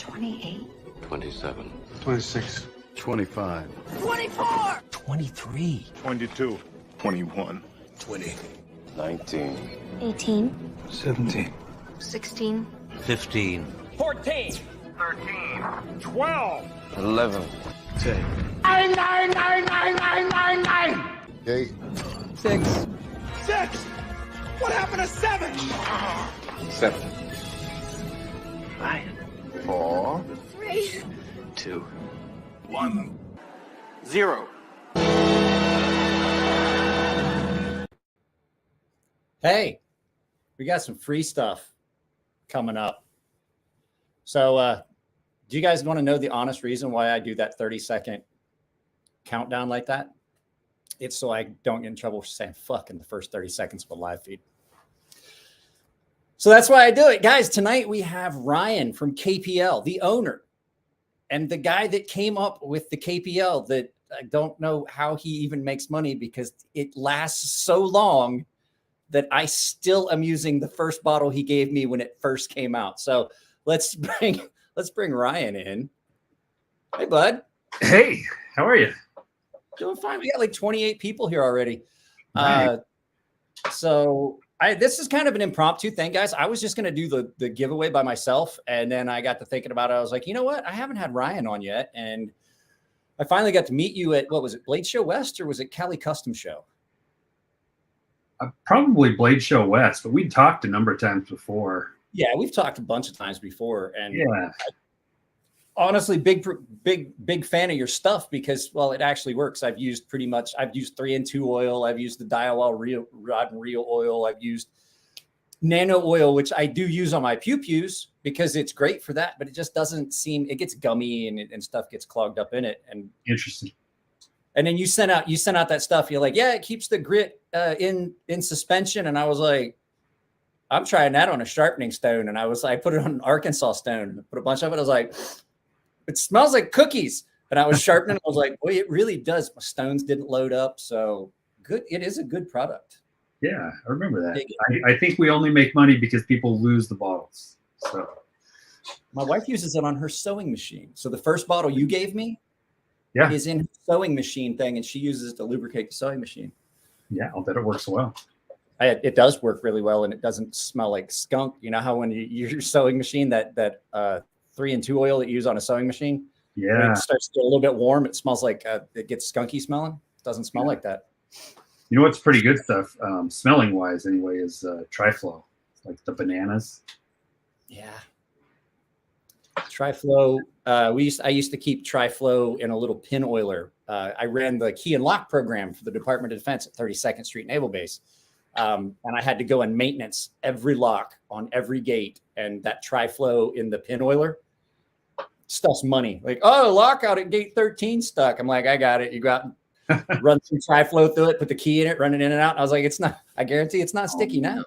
28. 27. 26. 25. 24. 23. 22. 21. 20. 19. 18. 17. 16. 15. 14. 13. 12. 11. 10. 9, 9, 9, 9, 9, 9, 9. 8. 6. 6. What happened to 7? 7. 5. 4. 3. 2. 1. 0. Hey, we got some free stuff coming up. So, do you guys want to know the honest reason why I do that 30-second countdown like that? It's so I don't get in trouble for saying fuck in the first 30 seconds of a live feed. So that's why I do it. Guys, tonight we have Ryan from KPL, the owner, and the guy that came up with the KPL that I don't know how he even makes money because it lasts so long that I still am using the first bottle he gave me when it first came out. So let's bring Ryan in. Hey, bud. Hey, how are you? Doing fine. We got like 28 people here already. Right. So this is kind of an impromptu thing, guys. I was just going to do the giveaway by myself. And then I got to thinking about it. I was like, you know what? I haven't had Ryan on yet. And I finally got to meet you at, what was it, Blade Show West or was it Cali Custom Show? Probably Blade Show West, but we'd talked a number of times before. Yeah, we've talked a bunch of times before. And Yeah. honestly, big fan of your stuff because, well, it actually works. I've used 3-in-2 oil. I've used the Diawall rod and reel oil. I've used nano oil, which I do use on my pew-pews because it's great for that, but it just doesn't seem, it gets gummy and stuff gets clogged up in it. And Interesting. And then you sent out that stuff. You're like, yeah, it keeps the grit in suspension. And I was like, I'm trying that on a sharpening stone. And I put it on an Arkansas stone, put a bunch of it. I was like, it smells like cookies. And I was sharpening. I was like, boy, it really does. My stones didn't load up. So good. It is a good product. Yeah, I remember that. I think we only make money because people lose the bottles. So my wife uses it on her sewing machine. So the first bottle you gave me is in her sewing machine thing, and she uses it to lubricate the sewing machine. Yeah, I'll bet it works well. It does work really well, and it doesn't smell like skunk. You know how when you use your sewing machine, that 3-in-2 oil that you use on a sewing machine, when Yeah. it starts to get a little bit warm, it smells like it gets skunky smelling. It doesn't smell like that. You know what's pretty good stuff, smelling wise anyway, is Triflow, like the bananas. Yeah. Triflow. I used to keep Triflow in a little pin oiler. I ran the key and lock program for the Department of Defense at 32nd Street Naval Base. And I had to go and maintenance every lock on every gate. And that Triflow in the pin oiler stuff's money. Like, oh, lock out at gate 13 stuck. I'm like, I got it. You got run some Triflow through it, put the key in it, run it in and out. And I was like, I guarantee it's not sticky now.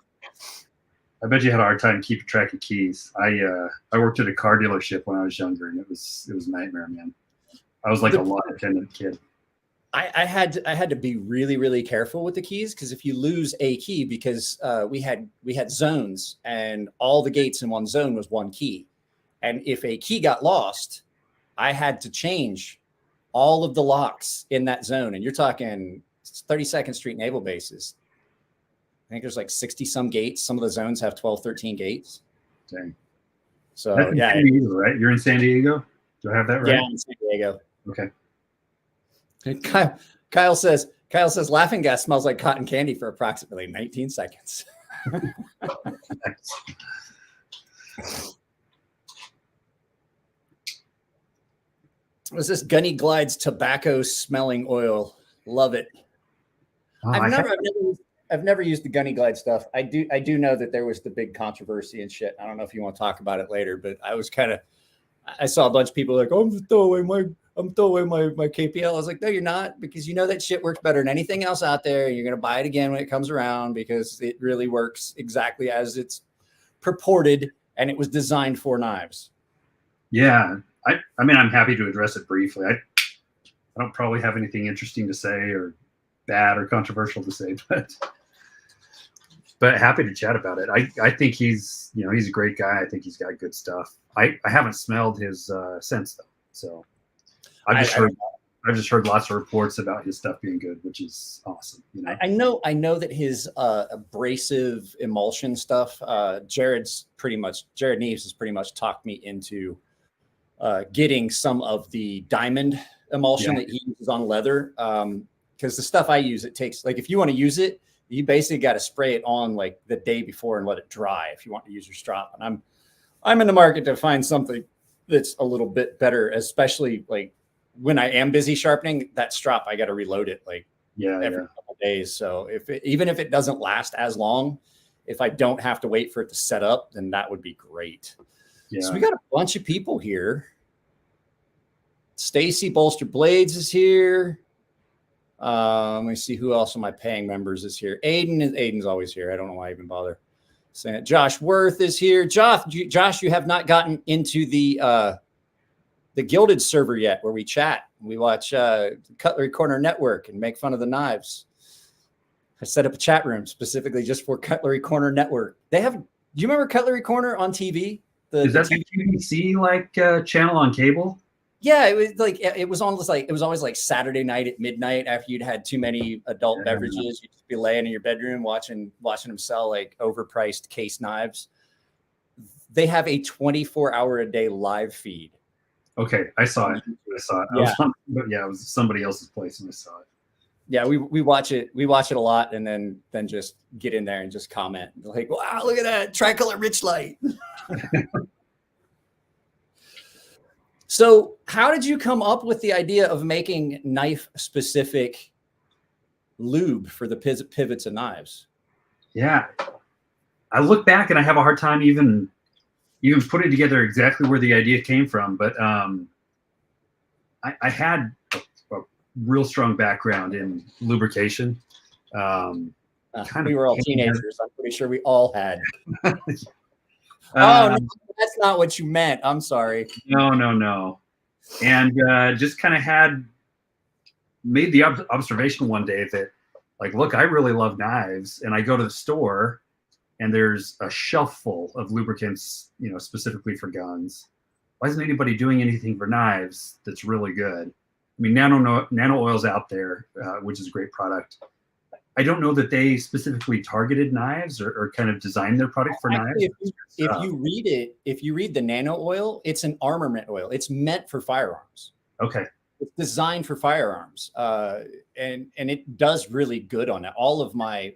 I bet you had a hard time keeping track of keys. I worked at a car dealership when I was younger, and it was a nightmare, man. I was like a lot attendant kid. I had to be really, really careful with the keys because if you lose a key, because we had zones and all the gates in one zone was one key, and if a key got lost, I had to change all of the locks in that zone. And you're talking 32nd Street Naval Bases. I think there's like 60 some gates. Some of the zones have 12, 13 gates. Dang. So That's in yeah, San Diego, right? You're in San Diego? Do I have that right? Yeah, in San Diego. Okay. And Kyle says, laughing gas smells like cotton candy for approximately 19 seconds. What's this? Gunny Glides tobacco smelling oil. Love it. Oh, I've never used the Gunny Glide stuff. I do know that there was the big controversy and shit. I don't know if you want to talk about it later, but I saw a bunch of people like, oh, I'm throwing my KPL. I was like, no, you're not, because you know that shit works better than anything else out there. You're going to buy it again when it comes around because it really works exactly as it's purported, and it was designed for knives. Yeah. I mean, I'm happy to address it briefly. I don't probably have anything interesting to say or bad or controversial to say, but but happy to chat about it. I think he's a great guy. I think he's got good stuff. I haven't smelled his scents though, so I've just heard lots of reports about his stuff being good, which is awesome. I know that his abrasive emulsion stuff, Jared Neves has pretty much talked me into getting some of the diamond emulsion that he uses on leather. Because the stuff I use, it takes, like, if you want to use it, you basically got to spray it on like the day before and let it dry if you want to use your strop. And I'm in the market to find something that's a little bit better, especially like when I am busy sharpening that strop, I got to reload it like every couple days. So even if it doesn't last as long, if I don't have to wait for it to set up, then that would be great. Yeah. So we got a bunch of people here. Stacy Bolster Blades is here. Let me see who else of my paying members is here. Aiden's always here. I don't know why I even bother saying it. Josh Worth is here. Josh, you have not gotten into the Gilded server yet, where we chat. We watch Cutlery Corner Network and make fun of the knives. I set up a chat room specifically just for Cutlery Corner Network. They have. Do you remember Cutlery Corner on TV? Is that the QVC like channel on cable? Yeah, it was like it was always like Saturday night at midnight after you'd had too many adult beverages. You'd just be laying in your bedroom watching them sell like overpriced case knives. They have a 24-hour-a-day live feed. Okay, I saw it. It was somebody else's place and I saw it. Yeah, we watch it. We watch it a lot, and then just get in there and just comment like, "Wow, look at that tricolor rich light." So how did you come up with the idea of making knife-specific lube for the pivots and knives? Yeah, I look back and I have a hard time even putting together exactly where the idea came from. But I had a real strong background in lubrication. We were all teenagers. I'm pretty sure we all had. No, that's not what you meant. I'm sorry. No. And just kind of made the observation one day that, like, look, I really love knives, and I go to the store, and there's a shelf full of lubricants, specifically for guns. Why isn't anybody doing anything for knives that's really good? I mean, nano oil's out there, which is a great product. I don't know that they specifically targeted knives or kind of designed their product for knives. If you read the nano oil, it's an armament oil. It's meant for firearms. Okay. It's designed for firearms. And it does really good on it. All of my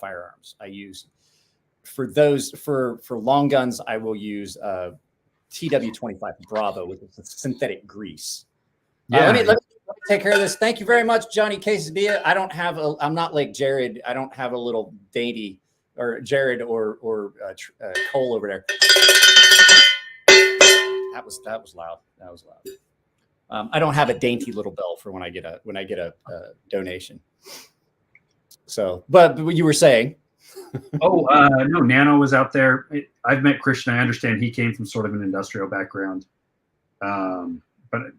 firearms I use. For long guns, I will use TW25 Bravo with synthetic grease. Let me take care of this. Thank you very much, Johnny Quesadilla. I'm not like Jared. I don't have a little dainty, or Jared or Cole over there. That was loud. That was loud. I don't have a dainty little bell for when I get a donation. So, but you were saying. No, Nano was out there. I've met Christian. I understand he came from sort of an industrial background. But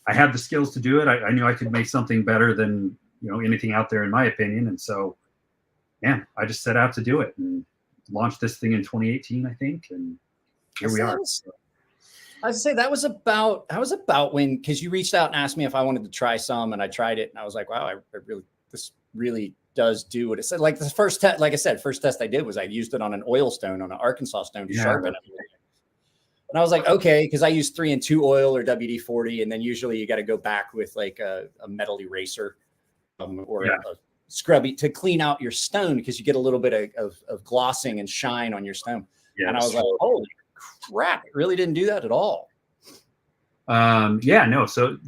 I had the skills to do it. I knew I could make something better than, anything out there, in my opinion. And so, I just set out to do it and launched this thing in 2018, I think. And here we are. I would say that was about when, because you reached out and asked me if I wanted to try some, and I tried it, and I was like, wow, this really does do what it said. Like the first test, like I said, first test I did was I used it on an oil stone, on an Arkansas stone to sharpen it. And I was like, okay, because I use 3-in-2 oil or WD-40, and then usually you got to go back with like a metal eraser or a scrubby to clean out your stone, because you get a little bit of glossing and shine on your stone. Yeah, and I was like, holy crap, it really didn't do that at all. So,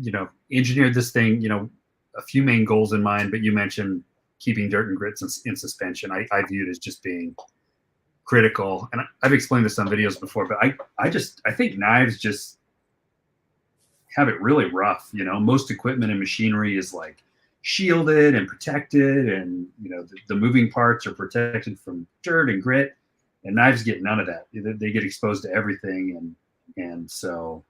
engineered this thing, a few main goals in mind, but you mentioned keeping dirt and grits in suspension. I viewed as just being critical, and I've explained this on videos before, but I think knives just have it really rough. Most equipment and machinery is like shielded and protected, and the moving parts are protected from dirt and grit, and knives get none of that. They get exposed to everything, and so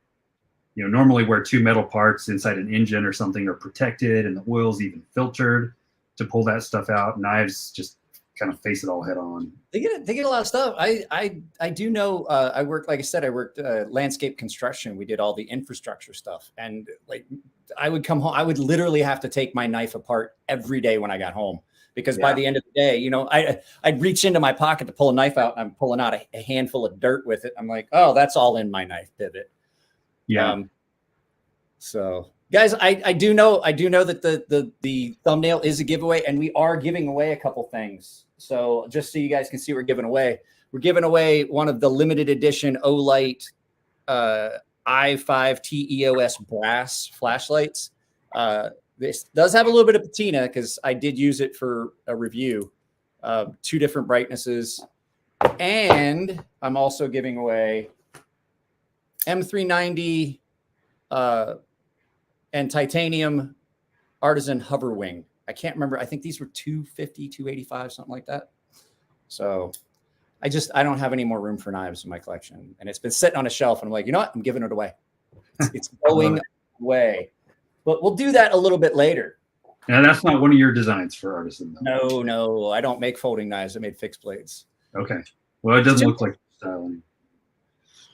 normally where two metal parts inside an engine or something are protected and the oil's even filtered to pull that stuff out, knives just kind of face it all head on. They get a lot of stuff. I do know. I worked, like I said, I worked landscape construction. We did all the infrastructure stuff, and like I would come home. I would literally have to take my knife apart every day when I got home, because by the end of the day, you know, I'd reach into my pocket to pull a knife out, and I'm pulling out a handful of dirt with it. I'm like, oh, that's all in my knife pivot. Yeah. So guys, I do know that the thumbnail is a giveaway, and we are giving away a couple things. So just so you guys can see what we're giving away. We're giving away one of the limited edition OLIGHT i5 TEOS brass flashlights. This does have a little bit of patina because I did use it for a review. 2 different brightnesses. And I'm also giving away M390 and titanium ARTISAN HOVERWING. I can't remember. I think these were $250, $285, something like that. So I don't have any more room for knives in my collection. And it's been sitting on a shelf, and I'm like, you know what? I'm giving it away. It's going away. But we'll do that a little bit later. Now, that's not one of your designs for ARTISAN, though. No. I don't make folding knives. I made fixed blades. Okay. Well, it doesn't look like styling.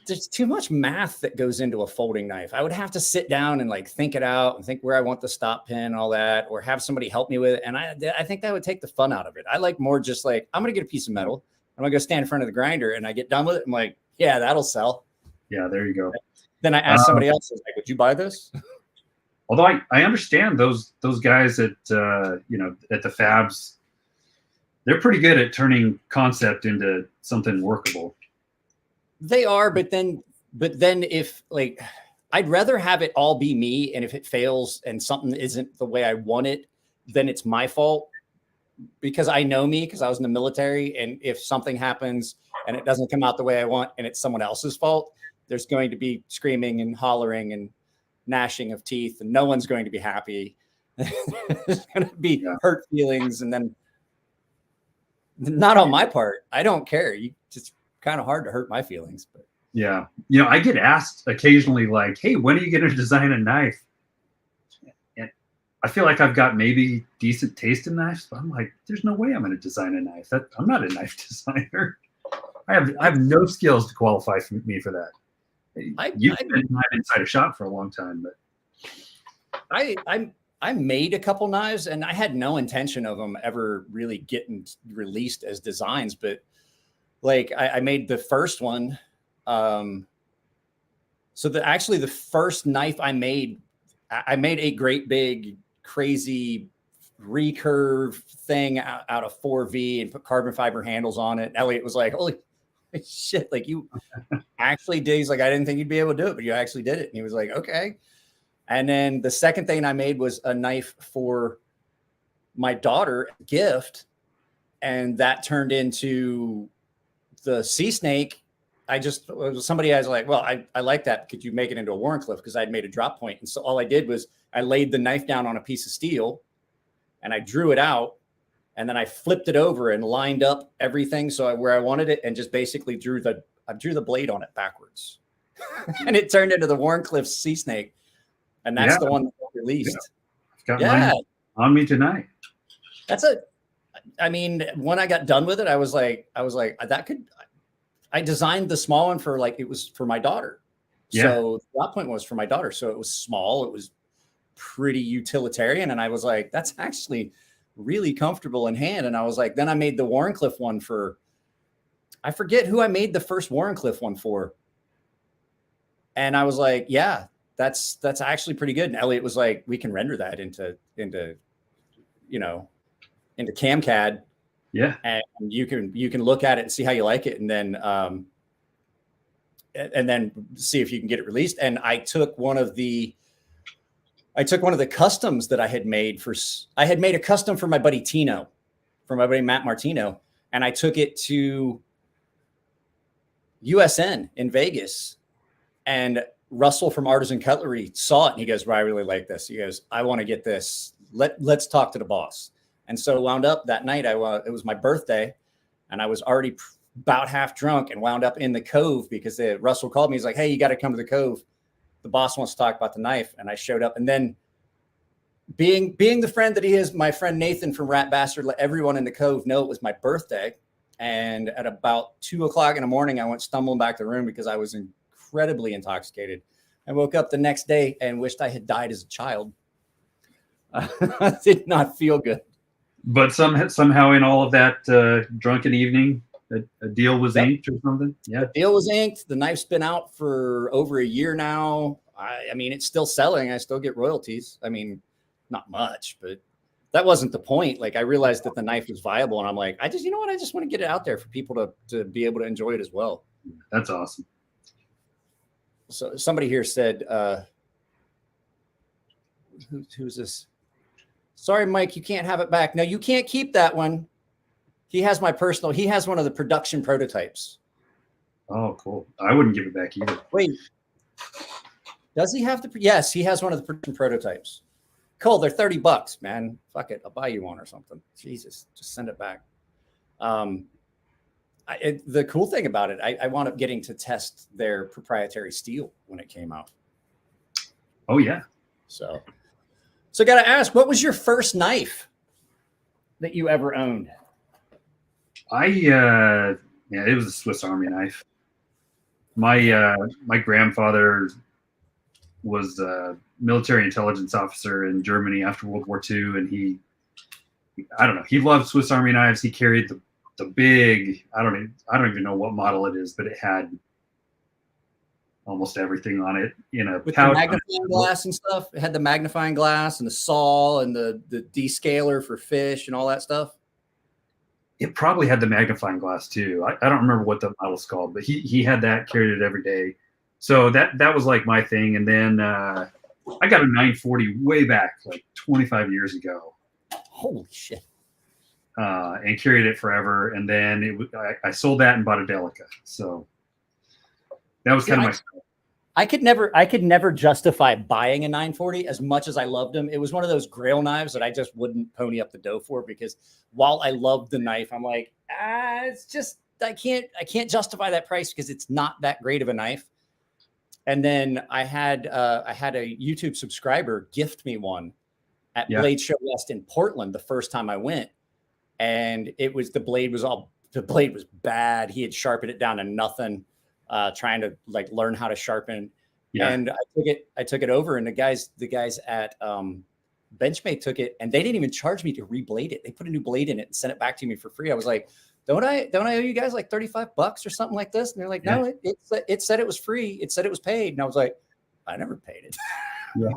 There's too much math that goes into a folding knife. I would have to sit down and like think it out and think where I want the stop pin and all that, or have somebody help me with it. And I think that would take the fun out of it. I like more just like, I'm going to get a piece of metal. I'm going to go stand in front of the grinder, and I get done with it. I'm like, yeah, that'll sell. Yeah, there you go. Then I ask somebody else, like, would you buy this? Although I understand those guys at you know, at the fabs, they're pretty good at turning concept into something workable. They are, but then if like, I'd rather have it all be me, and if it fails and something isn't the way I want it, then it's my fault, because I know me, because I was in the military, and if something happens and it doesn't come out the way I want and it's someone else's fault, there's going to be screaming and hollering and gnashing of teeth, and no one's going to be happy. There's going to be hurt feelings, and then not on my part. I don't care. It's kind of hard to hurt my feelings, but yeah, you know, I get asked occasionally, like, hey, when are you going to design a knife? And I feel like I've got maybe decent taste in knives, but I'm like, there's no way I'm going to design a knife. I'm not a knife designer. I have no skills to qualify me for that. You've been inside a shop for a long time, but I made a couple knives, and I had no intention of them ever really getting released as designs, but like I made the first one. So actually the first knife I made a great big crazy recurve thing out of 4V and put carbon fiber handles on it. Elliot was like, holy shit, like you actually did. He's like, I didn't think you'd be able to do it, but you actually did it. And he was like, okay. And then the second thing I made was a knife for my daughter, a gift, and that turned into the sea snake. Somebody I was like, well, I like that. Could you make it into a Wharncliffe? Because I'd made a drop point. And so all I did was I laid the knife down on a piece of steel, and I drew it out, and then I flipped it over and lined up everything where I wanted it, and just basically drew the blade on it backwards. And it turned into the Wharncliffe sea snake. And that's the one that got released. Got mine on me tonight. I mean, when I got done with it, I was like, I designed the small one for it was for my daughter. Yeah. So the drop point was for my daughter. So it was small. It was pretty utilitarian. And I was like, that's actually really comfortable in hand. And I was like, then I made the Wharncliffe one I forget who I made the first Wharncliffe one for. And I was like, yeah, that's actually pretty good. And Elliot was like, we can render that into CamCAD. Yeah. And you can look at it and see how you like it, and then see if you can get it released. And I took one of the customs that I had made a custom for my buddy Tino, for my buddy Matt Martino. And I took it to USN in Vegas, and Russell from Artisan Cutlery saw it, and he goes, well, I really like this. He goes, I want to get this. Let's talk to the boss. And so wound up that night, it was my birthday, and I was already about half drunk, and wound up in the Cove because Russell called me. He's like, hey, you got to come to the Cove. The boss wants to talk about the knife. And I showed up, and then being the friend that he is, my friend Nathan from Rat Bastard let everyone in the Cove know it was my birthday. And at about 2 o'clock in the morning, I went stumbling back to the room because I was incredibly intoxicated. I woke up the next day and wished I had died as a child. I did not feel good. But somehow in all of that drunken evening, a deal was inked or something. Yeah, the deal was inked. The knife's been out for over a year now. I mean, it's still selling. I still get royalties. I mean, not much, but that wasn't the point. Like, I realized that the knife was viable, and I'm like, you know what? I just want to get it out there for people to be able to enjoy it as well. That's awesome. So somebody here said, who's this? Sorry, Mike, you can't have it back. No, you can't keep that one. He has one of the production prototypes. Oh, cool. I wouldn't give it back either. Wait, does he have yes, he has one of the production prototypes. Cole, they're $30, man. Fuck it. I'll buy you one or something. Jesus, just send it back. The cool thing about it, I wound up getting to test their proprietary steel when it came out. Oh, yeah. So got to ask, what was your first knife that you ever owned? Yeah, it was a Swiss Army knife. My grandfather was a military intelligence officer in Germany after World War II, and I don't know, he loved Swiss Army knives. He carried the big, I don't even know what model it is, but it had almost everything on it in a with pouch. The magnifying glass and stuff. It had the magnifying glass and the saw and the descaler for fish and all that stuff. It probably had the magnifying glass too. I don't remember what the model's called, but he had that, carried it every day. So that was like my thing. And then I got a 940 way back, like 25 years ago. Holy shit. And carried it forever. And then I sold that and bought a Delica. So that was kind of my story. I could never justify buying a 940 as much as I loved them. It was one of those grail knives that I just wouldn't pony up the dough for, because while I loved the knife, I'm like, it's just, I can't justify that price because it's not that great of a knife. And then I had a YouTube subscriber gift me one at Blade Show West in Portland the first time I went. And the blade was bad. He had sharpened it down to nothing. Trying to like learn how to sharpen. Yeah. And I took it over, and the guys at Benchmade took it, and they didn't even charge me to reblade it. They put a new blade in it and sent it back to me for free. I was like, don't I owe you guys like $35 or something like this? And they're like, no, it said it was free. It said it was paid. And I was like, I never paid it. Yeah.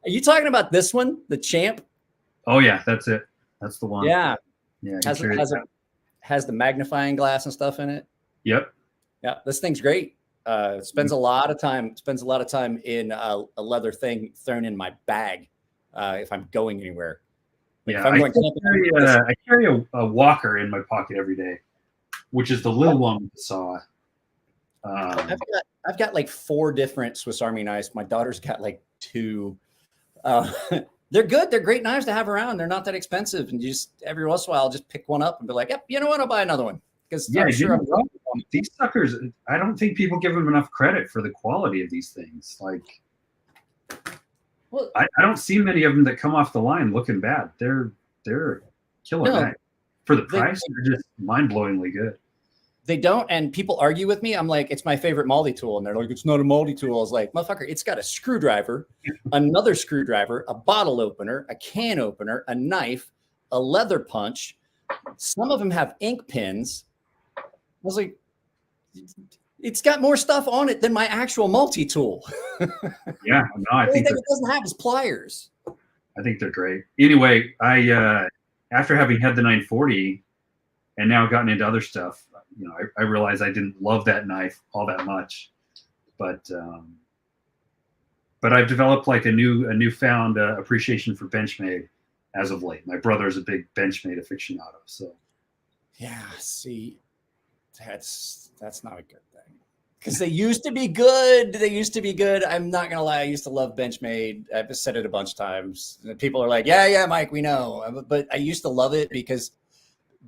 Are you talking about this one, the Champ? Oh yeah, that's it. That's the one. Yeah. Yeah. Has the magnifying glass and stuff in it. Yep. Yeah, this thing's great. Spends a lot of time in a leather thing thrown in my bag if I'm going anywhere. Like I carry a walker in my pocket every day, which is the little one with the saw. I've got like 4 different Swiss Army knives. My daughter's got like 2. They're good. They're great knives to have around. They're not that expensive, and you just every once in a while I'll just pick one up and be like, yep, you know what? I'll buy another one. Because these suckers, I don't think people give them enough credit for the quality of these things. Like, well, I don't see many of them that come off the line looking bad. They're killer bag. For the price, they're just mind-blowingly good. They don't, and people argue with me. I'm like, it's my favorite multi-tool, and they're like, it's not a multi-tool. I was like, motherfucker, it's got a screwdriver, another screwdriver, a bottle opener, a can opener, a knife, a leather punch. Some of them have ink pins. I was like, it's got more stuff on it than my actual multi-tool. Yeah, no, I think it doesn't have is pliers. I think they're great. Anyway, I after having had the 940 and now gotten into other stuff, I realized I didn't love that knife all that much, but I've developed like a newfound appreciation for Benchmade as of late. My brother is a big Benchmade aficionado, so yeah. See, that's not a good thing, because they used to be good. I'm not gonna lie. I used to love Benchmade. I've said it a bunch of times. People are like, yeah, Mike, we know. But I used to love it because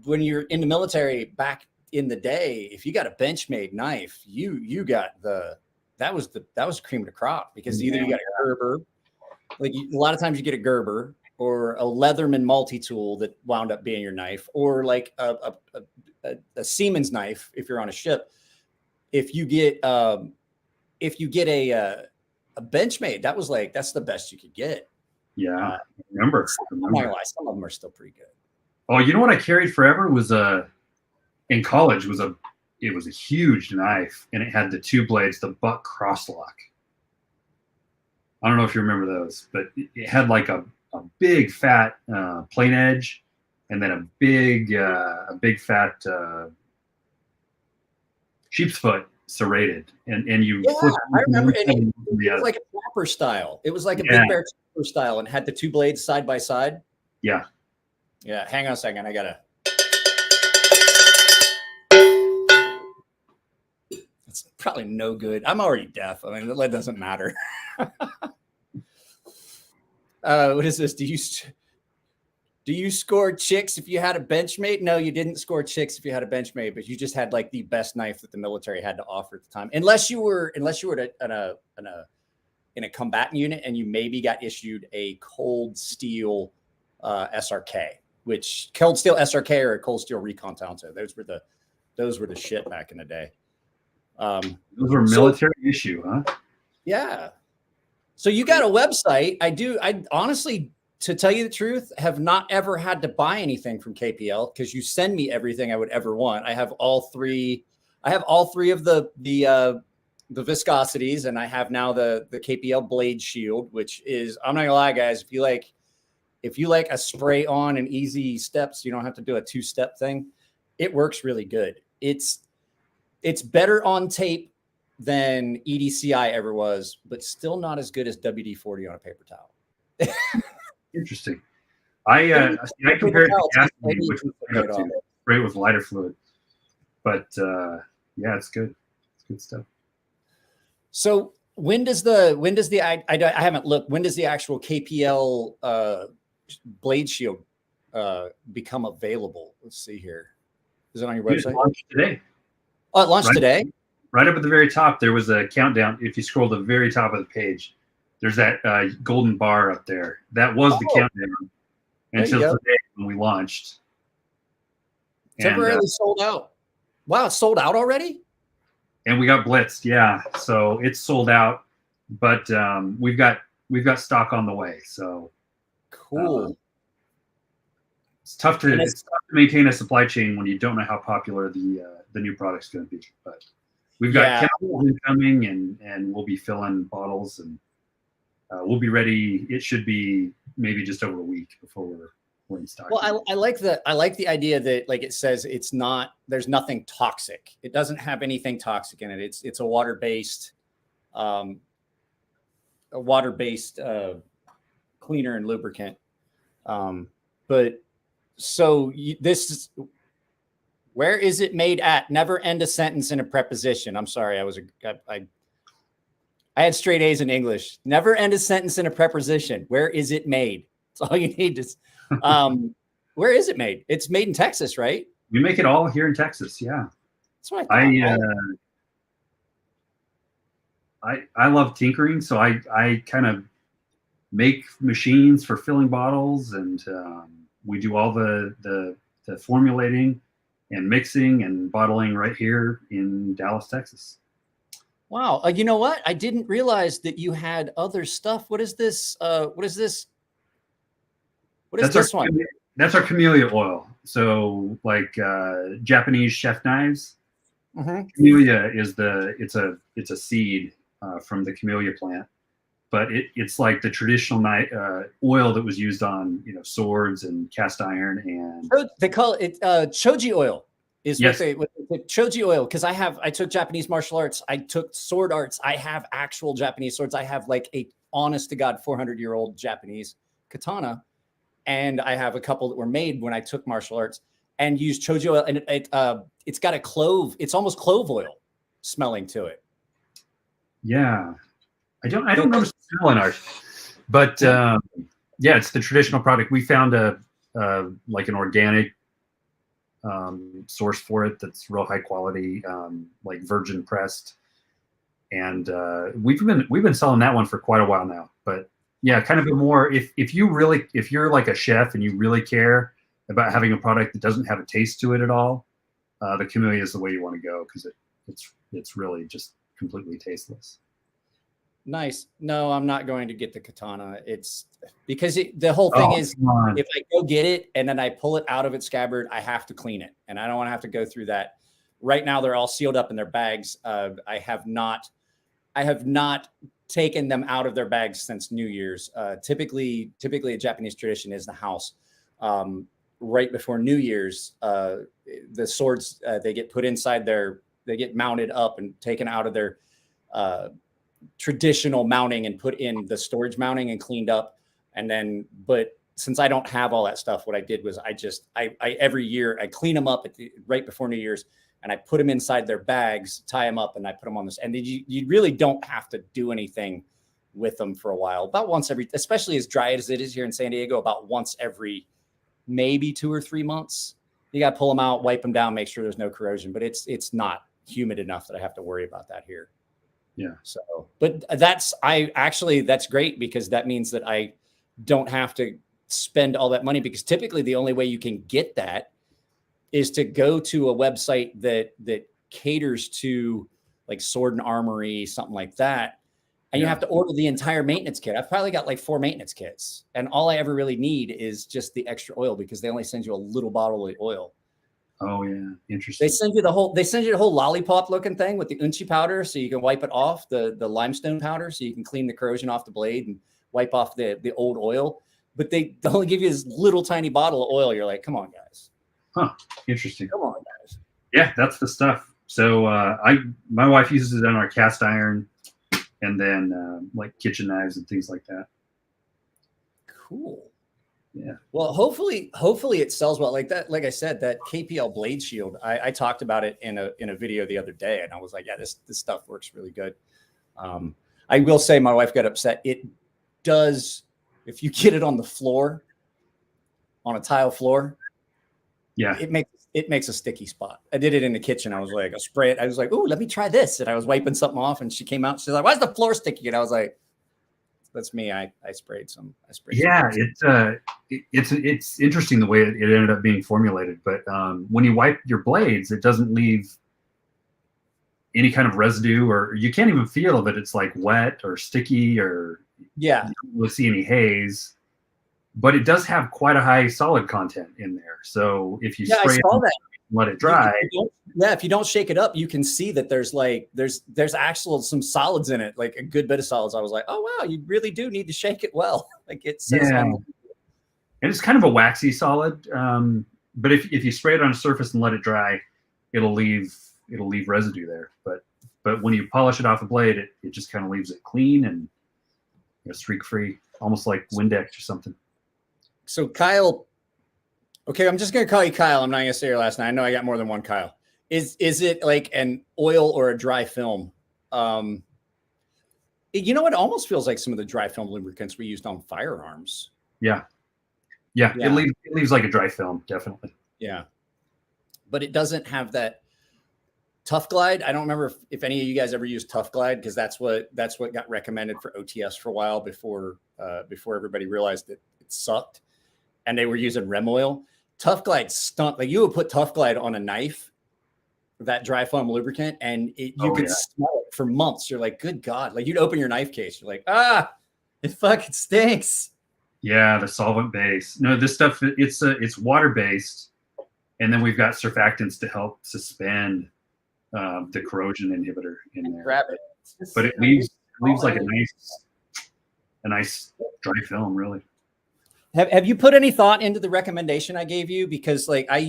when you're in the military back in the day, if you got a Benchmade knife, you got that was cream of the crop, because either you got a Gerber Like a lot of times you get a Gerber or a Leatherman multi-tool that wound up being your knife, or like a Siemens knife if you're on a ship. If you get a Benchmade, that's the best you could get. Yeah, remember. I'm not gonna lie, some of them are still pretty good. Oh, you know what I carried forever was in college it was a huge knife, and it had the two blades, the butt crosslock. I don't know if you remember those, but it had like a big fat plain edge, and then a big fat sheep's foot serrated, and you flip. I remember, and it was like a flapper style. It was like a Big Bear flapper style, and had the two blades side by side. Yeah. Yeah. Hang on a second. I gotta. It's probably no good. I'm already deaf. I mean, that doesn't matter. What is this? Do you score chicks if you had a Benchmade? No, you didn't score chicks if you had a Benchmade, but you just had like the best knife that the military had to offer at the time. Unless you were in a combatant unit and you maybe got issued a cold steel SRK, which cold steel SRK or a cold steel recon Township. Those were the shit back in the day. Those were military issue, huh? Yeah. So you got a website. I honestly, to tell you the truth, have not ever had to buy anything from KPL because you send me everything I would ever want. I have all three of the viscosities, and I have now the KPL blade shield, which is, I'm not gonna lie, guys, if you like a spray on and easy steps, you don't have to do a 2-step thing. It works really good. It's better on tape than EDCI ever was, but still not as good as WD-40 on a paper towel. Interesting. I compared it to gasoline, which was spray with lighter fluid, but yeah, it's good. It's good stuff. So when does the I haven't looked. When does the actual KPL blade shield become available? Let's see here. Is it on your website? It launched today. Oh, it launched today. Right up at the very top, there was a countdown. If you scroll to the very top of the page, there's that golden bar up there. That was the countdown until today when we launched. Temporarily sold out. Wow, it's sold out already? And we got blitzed, yeah. So it's sold out, but we've got stock on the way. So cool. It's tough to maintain a supply chain when you don't know how popular the new product's going to be. But we've got chemicals incoming, and we'll be filling bottles, and we'll be ready. It should be maybe just over a week before we're in stock. Well, I like the idea that, like it says, there's nothing toxic. It doesn't have anything toxic in it. It's a water-based cleaner and lubricant. But so this is, where is it made at? Never end a sentence in a preposition. I'm sorry. I had straight A's in English. Never end a sentence in a preposition. Where is it made? That's all you need to. Where is it made? It's made in Texas, right? We make it all here in Texas. Yeah. That's what I thought. I love tinkering, so I kind of make machines for filling bottles, and we do all the formulating and mixing and bottling right here in Dallas, Texas. Wow. You know what? I didn't realize that you had other stuff. What is this? What is this? What is this one? That's our camellia oil. So like Japanese chef knives. Mm-hmm. Camellia it's a seed from the camellia plant, but it's like the traditional oil that was used on swords and cast iron, and they call it choji oil. Is what they choji oil, because I took Japanese martial arts, I took sword arts, I have actual Japanese swords, I have like a honest to God 400-year-old Japanese katana, and I have a couple that were made when I took martial arts, and used choji oil, and it's got a clove, it's almost clove oil smelling to it. Yeah, I don't remember smelling ours, but yeah, it's the traditional product. We found like an organic source for it that's real high quality, like virgin pressed, and we've been selling that one for quite a while now. But Yeah, kind of a more if you're like a chef and you really care about having a product that doesn't have a taste to it at all, the Camellia is the way you want to go because it's really just completely tasteless. Nice. No, I'm not going to get the katana. It's because the whole thing is if I go get it and then I pull it out of its scabbard, I have to clean it. And I don't want to have to go through that. Right now, they're all sealed up in their bags. I have not taken them out of their bags since New Year's. Typically a Japanese tradition is the house. Right before New Year's, the swords, they get put inside they get mounted up and taken out of their traditional mounting and put in the storage mounting and cleaned up. And then, but since I don't have all that stuff, what I did was I every year I clean them up right before New Year's and I put them inside their bags, tie them up, and I put them on this. And you really don't have to do anything with them for a while. About once every, especially as dry as it is here in San Diego, about once every maybe 2 or 3 months. You got to pull them out, wipe them down, make sure there's no corrosion. But it's not humid enough that I have to worry about that here. Yeah. So, but that's great because that means that I don't have to spend all that money because typically the only way you can get that is to go to a website that caters to like Sword and Armory, something like that. And you have to order the entire maintenance kit. I've probably got like 4 maintenance kits. And all I ever really need is just the extra oil because they only send you a little bottle of oil. Oh yeah, interesting. They send you the whole lollipop looking thing with the unchi powder so you can wipe it off, the limestone powder so you can clean the corrosion off the blade and wipe off the old oil. But they only give you this little tiny bottle of oil. You're like, come on, guys. Huh. Interesting. Come on, guys. Yeah, that's the stuff. So my wife uses it on our cast iron and then like kitchen knives and things like that. Cool. Yeah. Well, hopefully it sells well. Like that, like I said, that KPL blade shield, I talked about it in a video the other day, and I was like, yeah, this stuff works really good. I will say my wife got upset. It does, if you get it on the floor, on a tile floor, yeah, it makes a sticky spot. I did it in the kitchen. I was like, I spray it. I was like, oh, let me try this. And I was wiping something off, and she came out. She's like, why is the floor sticky? And I was like, that's me. I sprayed some. Yeah, it's interesting the way it ended up being formulated. But when you wipe your blades, it doesn't leave any kind of residue, or you can't even feel that it's like wet or sticky, or you don't see any haze. But it does have quite a high solid content in there. So if you spray it and let it dry. If you don't shake it up, you can see that there's actual some solids in it, like a good bit of solids. I was like, oh wow, you really do need to shake it well. Like it says and it's kind of a waxy solid. But if you spray it on a surface and let it dry, it'll leave residue there. But when you polish it off a blade, it just kind of leaves it clean and streak free, almost like Windex or something. So Kyle, okay, I'm just gonna call you Kyle. I'm not gonna say your last name. I know I got more than one Kyle. Is it like an oil or a dry film? You know, it almost feels like some of the dry film lubricants we used on firearms. Yeah. It leaves like a dry film, definitely. Yeah, but it doesn't have that Tough Glide. I don't remember if any of you guys ever used Tough Glide because that's what got recommended for OTS for a while before everybody realized that it sucked. And they were using Rem oil. Tough Glide stunk. Like you would put Tough Glide on a knife, that dry foam lubricant, and you could smell it for months. You're like, good God. Like you'd open your knife case. You're like, it fucking stinks. Yeah, the solvent base. No, this stuff, it's water-based. And then we've got surfactants to help suspend the corrosion inhibitor in there. Grab it. But it leaves like a nice dry film, really. Have you put any thought into the recommendation I gave you? Because like I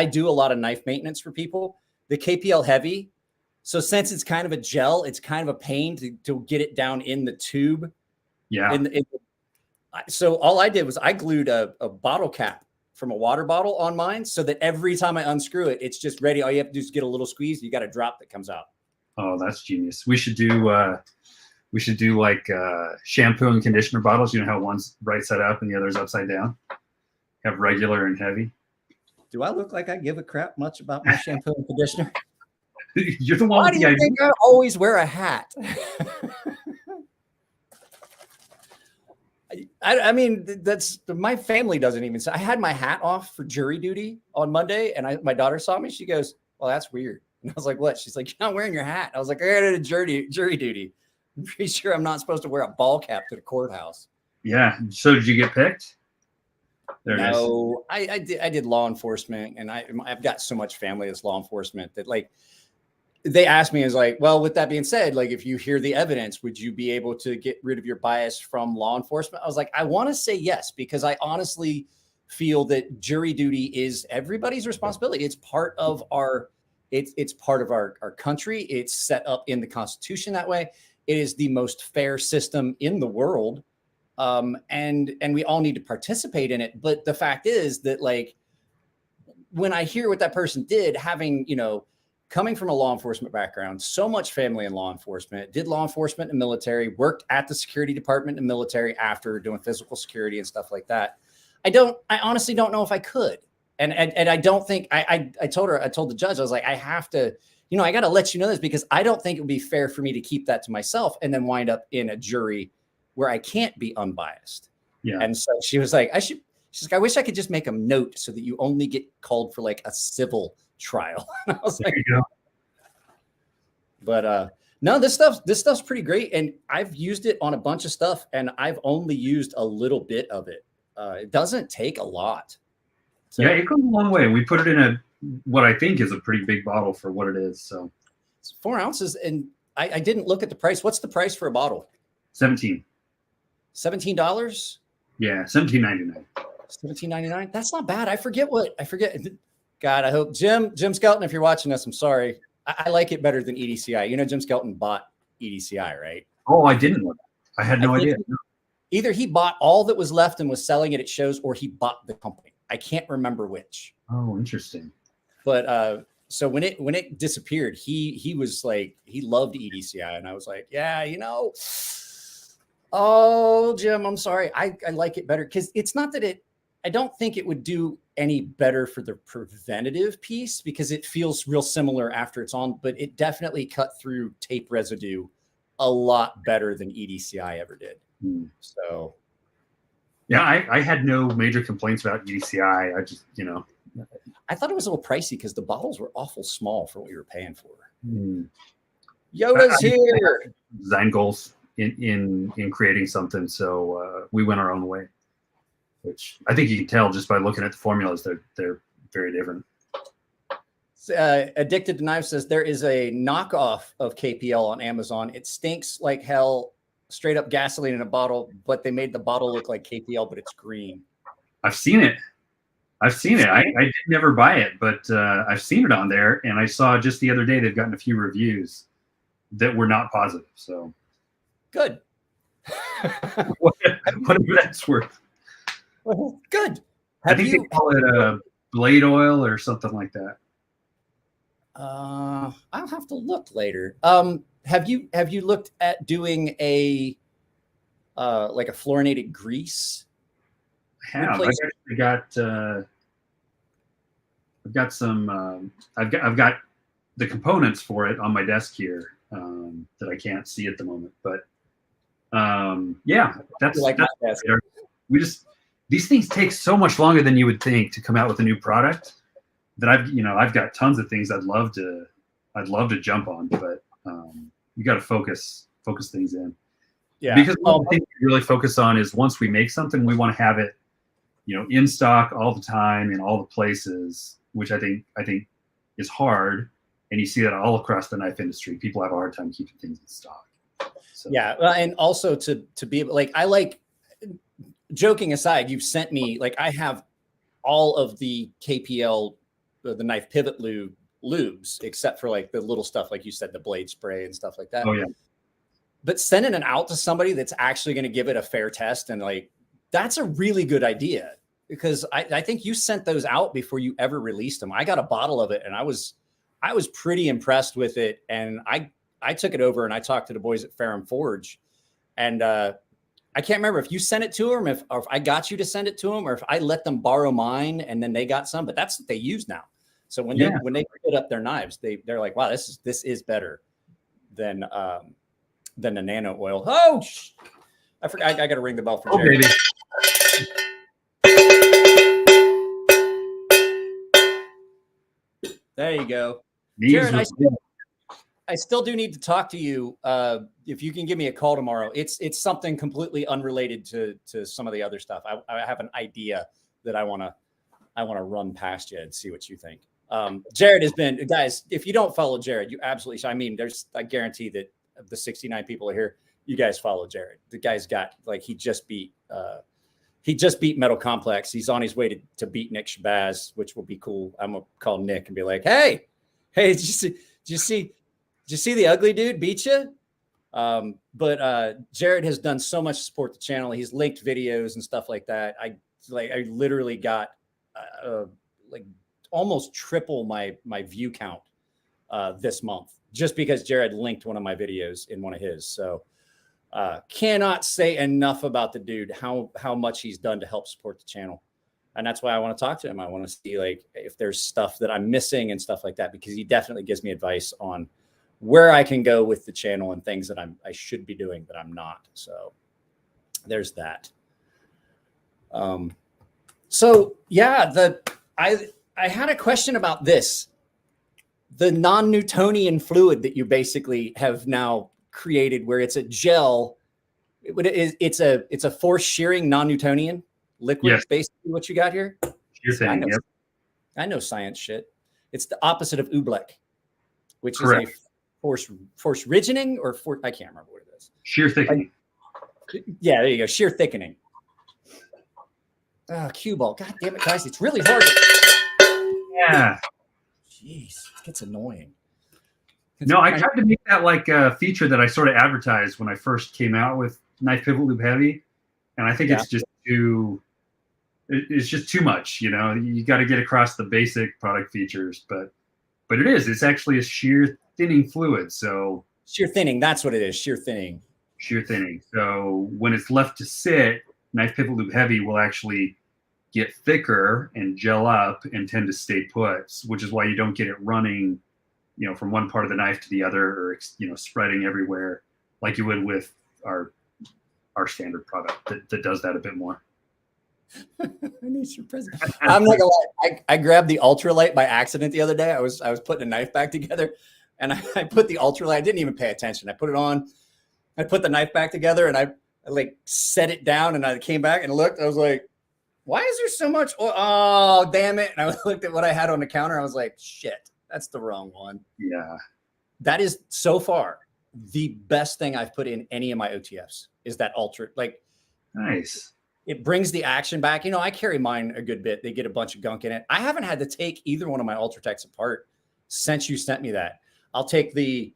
do a lot of knife maintenance for people. The KPL Heavy. So since it's kind of a gel, it's kind of a pain to get it down in the tube. Yeah. So all I did was I glued a bottle cap from a water bottle on mine so that every time I unscrew it, it's just ready. All you have to do is get a little squeeze. You got a drop that comes out. Oh, that's genius. We should do like shampoo and conditioner bottles. You know how one's right side up and the other's upside down? Have regular and heavy. Do I look like I give a crap much about my shampoo and conditioner? You're the one. Why do you think I always wear a hat? I mean, that's my family doesn't even say. I had my hat off for jury duty on Monday, and my daughter saw me. She goes, "Well, that's weird." And I was like, "What?" She's like, "You're not wearing your hat." I was like, "I got a jury duty. I'm pretty sure I'm not supposed to wear a ball cap to the courthouse." Yeah. So did you get picked? There it is. No, I did law enforcement, and I've got so much family that's law enforcement that like they asked me, is like, well, with that being said, like if you hear the evidence, would you be able to get rid of your bias from law enforcement? I was like, I want to say yes, because I honestly feel that jury duty is everybody's responsibility. It's part of it's part of our country. It's set up in the Constitution that way. It is the most fair system in the world. And we all need to participate in it. But the fact is that like, when I hear what that person did, having, coming from a law enforcement background, so much family in law enforcement, did law enforcement and military, worked at the security department and military after doing physical security and stuff like that. I honestly don't know if I could. And I don't think I told the judge, I was like, I have to, I got to let you know this, because I don't think it would be fair for me to keep that to myself and then wind up in a jury where I can't be unbiased. Yeah. And so she was like, she's like, I wish I could just make a note so that you only get called for like a civil trial. And I was like, but no, this stuff's pretty great. And I've used it on a bunch of stuff, and I've only used a little bit of it. It doesn't take a lot. So, yeah, it goes a long way. We put it in what I think is a pretty big bottle for what it is. So it's 4 ounces, and I didn't look at the price. What's the price for a bottle? $17. $17? Yeah, $17.99. $17.99. That's not bad. I forget. God, I hope Jim Skelton, if you're watching us, I'm sorry. I like it better than EDCI. Jim Skelton bought EDCI, right? Oh, I didn't know that. I had no idea. Either he bought all that was left and was selling it at shows, or he bought the company. I can't remember which. Oh, interesting. But so when it disappeared, he was like, he loved EDCI, and I was like, yeah, oh, Jim, I'm sorry. I like it better, because it's not that I don't think it would do any better for the preventative piece, because it feels real similar after it's on, but it definitely cut through tape residue a lot better than EDCI ever did. So. Yeah, I had no major complaints about EDCI. I just, I thought it was a little pricey because the bottles were awful small for what you were paying for. Yoda's here. Design goals in creating something, so we went our own way, which I think you can tell just by looking at the formulas. They're very different. Addicted to Knives says there is a knockoff of KPL on Amazon. It stinks like hell. Straight up gasoline in a bottle, but they made the bottle look like KPL, but it's green. I've seen it. I did never buy it, but I've seen it on there, and I saw just the other day they've gotten a few reviews that were not positive. So good. Whatever that's worth. Well, good. I think they call it blade oil or something like that. I'll have to look later. Have you looked at doing a like a fluorinated grease? I have. I've got some. I've got the components for it on my desk here that I can't see at the moment. But yeah, that's these things take so much longer than you would think to come out with a new product. That I've got tons of things I'd love to jump on, but you got to focus things in. Yeah. Because one thing we really focus on is once we make something, we want to have it, in stock all the time in all the places, which I think is hard. And you see that all across the knife industry. People have a hard time keeping things in stock. So. Yeah. And also to be like, I like, joking aside, you've sent me, like, I have all of the KPL, the knife pivot lubes, except for like the little stuff, like you said, the blade spray and stuff like that. Oh yeah. But sending it out to somebody that's actually going to give it a fair test, and like, that's a really good idea, because I think you sent those out before you ever released them. I got a bottle of it, and I was pretty impressed with it. And I took it over and I talked to the boys at Ferrum Forge, and I can't remember if you sent it to them, or if I got you to send it to them, or if I let them borrow mine and then they got some, but that's what they use now. So when they put up their knives, they're like, wow, this is better than the nano oil. Oh, I forgot. I got to ring the bell for Oh, Jared. baby. There you go. Knees Jared, with- I still do need to talk to you. If you can give me a call tomorrow, it's something completely unrelated to some of the other stuff. I have an idea that I want to run past you and see what you think. Jared has been, guys, if you don't follow Jared, you absolutely, I mean, I guarantee that of the 69 people here, you guys follow Jared. The guy's got, like, he just beat Metal Complex. He's on his way to beat Nick Shabazz, which will be cool. I'm gonna call Nick and be like, hey, did you see the ugly dude beat you? But Jared has done so much to support the channel. He's linked videos and stuff like that. I literally got like almost triple my view count this month just because Jared linked one of my videos in one of his. So cannot say enough about the dude, how much he's done to help support the channel. And that's why I want to talk to him. I want to see, like, if there's stuff that I'm missing and stuff like that, because he definitely gives me advice on where I can go with the channel and things that I should be doing that I'm not. So there's that. So yeah, I had a question about this, the non-Newtonian fluid that you basically have now created, where it's a gel. It's a force shearing non-Newtonian liquid. Yes. Basically what you got here. You're saying, yep. I know science shit. It's the opposite of oobleck, which Correct. is a force rigidening or I can't remember what it is. Shear thickening. Yeah, there you go. Shear thickening. Cue ball. God damn it, guys. It's really hard. Yeah. Jeez, it gets annoying. No, I tried to make that like a feature that I sort of advertised when I first came out with Knife Pivot Loop Heavy. And I think it's just too much, you know. You got to get across the basic product features, but it is. It's actually a shear thinning fluid. So shear thinning, that's what it is. Shear thinning. Shear thinning. So when it's left to sit, Knife Pivot Loop Heavy will actually get thicker and gel up and tend to stay put, which is why you don't get it running, you know, from one part of the knife to the other, or, you know, spreading everywhere like you would with our standard product that does that a bit more. I need your present. I'm not gonna lie. I grabbed the ultralight by accident the other day. I was putting a knife back together, and I put the ultralight. I didn't even pay attention. I put it on. I put the knife back together, and I like set it down, and I came back and looked. I was like, "Why is there so much oil? Oh, damn it!" And I looked at what I had on the counter. I was like, "Shit, that's the wrong one." Yeah, that is so far the best thing I've put in any of my OTFs is that ultra. Like, nice. It brings the action back. You know, I carry mine a good bit. They get a bunch of gunk in it. I haven't had to take either one of my Ultratechs apart since you sent me that. I'll take the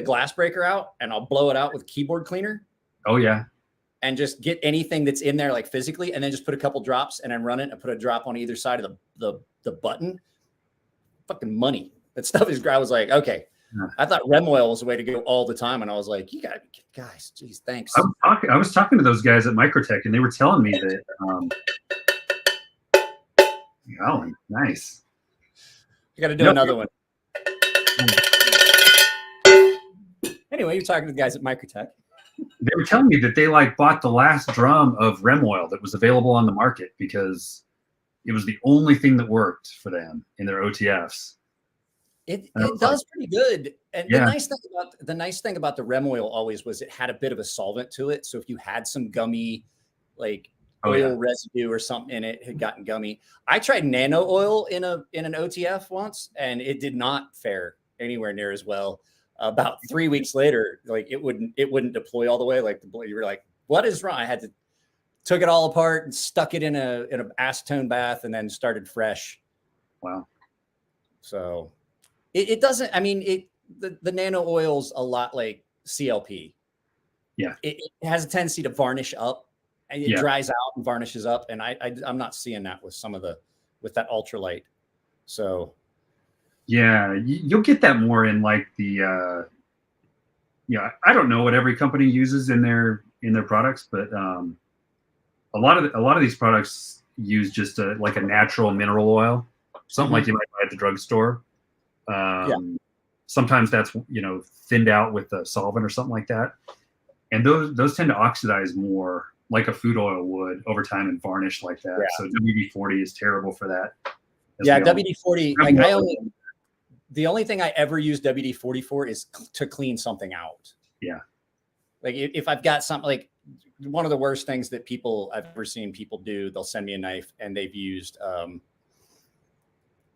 glass breaker out and I'll blow it out with keyboard cleaner. Oh yeah. And just get anything that's in there, like physically, and then just put a couple drops and then run it and put a drop on either side of the button. Fucking money. That stuff is, I was like, okay. I thought Rem oil was the way to go all the time. And I was like, you got guys, geez, thanks. I was talking to those guys at Microtech, and they were telling me that, oh, nice. You got to do another one. Anyway, you're talking to the guys at Microtech. They were telling me that they like bought the last drum of Rem oil that was available on the market because it was the only thing that worked for them in their OTFs. It does pretty good. And the nice thing about the Rem oil always was it had a bit of a solvent to it. So if you had some gummy, like oil residue or something in it, had gotten gummy. I tried nano oil in an OTF once, and it did not fare anywhere near as well. About 3 weeks later, like it wouldn't deploy all the way. Like you were like, what is wrong? I had to took it all apart and stuck it in an acetone bath and then started fresh. Wow. So it doesn't, I mean, the nano oil's a lot like CLP. Yeah. It has a tendency to varnish up, and it dries out and varnishes up. And I'm not seeing that with with that ultralight. So yeah, you'll get that more in like the, I don't know what every company uses in their products, but a lot of these products use just like a natural mineral oil, something like you might buy at the drugstore. Sometimes that's, thinned out with a solvent or something like that. and those tend to oxidize more, like a food oil would, over time and varnish like that. Yeah. So WD-40 is terrible for that. Yeah, WD-40. Like the only thing I ever use WD-40 for is to clean something out. Yeah. Like if I've got something, like one of the worst things that I've ever seen people do, they'll send me a knife and they've used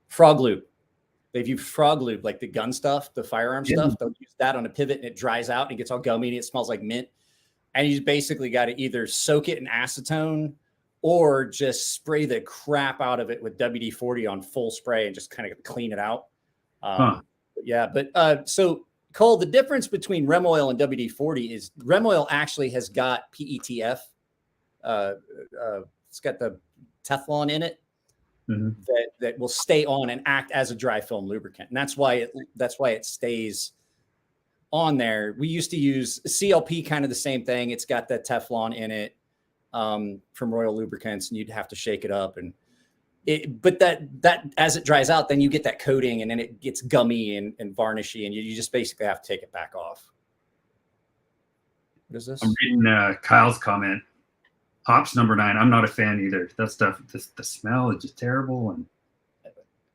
frog lube. They've used frog lube, like the gun stuff, the firearm stuff. They'll use that on a pivot and it dries out and it gets all gummy and it smells like mint. And you basically got to either soak it in acetone or just spray the crap out of it with WD-40 on full spray and just kind of clean it out. Yeah, but so Cole, the difference between Rem oil and WD-40 is Rem oil actually has got PETF. It's got the Teflon in it that will stay on and act as a dry film lubricant, and that's why it stays on there. We used to use CLP, kind of the same thing. It's got that Teflon in it from Royal Lubricants, and you'd have to shake it up but that as it dries out, then you get that coating and then it gets gummy and varnishy, and you just basically have to take it back off. What is this? I'm reading Kyle's comment. Hops number 9. I'm not a fan either. That stuff, the smell is just terrible, and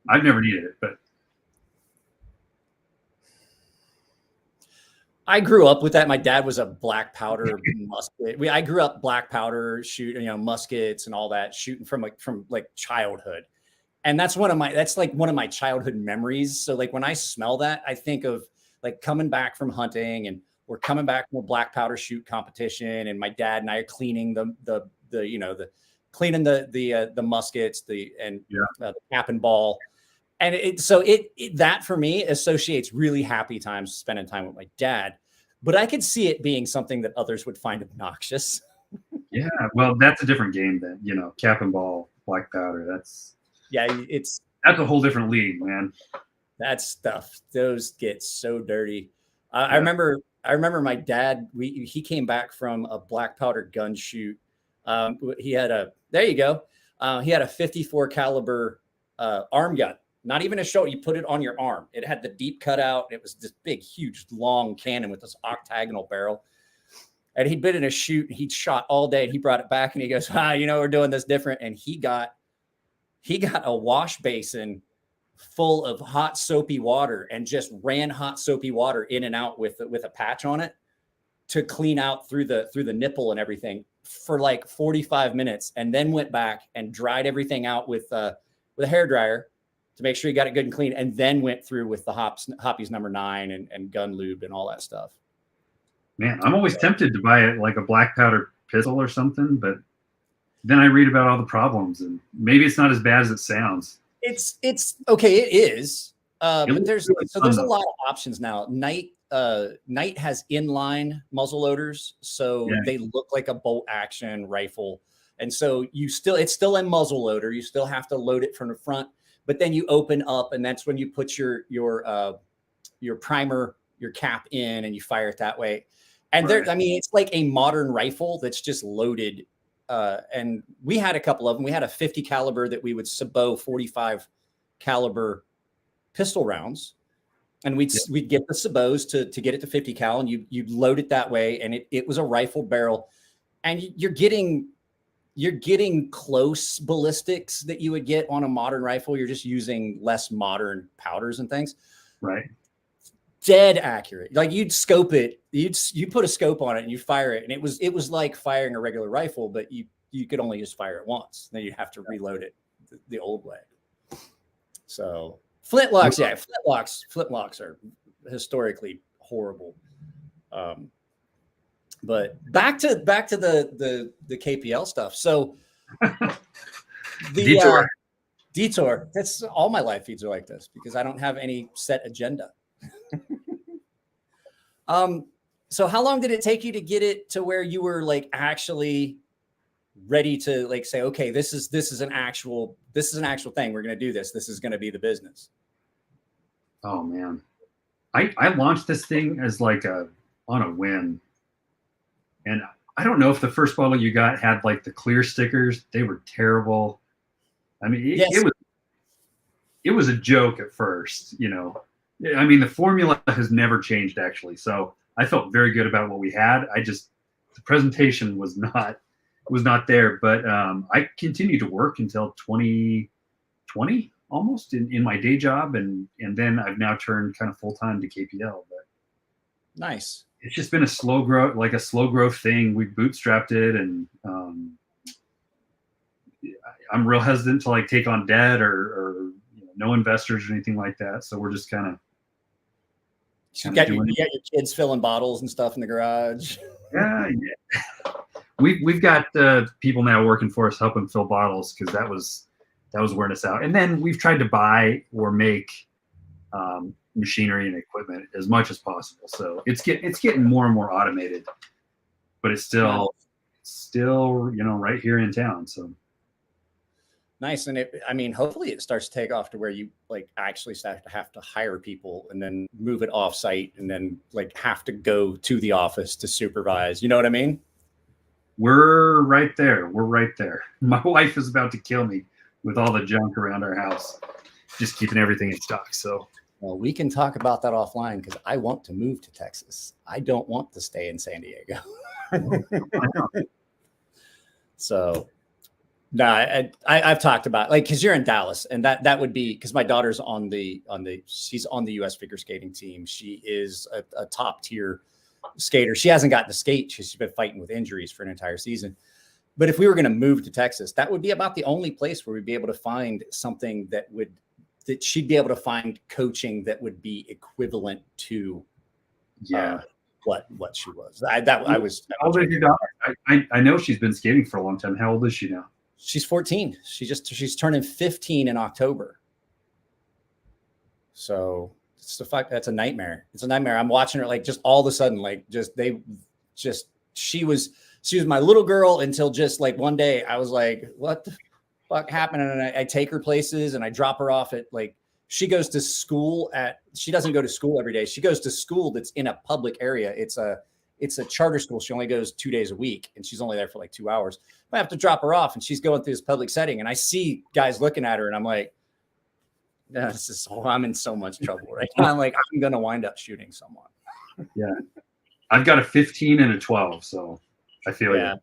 I've never needed it, but I grew up with that. My dad was a black powder musket. I grew up black powder shooting, muskets and all that, shooting from childhood. And that's one of my childhood memories. So like when I smell that, I think of like coming back from hunting, and we're coming back from a black powder shoot competition, and my dad and I are cleaning the muskets, the cap and ball. And that for me associates really happy times spending time with my dad, but I could see it being something that others would find obnoxious. Yeah, well, that's a different game then. Cap and ball, black powder. That's a whole different league, man. That stuff, those get so dirty. I remember my dad. He came back from a black powder gun shoot. He had a 54 caliber arm gun. Not even a show. You put it on your arm. It had the deep cutout. It was this big, huge, long cannon with this octagonal barrel. And he'd been in a shoot. And he'd shot all day. And he brought it back. And he goes, we're doing this different. And he got a wash basin full of hot soapy water and just ran hot soapy water in and out with a patch on it to clean out through the nipple and everything for like 45 minutes. And then went back and dried everything out with a hairdryer to make sure you got it good and clean, and then went through with the Hoppies number 9 and gun lube and all that stuff. Man, I'm always tempted to buy like a black powder pistol or something, but then I read about all the problems, and maybe it's not as bad as it sounds. It's okay. It is, but there's a lot of options now. Night has inline muzzle loaders, so they look like a bolt action rifle, and so it's still a muzzle loader. You still have to load it from the front. But then you open up, and that's when you put your primer, your cap in, and you fire it that way. And it's like a modern rifle that's just loaded. And we had a couple of them. We had a 50 caliber that we would sabot 45 caliber pistol rounds, and we'd get the sabots to get it to 50 cal, and you load it that way, and it was a rifle barrel, and you're getting close ballistics that you would get on a modern rifle. You're just using less modern powders and things. Right. Dead accurate. Like you'd scope it, you put a scope on it and you fire it. And it was like firing a regular rifle, but you could only just fire it once. Then you'd have to reload it the old way. So flintlocks, flintlocks are historically horrible. But back to the KPL stuff. So the detour. That's all my live feeds are like this because I don't have any set agenda. So how long did it take you to get it to where you were like actually ready to like say, okay, this is an actual thing. We're going to do this. This is going to be the business. Oh man. I launched this thing as like on a whim. And I don't know if the first bottle you got had like the clear stickers. They were terrible. I mean, it was a joke at first, I mean, the formula has never changed actually. So I felt very good about what we had. The presentation was not there, but I continued to work until 2020 almost in my day job, and then I've now turned kind of full time to KPL. But Nice. it's just been a slow growth thing. We bootstrapped it, and I'm real hesitant to like take on debt or no investors or anything like that. So we're just kind of. You got your kids filling bottles and stuff in the garage. Yeah. We've got people now working for us helping fill bottles because that was wearing us out. And then we've tried to buy or make machinery and equipment as much as possible. So it's getting more and more automated, but it's still right here in town. So nice. And hopefully it starts to take off to where you like actually have to hire people and then move it off site and then like have to go to the office to supervise. You know what I mean? We're right there. My wife is about to kill me with all the junk around our house, just keeping everything in stock. So, well, we can talk about that offline because I want to move to Texas. I don't want to stay in San Diego. So, I've talked about like because you're in Dallas, and that would be because my daughter's she's on the U.S. figure skating team. She is a top tier skater. She hasn't gotten to skate. She's been fighting with injuries for an entire season. But if we were going to move to Texas, that would be about the only place where we'd be able to find something that she'd be able to find coaching that would be equivalent to what she was. I was. How old is your daughter? I know she's been skating for a long time. How old is she now? She's 14. She's turning 15 in October. So it's the fact that's a nightmare. It's a nightmare. I'm watching her like just all of a sudden, like she was my little girl until just like one day I was like, what the fuck happened? And I take her places and I drop her off at like, she goes to school she doesn't go to school every day. She goes to school that's in a public area. It's a charter school. She only goes 2 days a week and she's only there for like 2 hours. I have to drop her off and she's going through this public setting and I see guys looking at her and I'm like, I'm in so much trouble right now. I'm like, I'm going to wind up shooting someone. Yeah. I've got a 15 and a 12. So I feel yeah.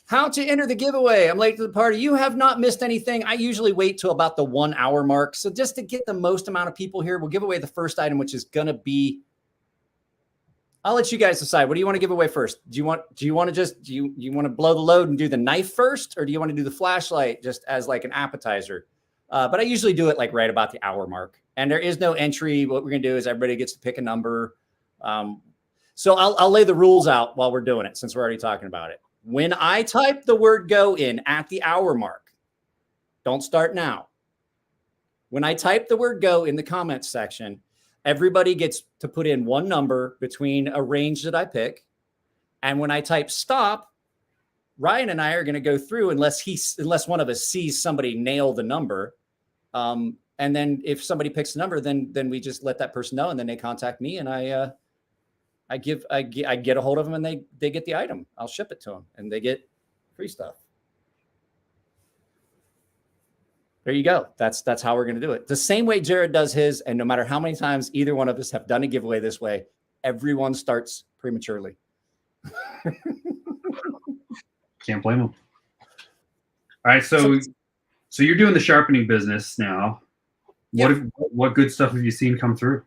How to enter the giveaway? I'm late to the party. You have not missed anything. I usually wait till about the 1 hour mark. So just to get the most amount of people here, we'll give away the first item, which is going to be, I'll let you guys decide. What do you want to give away first? Do you want to blow the load and do the knife first? Or do you want to do the flashlight just as like an appetizer? But I usually do it like right about the hour mark. And there is no entry. What we're going to do is everybody gets to pick a number. So I'll lay the rules out while we're doing it, since we're already talking about it. When I type the word go in at the hour mark, don't start now. When I type the word go in the comments section, everybody gets to put in one number between a range that I pick. And when I type stop, Ryan and I are going to go through unless one of us sees somebody nail the number. And then if somebody picks the number, then we just let that person know, and then they contact me, and I get a hold of them, and they get the item. I'll ship it to them, and they get free stuff. There you go. That's how we're going to do it. The same way Jared does his, and no matter how many times either one of us have done a giveaway this way, everyone starts prematurely. Can't blame them. All right, so you're doing the sharpening business now. What good stuff have you seen come through?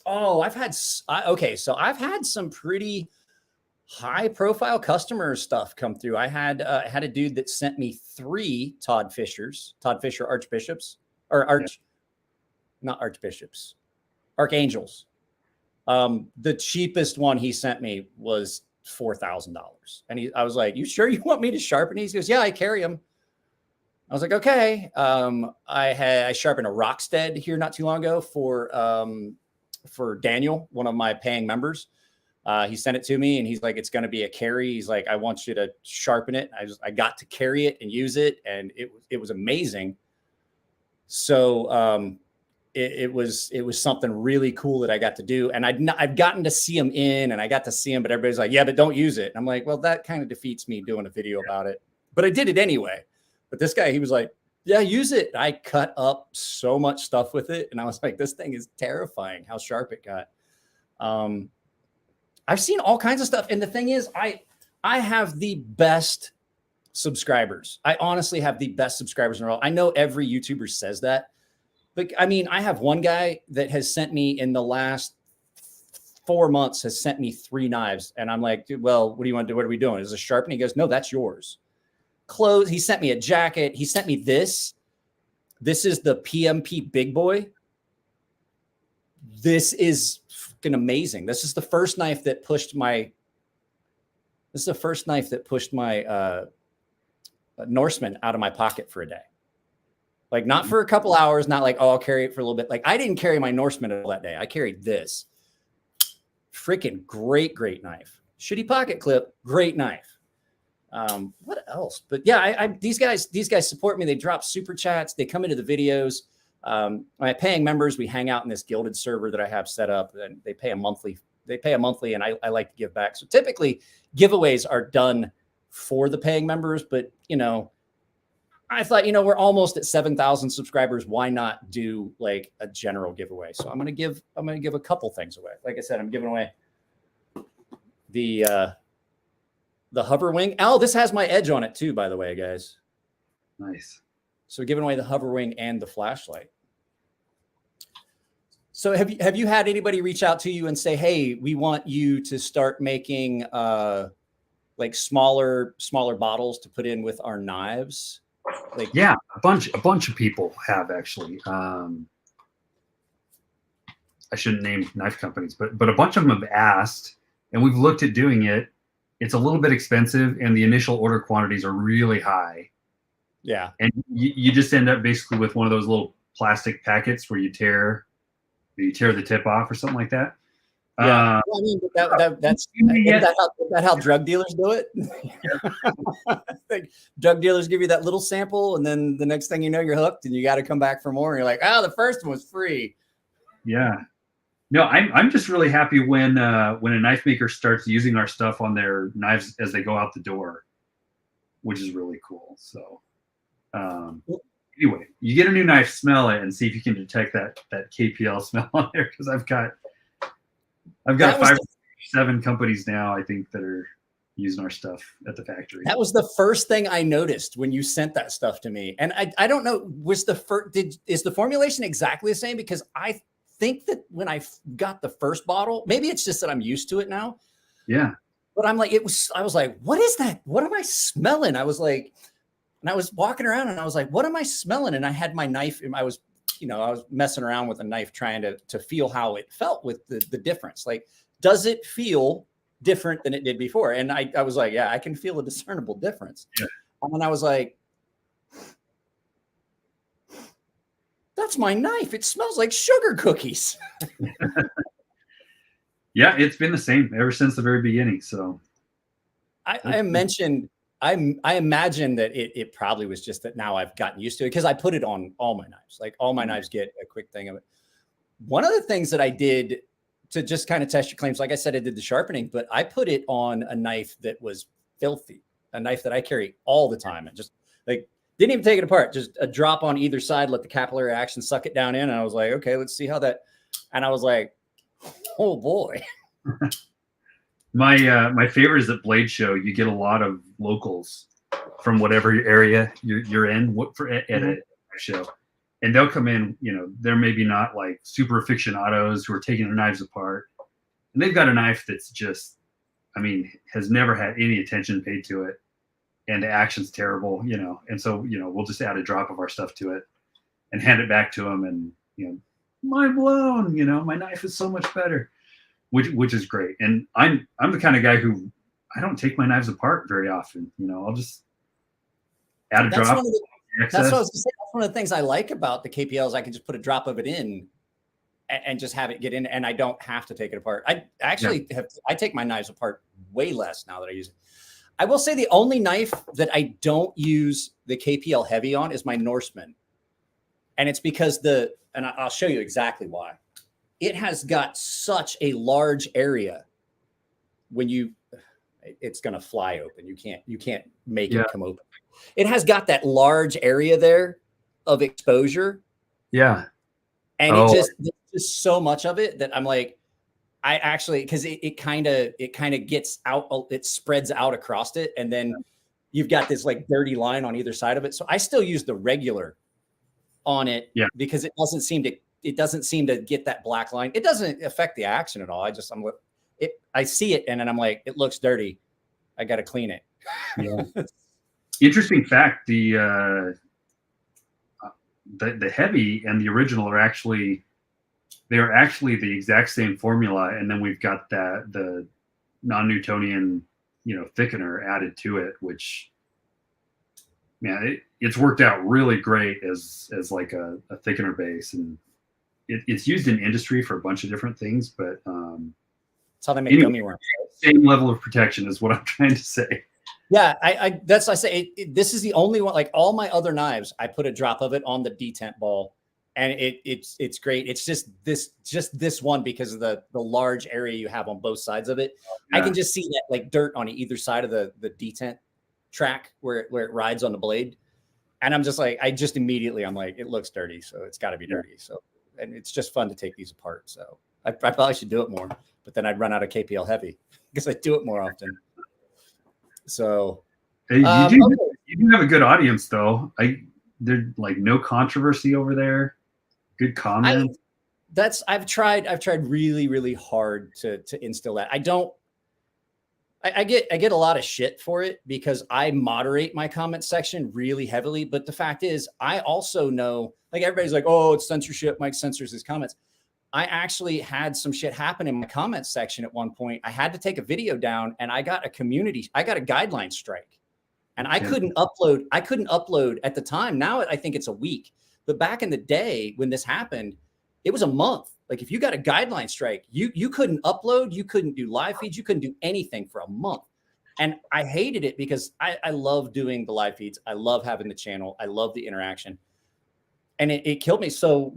Oh, I've had some pretty high profile customer stuff come through. I had a dude that sent me 3 Todd Fisher archbishops, not archbishops, archangels. The cheapest one he sent me was $4,000. And I was like, you sure you want me to sharpen these? He goes, yeah, I carry them. I was like, okay. I sharpened a Rockstead here not too long ago for Daniel, one of my paying members. He sent it to me and he's like, it's going to be a carry. He's like, I want you to sharpen it. I got to carry it and use it. And it was amazing. So, it was something really cool that I got to do. And I've gotten to see him and I got to see him, but everybody's like, yeah, but don't use it. And I'm like, well, that kind of defeats me doing a video about it, but I did it anyway. But this guy, he was like, yeah, use it. I cut up so much stuff with it. And I was like, this thing is terrifying how sharp it got. I've seen all kinds of stuff. And the thing is, I have the best subscribers. I honestly have the best subscribers in the world. I know every YouTuber says that, but I mean, I have one guy that has sent me in the last 4 months has sent me 3 knives. And I'm like, dude, well, what do you want to do? What are we doing? Is it sharpening? He goes, no, that's yours. Clothes. He sent me a jacket. He sent me this. This is the PMP Big Boy. This is fucking amazing. This is the first knife that pushed my, Norseman out of my pocket for a day. Like not for a couple hours, not like, oh, I'll carry it for a little bit. Like I didn't carry my Norseman all that day. I carried this. Freaking great knife. Shitty pocket clip, great knife. What else? But yeah, these guys support me. They drop super chats. They come into the videos. My paying members, we hang out in this gilded server that I have set up, and they pay a monthly. And I like to give back. So typically giveaways are done for the paying members, but you know, I thought, you know, we're almost at 7,000 subscribers. Why not do like a general giveaway? So I'm going to give a couple things away. Like I said, I'm giving away the HOVERWING. Oh, this has my edge on it too, by the way, guys. Nice. So we're giving away the HOVERWING and the flashlight. So have you had anybody reach out to you and say, hey, we want you to start making like smaller bottles to put in with our knives? Like, yeah, a bunch of people have actually. I shouldn't name knife companies, but a bunch of them have asked, and we've looked at doing it. It's a little bit expensive, and the initial order quantities are really high. Yeah, and you just end up basically with one of those little plastic packets where you tear the tip off or something like that. Yeah, well, I mean, that's that how drug dealers do it. Like, drug dealers give you that little sample, and then the next thing you know, you're hooked, and you got to come back for more. And you're like, oh, the first one was free. Yeah, no, I'm just really happy when a knife maker starts using our stuff on their knives as they go out the door, which is really cool. So, anyway, you get a new knife, smell it, and see if you can detect that KPL smell on there, because I've got 5 or 7 companies now, I think, that are using our stuff at the factory. That was the first thing I noticed when you sent that stuff to me. And I don't know, is the formulation exactly the same? Because I think that when I got the first bottle, maybe it's just that I'm used to it now. Yeah. But I was like, what is that? What am I smelling? I was like, and I was walking around and I was like, what am I smelling? And I had my knife, and I was messing around with a knife trying to feel how it felt with the difference. Like, does it feel different than it did before? And I was like, yeah, I can feel a discernible difference. Yeah. And I was like, that's my knife. It smells like sugar cookies. Yeah, it's been the same ever since the very beginning. So I imagine that it probably was just that now I've gotten used to it, because I put it on all my knives. Like all my knives get a quick thing of it. One of the things that I did to just kind of test your claims, like I said, I did the sharpening, but I put it on a knife that was filthy, a knife that I carry all the time, and just like didn't even take it apart, just a drop on either side, let the capillary action suck it down in. And I was like, okay, let's see how that. And I was like, oh boy. My favorite is at Blade Show. You get a lot of locals from whatever area you're in at a show, and they'll come in. You know, they're maybe not like super aficionados who are taking their knives apart, and they've got a knife that's just, I mean, has never had any attention paid to it, and the action's terrible. You know, and so we'll just add a drop of our stuff to it and hand it back to them, and mind blown. My knife is so much better. Which is great. And I'm the kind of guy who I don't take my knives apart very often. I'll just add a drop. That's what I was gonna say. That's one of the things I like about the KPLs. I can just put a drop of it in and just have it get in, and I don't have to take it apart. I actually I take my knives apart way less now that I use it. I will say the only knife that I don't use the KPL heavy on is my Norseman. And it's because and I'll show you exactly why. It has got such a large area it's going to fly open. You can't make it come open. It has got that large area there of exposure. Yeah. And there's just so much of it that I'm like, I actually, because it kind of gets out, it spreads out across it, and then you've got this like dirty line on either side of it. So I still use the regular on it, because it doesn't seem to get that black line. It doesn't affect the action at all. I see it and then I'm like, it looks dirty. I got to clean it. Yeah. Interesting fact: the heavy and the original are actually the exact same formula, and then we've got the non-Newtonian thickener added to it, which it's worked out really great as like a thickener base, and it's used in industry for a bunch of different things, but that's how they make gummy worms. Same level of protection is what I'm trying to say. Yeah, that's I say this is the only one. Like all my other knives, I put a drop of it on the detent ball, and it's great. It's just this one because of the large area you have on both sides of it. Yeah. I can just see that like dirt on either side of the detent track where it rides on the blade, and I'm just like, I'm like, it looks dirty, so it's got to be dirty. So, and it's just fun to take these apart. So I probably should do it more, but then I'd run out of KPL heavy because I do it more often. So hey, you do have a good audience though. There's like no controversy over there. Good comments. I've tried really, really hard to instill that. I get a lot of shit for it because I moderate my comment section really heavily. But the fact is, I also know, like, everybody's like, oh, it's censorship. Mike censors his comments. I actually had some shit happen in my comment section at one point. I had to take a video down and I got a guideline strike, and I couldn't upload at the time. Now I think it's a week, but back in the day when this happened, it was a month. Like if you got a guideline strike, you couldn't upload, you couldn't do live feeds, you couldn't do anything for a month. And I hated it because I love doing the live feeds. I love having the channel. I love the interaction, and it killed me. So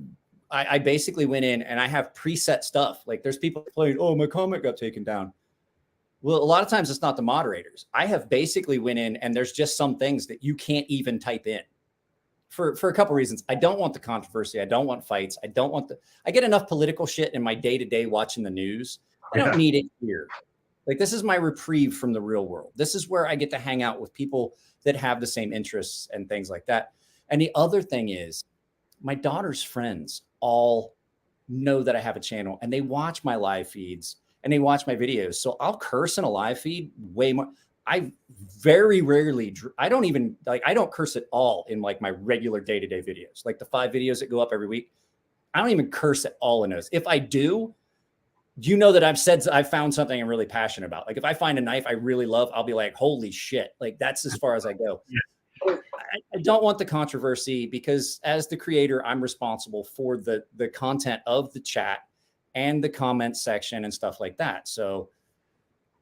I basically went in and I have preset stuff. Like there's people playing, oh, my comment got taken down. Well, a lot of times it's not the moderators. I have basically went in and there's just some things that you can't even type in for a couple reasons. I don't want the controversy. I don't want fights. I get enough political shit in my day-to-day watching the news. I don't need it here. Like this is my reprieve from the real world. This is where I get to hang out with people that have the same interests and things like that. And the other thing is my daughter's friends all know that I have a channel and they watch my live feeds and they watch my videos. So I'll curse in a live feed way more. I very rarely, I don't curse at all in like my regular day-to-day videos, like the 5 videos that go up every week. I don't even curse at all in those. If I do, you know that I've found something I'm really passionate about. Like if I find a knife I really love, I'll be like, holy shit. Like that's as far as I go. Yeah. I don't want the controversy because as the creator, I'm responsible for the content of the chat and the comment section and stuff like that. So,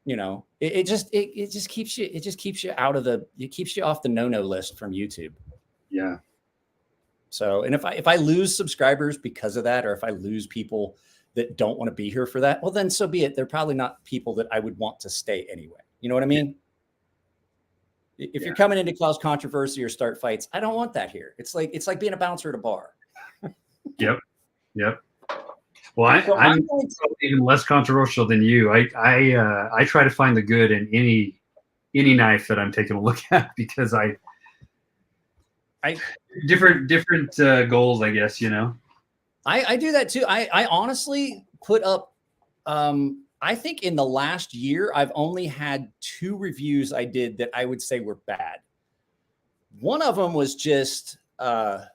it just keeps you out of it keeps you off the no list from YouTube. Yeah. So, and if I lose subscribers because of that, or if I lose people that don't want to be here for that, well, then so be it. They're probably not people that I would want to stay anyway. You know what I mean? Yeah. If you're coming in to cause controversy or start fights, I don't want that here. It's like being a bouncer at a bar. Yep. Well, I'm even less controversial than you. I try to find the good in any knife that I'm taking a look at because I different goals, I guess. I do that too. I honestly put up. I think in the last year, I've only had 2 reviews I did that I would say were bad. One of them was just one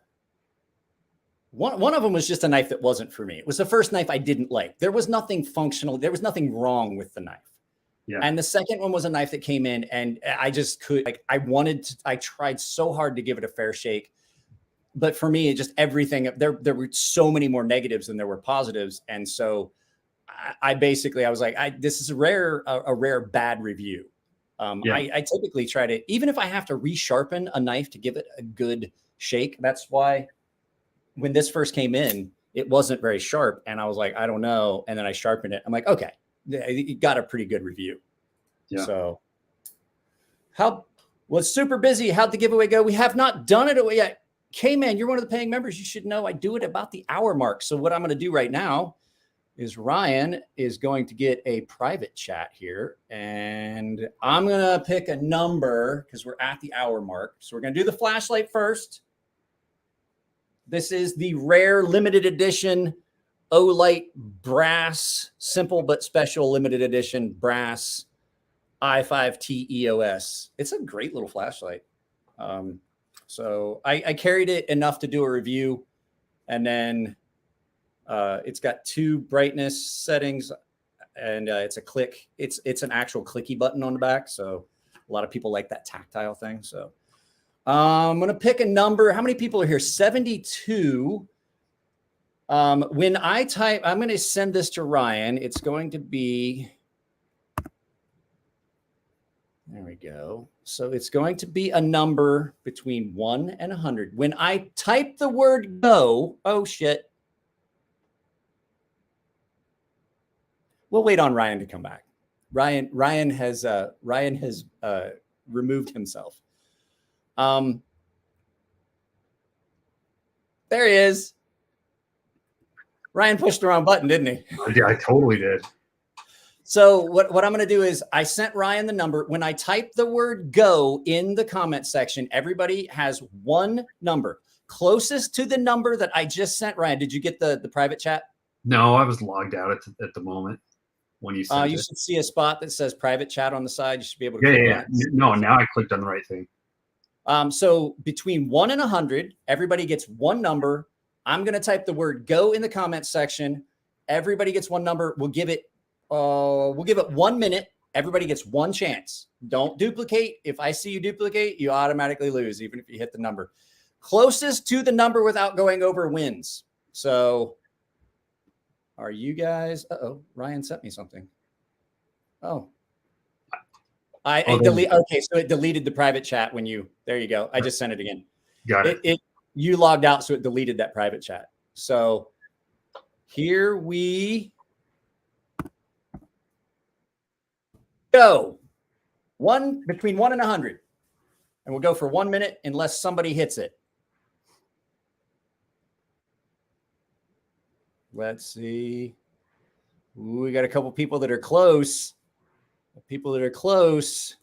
of them was just a knife that wasn't for me. It was the first knife I didn't like. There was nothing functional. There was nothing wrong with the knife. Yeah. And the second one was a knife that came in and I just I tried so hard to give it a fair shake. But for me, it just everything, there were so many more negatives than there were positives. And so I was like, this is a rare bad review. I typically try to, even if I have to resharpen a knife to give it a good shake. That's why when this first came in, it wasn't very sharp. And I was like, I don't know. And then I sharpened it. I'm like, okay, you got a pretty good review. Yeah. So was super busy. How'd the giveaway go? We have not done it yet. K-Man, you're one of the paying members. You should know I do it about the hour mark. So what I'm going to do right now is Ryan is going to get a private chat here, and I'm going to pick a number because we're at the hour mark. So we're going to do the flashlight first. This is the rare limited edition OLIGHT brass, simple but special limited edition brass i5T EOS. It's a great little flashlight. So I carried it enough to do a review, and then it's got 2 brightness settings, and it's a click. It's an actual clicky button on the back. So a lot of people like that tactile thing. So I'm going to pick a number. How many people are here? 72. When I type, I'm going to send this to Ryan. It's going to be, there we go. So it's going to be a number between 1 and 100. When I type the word go, oh shit. We'll wait on Ryan to come back. Ryan has removed himself. There he is. Ryan pushed the wrong button, didn't he? Yeah, I totally did. So what I'm going to do is I sent Ryan the number. When I type the word go in the comment section, everybody has one number closest to the number that I just sent. Ryan, did you get the private chat? No, I was logged out at the moment when you sent you it. should see a spot that says private chat on the side. You should be able to Yeah, click yeah. on it. No, now I clicked on the right thing. So between 1 and 100, everybody gets one number. I'm going to type the word go in the comment section. Everybody gets one number. We'll give it 1 minute. Everybody gets one chance. Don't duplicate. If I see you duplicate, you automatically lose, even if you hit the number. Closest to the number without going over wins. So are you guys? Uh-oh, Ryan sent me something. Oh. Delete. Okay, so it deleted the private chat when you, there you go. I just sent it again. Got it. You logged out, so it deleted that private chat. So here we go. Between 1 and 100. And we'll go for 1 minute unless somebody hits it. Let's see. Ooh, we got a couple people that are close. People that are close.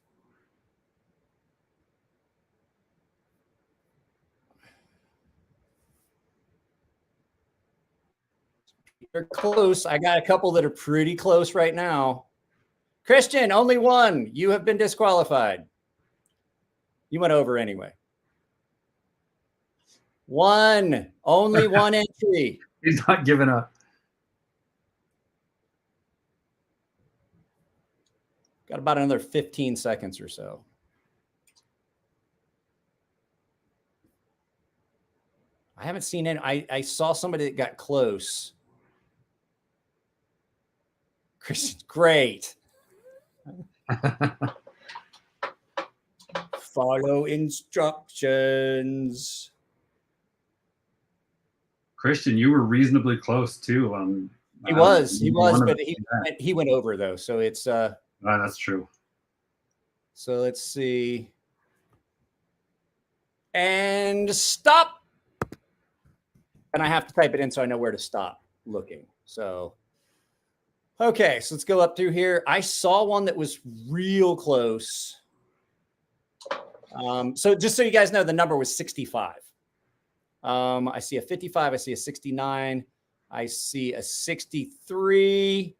They're close. I got a couple that are pretty close right now. Christian, only one. You have been disqualified. You went over anyway. One. Only one entry. He's not giving up. Got about another 15 seconds or so. I haven't seen any. I saw somebody that got close. Chris, great. Follow instructions. Christian, you were reasonably close too. He was, but he went over though. So it's that's true. So let's see. And stop. And I have to type it in so I know where to stop looking. So, okay, so let's go up through here. I saw one that was real close. So just so you guys know, the number was 65. I see a 55. I see a 69. I see a 63.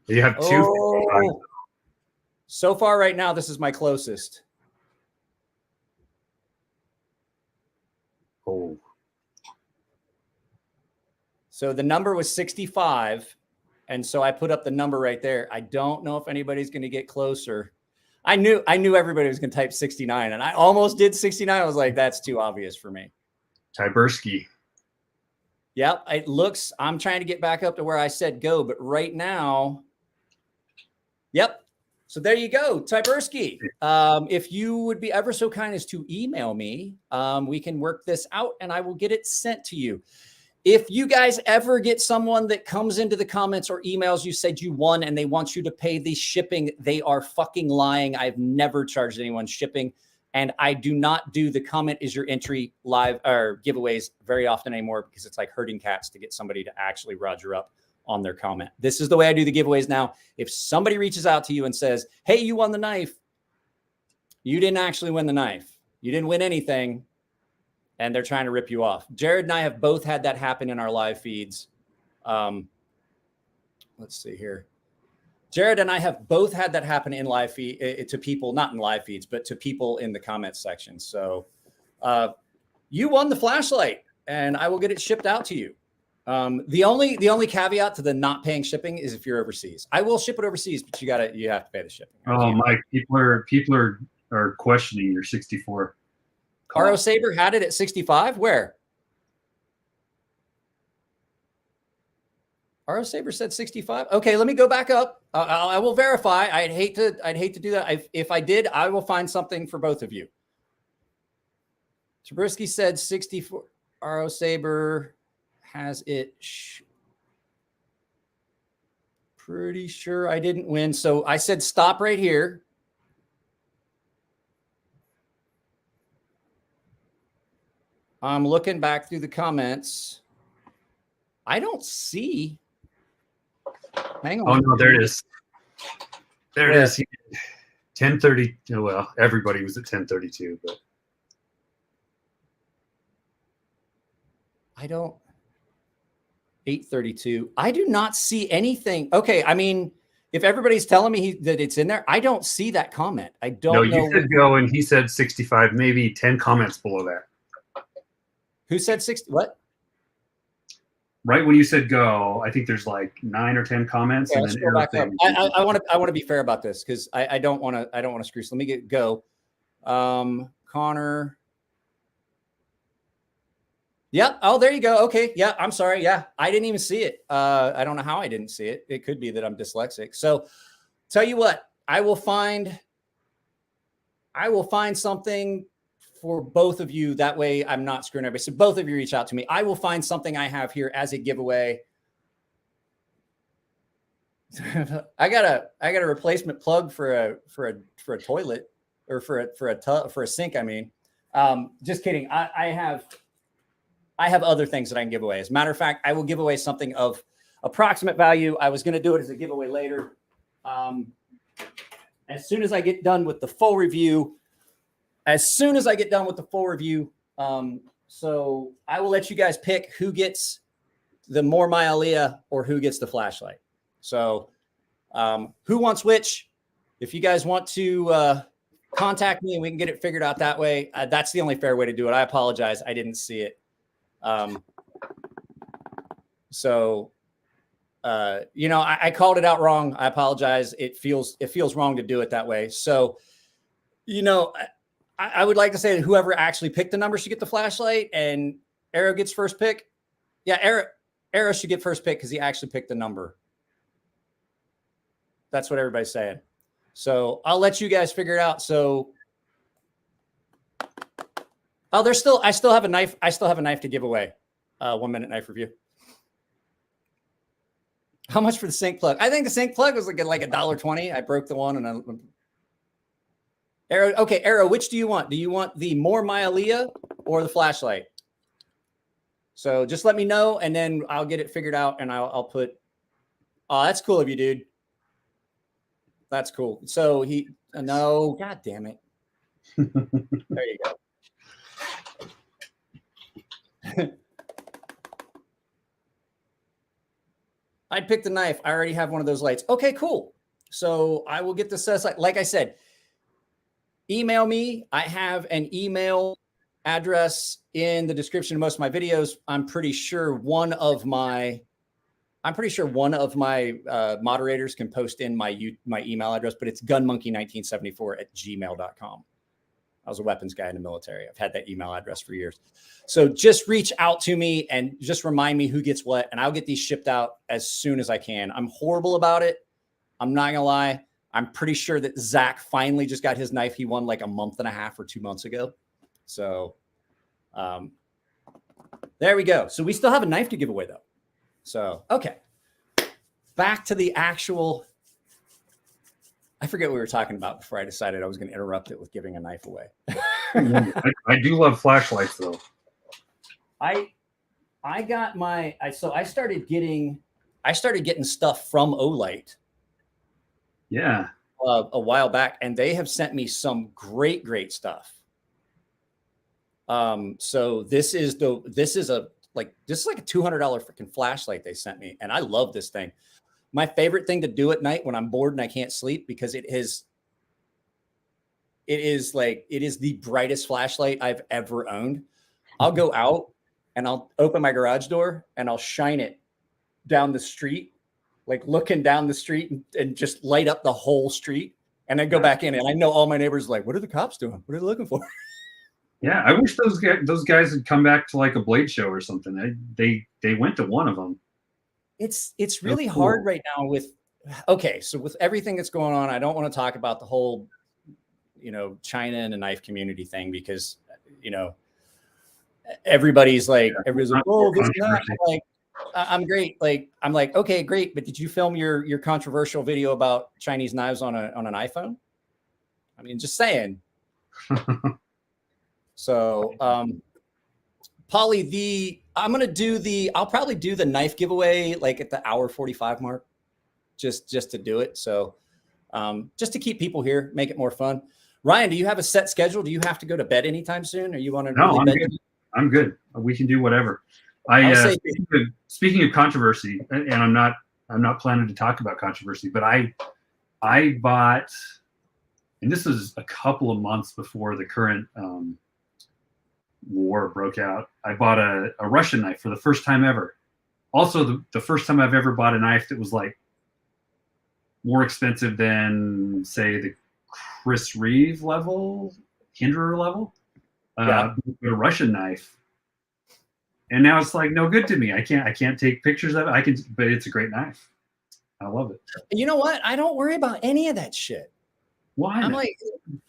You have two. Oh, so far right now, this is my closest. Oh. So the number was 65. And so I put up the number right there. I don't know if anybody's going to get closer. I knew everybody was going to type 69, and I almost did 69. I was like, that's too obvious for me. Tyberski. Yep. It looks, I'm trying to get back up to where I said go, but right now, yep. So there you go, Tyberski. If you would be ever so kind as to email me, we can work this out and I will get it sent to you. If you guys ever get someone that comes into the comments or emails, you said you won and they want you to pay the shipping, they are fucking lying. I've never charged anyone shipping. And I do not do the comment is your entry live or giveaways very often anymore because it's like herding cats to get somebody to actually Roger up on their comment. This is the way I do the giveaways now. If somebody reaches out to you and says, hey, you won the knife, you didn't actually win the knife. You didn't win anything. And they're trying to rip you off. Jared and I have both had that happen in our live feeds. Let's see here. Jared and I have both had that happen in live feed to people, not in live feeds, but to people in the comments section. So you won the flashlight and I will get it shipped out to you. The only caveat to the not paying shipping is if you're overseas. I will ship it overseas, but you have to pay the shipping. Oh, Mike, people are questioning your 64. RO Saber had it at 65. Where? RO Saber said 65. Okay, let me go back up. I will verify. I'd hate to do that. If I did, I will find something for both of you. Trubisky said 64. RO Saber has it. Pretty sure I didn't win. So I said stop right here. I'm looking back through the comments. I don't see. Hang on. Oh, no, there it is. There it is. 10:30. Well, everybody was at 10:32, but I don't. 8:32. I do not see anything. Okay, I mean, if everybody's telling me that it's in there, I don't see that comment. I don't know. You said go, and he said 65. Maybe 10 comments below that. Who said 60? What? Right when you said go, I think there's like 9 or 10 comments. Yeah, and let's then go back up. I want to be fair about this because I don't want to screw. So let me get go. Connor. Yeah. Oh, there you go. Okay. Yeah. I'm sorry. Yeah. I didn't even see it. I don't know how I didn't see it. It could be that I'm dyslexic. So tell you what, I will find something for both of you. That way I'm not screwing everybody. So both of you reach out to me. I will find something I have here as a giveaway. I got a replacement plug for a toilet or for a sink. I mean, just kidding. I have other things that I can give away. As a matter of fact, I will give away something of approximate value. I was going to do it as a giveaway later. As soon as I get done with the full review, so I will let you guys pick who gets the more Myalea or who gets the flashlight. So who wants which? If you guys want to contact me and we can get it figured out that way, that's the only fair way to do it. I apologize. I didn't see it. I called it out wrong. I apologize. It feels wrong to do it that way. So, I would like to say that whoever actually picked the number should get the flashlight, and Arrow gets first pick. Yeah, Arrow should get first pick because he actually picked the number. That's what everybody's saying. So I'll let you guys figure it out. So, I still have a knife. I still have a knife to give away. 1 minute knife review. How much for the sink plug? I think the sink plug was like $1.20. I broke the one and Arrow. Okay, Arrow, which do you want? Do you want the more Myalea or the flashlight? So just let me know, and then I'll get it figured out, and I'll put. Oh, that's cool of you, dude. That's cool. So no, God damn it. There you go. I'd pick the knife. I already have one of those lights. Okay, cool. So I will get the set. Like I said, email me. I have an email address in the description of most of my videos. I'm pretty sure one of my moderators can post in my email address, but it's gunmonkey1974@gmail.com. I was a weapons guy in the military. I've had that email address for years. So just reach out to me and just remind me who gets what, and I'll get these shipped out as soon as I can. I'm horrible about it. I'm not going to lie. I'm pretty sure that Zach finally just got his knife he won like a month and a half or 2 months ago. So there we go. So we still have a knife to give away, though. So, okay. Back to the actual I forget what we were talking about before I decided I was going to interrupt it with giving a knife away. I do love flashlights though. I got my so I started getting stuff from OLIGHT. Yeah. A while back, and they have sent me some great stuff. So this is like a $200 freaking flashlight they sent me, and I love this thing. My favorite thing to do at night when I'm bored and I can't sleep, because it is the brightest flashlight I've ever owned. I'll go out and I'll open my garage door and I'll shine it down the street, like looking down the street, and just light up the whole street, and then go back in. And I know all my neighbors are like, what are the cops doing? What are they looking for? Yeah, I wish those guys had come back to like a Blade show or something. They went to one of them. It's really hard right now with everything that's going on. I don't want to talk about the whole, China and the knife community thing, because, everybody's like, oh, this is not like, I'm great. Like, I'm like, okay, great. But did you film your controversial video about Chinese knives on an iPhone? I mean, just saying. So, Polly, I'll probably do the knife giveaway like at the hour 45 mark, just to do it. So, just to keep people here, make it more fun. Ryan, do you have a set schedule? Do you have to go to bed anytime soon? Or you want to? No, I'm good. I'm good. We can do whatever. Speaking of controversy, and I'm not planning to talk about controversy, but I bought, and this was a couple of months before the current war broke out. I bought a Russian knife for the first time ever. Also, the first time I've ever bought a knife that was like more expensive than, say, the Chris Reeve level, Hinderer level, a Russian knife. And now it's like no good to me. I can't take pictures of it. But it's a great knife. I love it. You know what? I don't worry about any of that shit. Why? I'm like,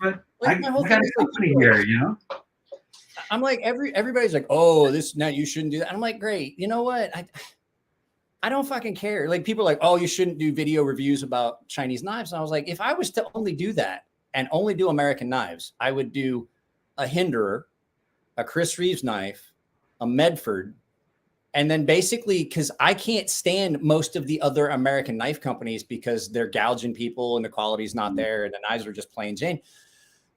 but I got a company here, I'm like, everybody's like, oh, you shouldn't do that. I'm like, great. You know what? I don't fucking care. Like, people are like, oh, you shouldn't do video reviews about Chinese knives. And I was like, if I was to only do that and only do American knives, I would do a Hinderer, a Chris Reeves knife, a Medford, and then basically, because I can't stand most of the other American knife companies because they're gouging people and the quality's not there and the knives are just plain Jane.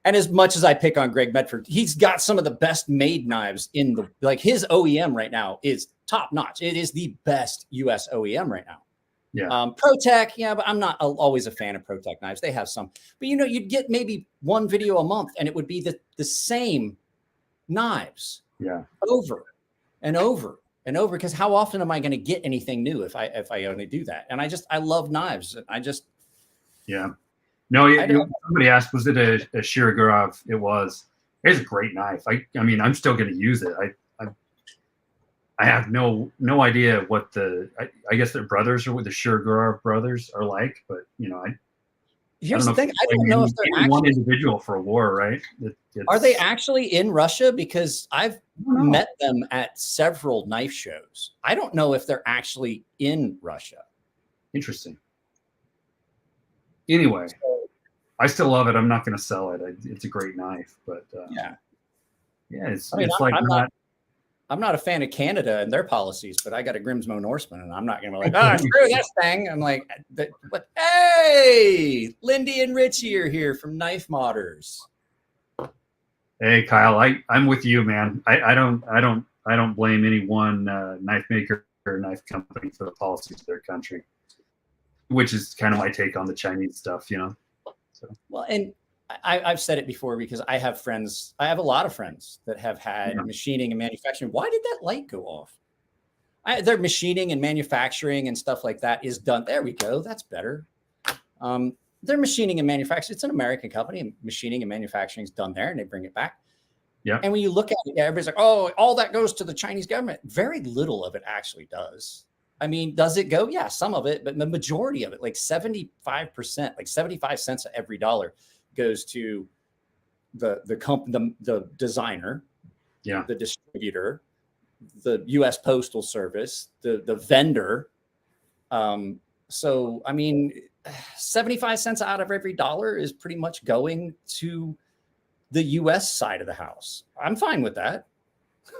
And as much as I pick on Greg Medford, he's got some of the best made knives his OEM right now is top notch. It is the best US OEM right now. Yeah. ProTech, yeah, but I'm not always a fan of ProTech knives. They have some, but you'd get maybe one video a month and it would be the same knives. Yeah. Over and over and over. Because how often am I going to get anything new if I only do that? And I love knives. Yeah. No, somebody asked, was it a Shirogorov? It was. It's a great knife. I mean, I'm still going to use it. I have no idea what I guess they're brothers or what the Shirogorov brothers are like, but here's the thing. I don't know if they're actually one individual for a war, right? Are they actually in Russia? Because I've met them at several knife shows. I don't know if they're actually in Russia. Interesting. Anyway, I still love it. I'm not going to sell it. It's a great knife, but I'm not a fan of Canada and their policies, but I got a Grimsmo Norseman, and I'm not going to be like, screw this thing. I'm like, hey, Lindy and Richie are here from Knife Modders. Hey, Kyle, I'm with you, man. I don't blame any one knife maker or knife company for the policies of their country, which is kind of my take on the Chinese stuff, So. Well, and I've said it before because I have friends. I have a lot of friends that have had machining and manufacturing. Why did that light go off? Their machining and manufacturing and stuff like that is done. There we go. That's better. Their machining and manufacturing. It's an American company, and machining and manufacturing is done there, and they bring it back. Yeah. And when you look at it, everybody's like, "Oh, all that goes to the Chinese government." Very little of it actually does. I mean, does it go? Yeah, some of it, but the majority of it, like 75%, like 75 cents of every dollar, goes to the designer, the distributor, the U.S. Postal Service, the vendor. So, I mean, 75 cents out of every dollar is pretty much going to the US side of the house. I'm fine with that.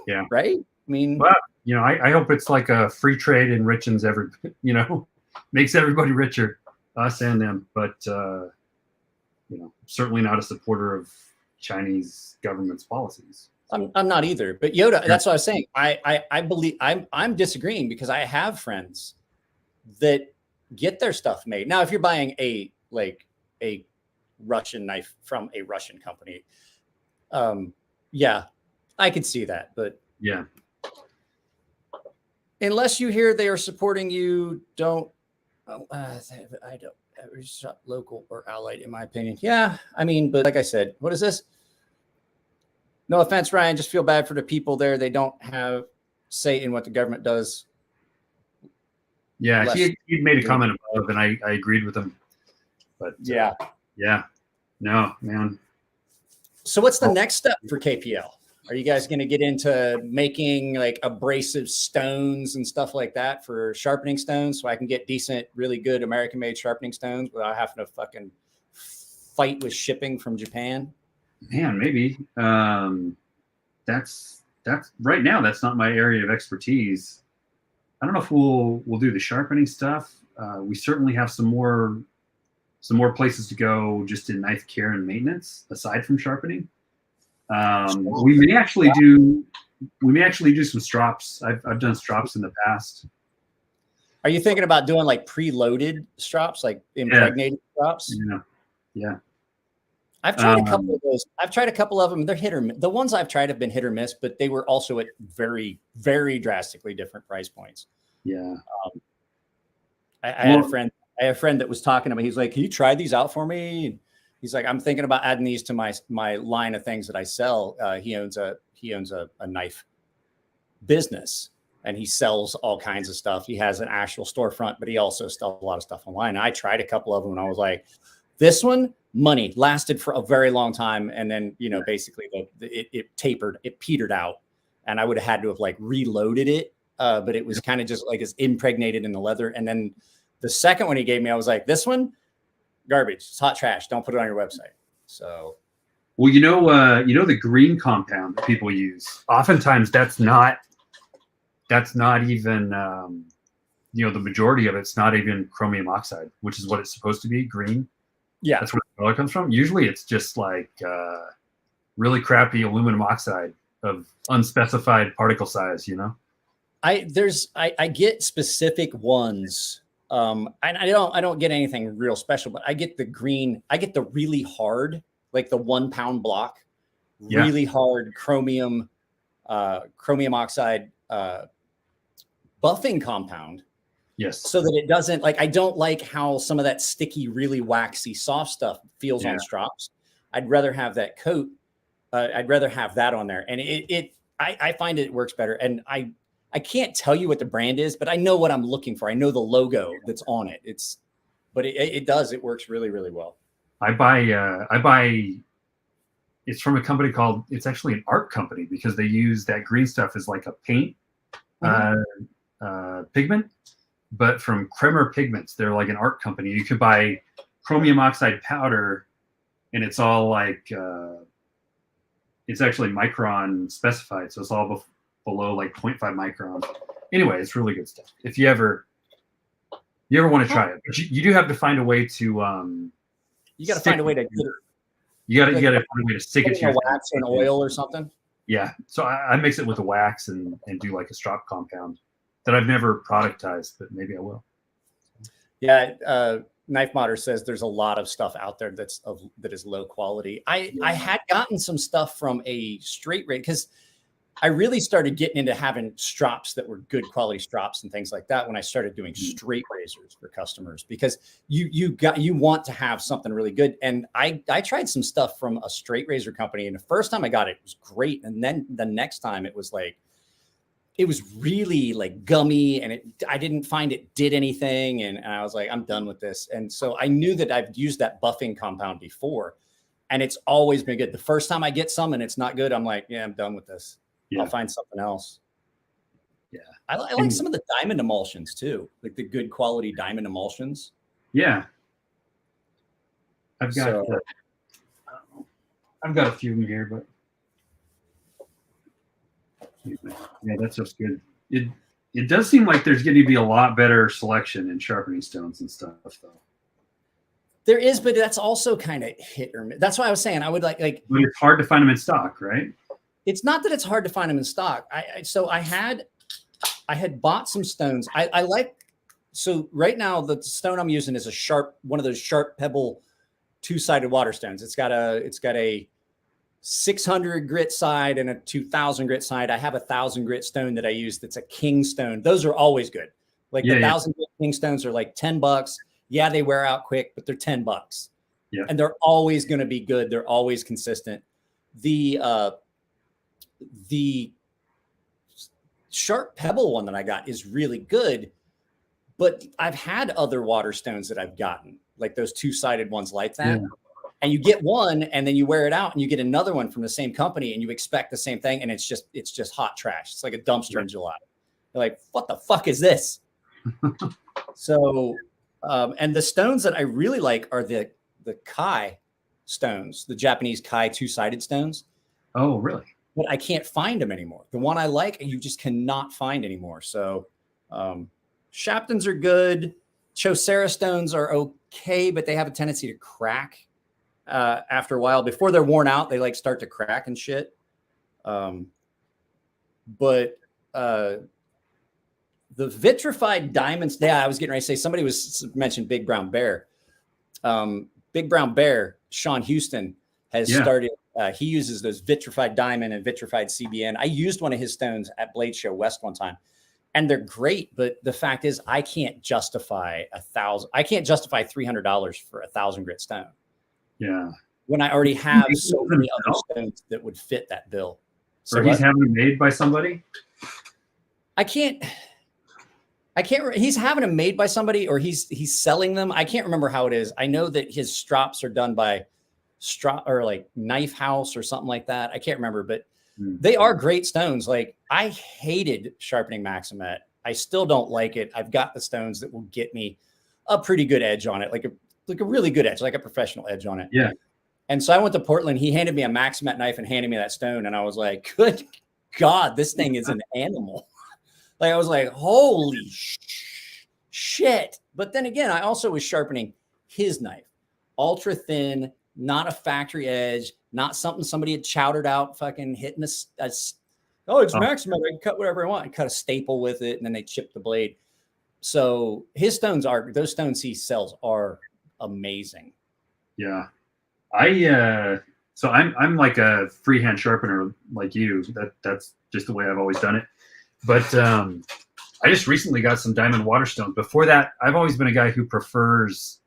Yeah. Right? I mean, well, you know, I hope it's like a free trade enriches every, you know, makes everybody richer, us and them. But, you know, certainly not a supporter of Chinese government's policies. I'm not either. But Yoda, that's what I was saying. I believe I'm disagreeing because I have friends that get their stuff made. Now, if you're buying a Russian knife from a Russian company, yeah, I could see that. But yeah, unless you hear they are supporting you, don't. I don't shop local or allied, in my opinion. Yeah, I mean, but like I said, what is this? No offense, Ryan. Just feel bad for the people there. They don't have say in what the government does. Yeah, he made a comment above, and I agreed with him. But yeah, no, man. So what's the next step for KPL? Are you guys going to get into making like abrasive stones and stuff like that for sharpening stones, so I can get decent, really good American-made sharpening stones without having to fucking fight with shipping from Japan? Man, maybe. That's right now. That's not my area of expertise. I don't know if we'll do the sharpening stuff. We certainly have some more places to go just in knife care and maintenance aside from sharpening. We may actually do some strops. I've done strops in the past. Are you thinking about doing like preloaded strops, like impregnated strops? Yeah. I've tried a couple of those. I've tried a couple of them. They're hit or miss. The ones I've tried have been hit or miss, but they were also at very, very drastically different price points. Yeah. I had a friend that was talking to me. He's like, "Can you try these out for me?" And he's like, "I'm thinking about adding these to my line of things that I sell." He owns a knife business, and he sells all kinds of stuff. He has an actual storefront, but he also sells a lot of stuff online. And I tried a couple of them, and I was like, "This one." Money lasted for a very long time, and then basically it tapered, it petered out, and I would have had to have like reloaded it, but it was kind of just like it's impregnated in the leather. And then the second one he gave me, I was like, this one, garbage, it's hot trash, don't put it on your website. So, well, the green compound that people use, oftentimes that's not even the majority of it's not even chromium oxide, which is what it's supposed to be, green. Yeah, that's where the color comes from. Usually it's just like really crappy aluminum oxide of unspecified particle size, I get specific ones. I don't get anything real special, but I get the green, I get the really hard, like the 1 pound block, really hard chromium oxide buffing compound. Yes. So that it doesn't, like, I don't like how some of that sticky, really waxy, soft stuff feels on strops. I'd rather have that coat. I'd rather have that on there. And I find it works better. And I can't tell you what the brand is, but I know what I'm looking for. I know the logo that's on it. It works really, really well. I buy, it's from a company called, it's actually an art company because they use that green stuff as like a paint pigment. But from Kremer Pigments, they're like an art company. You could buy chromium oxide powder, and it's all like it's actually micron specified, so it's all below like 0.5 microns. Anyway, it's really good stuff. If you ever want to try it, but you do have to find a way to you got to find a way to you got to find a way to stick it to your wax and oil or something. Yeah, so I mix it with the wax and do like a strop compound that I've never productized, but maybe I will. Yeah, Knife Modder says there's a lot of stuff out there that is low quality. I had gotten some stuff from a straight razor because I really started getting into having strops that were good quality strops and things like that when I started doing straight razors for customers, because you want to have something really good. And I tried some stuff from a straight razor company, and the first time I got it, it was great, and then the next time it was like, it was really like gummy, and I didn't find it did anything. And I was like, I'm done with this. And so I knew that I've used that buffing compound before, and it's always been good. The first time I get some and it's not good, I'm like, yeah, I'm done with this. Yeah. I'll find something else. Yeah. I like some of the diamond emulsions too, like the good quality diamond emulsions. Yeah. I've got So- I've got a few in here, but yeah, that's just good. It does seem like there's going to be a lot better selection in sharpening stones and stuff, though. There is, but that's also kind of hit or miss. That's why I was saying I would like. But it's hard to find them in stock, right? It's not that it's hard to find them in stock. I had bought some stones. I like. So right now the stone I'm using is one of those sharp pebble 2-sided water stones. It's got a 600 grit side and a 2000 grit side. I have a 1000 grit stone that I use. That's a king stone. Those are always good. Like the 1000 grit king stones are like $10. Yeah, they wear out quick, but they're $10. Yeah. And they're always going to be good. They're always consistent. The sharp pebble one that I got is really good, but I've had other water stones that I've gotten, like those 2-sided ones like that. Yeah. And you get one and then you wear it out and you get another one from the same company and you expect the same thing. And it's just hot trash. It's like a dumpster in July. You're like, what the fuck is this? So, and the stones that I really like are the Kai stones, the Japanese Kai 2-sided stones. Oh, really? But I can't find them anymore. The one I like, you just cannot find anymore. So, Shaptons are good. Chaucera stones are okay, but they have a tendency to crack after a while. Before they're worn out, they like start to crack and shit. But the vitrified diamonds. Yeah, I was getting ready to say somebody mentioned Big Brown Bear. Big Brown Bear, Sean Houston has started. He uses those vitrified diamond and vitrified CBN. I used one of his stones at Blade Show West one time, and they're great. But the fact is, I can't justify $300 for a 1000 grit stone. Yeah. When I already have so many other stones that would fit that bill. So he's having them made by somebody? I can't. He's having them made by somebody, or he's selling them. I can't remember how it is. I know that his strops are done by or like Knife House or something like that. I can't remember, but they are great stones. Like, I hated sharpening Maximet. I still don't like it. I've got the stones that will get me a pretty good edge on it, like a really good edge, like a professional edge on it. Yeah. And so I went to Portland. He handed me a Maximet knife and handed me that stone, and I was like, good God, this thing is an animal. Like, I was like, holy shit. But then again, I also was sharpening his knife. Ultra thin, not a factory edge, not something somebody had chowdered out, fucking hitting it's Maximet. I can cut whatever I want. I cut a staple with it, and then they chip the blade. So those stones he sells are amazing. Yeah. So I'm like a freehand sharpener like you. That's just the way I've always done it. But I just recently got some diamond waterstones. Before that, I've always been a guy who prefers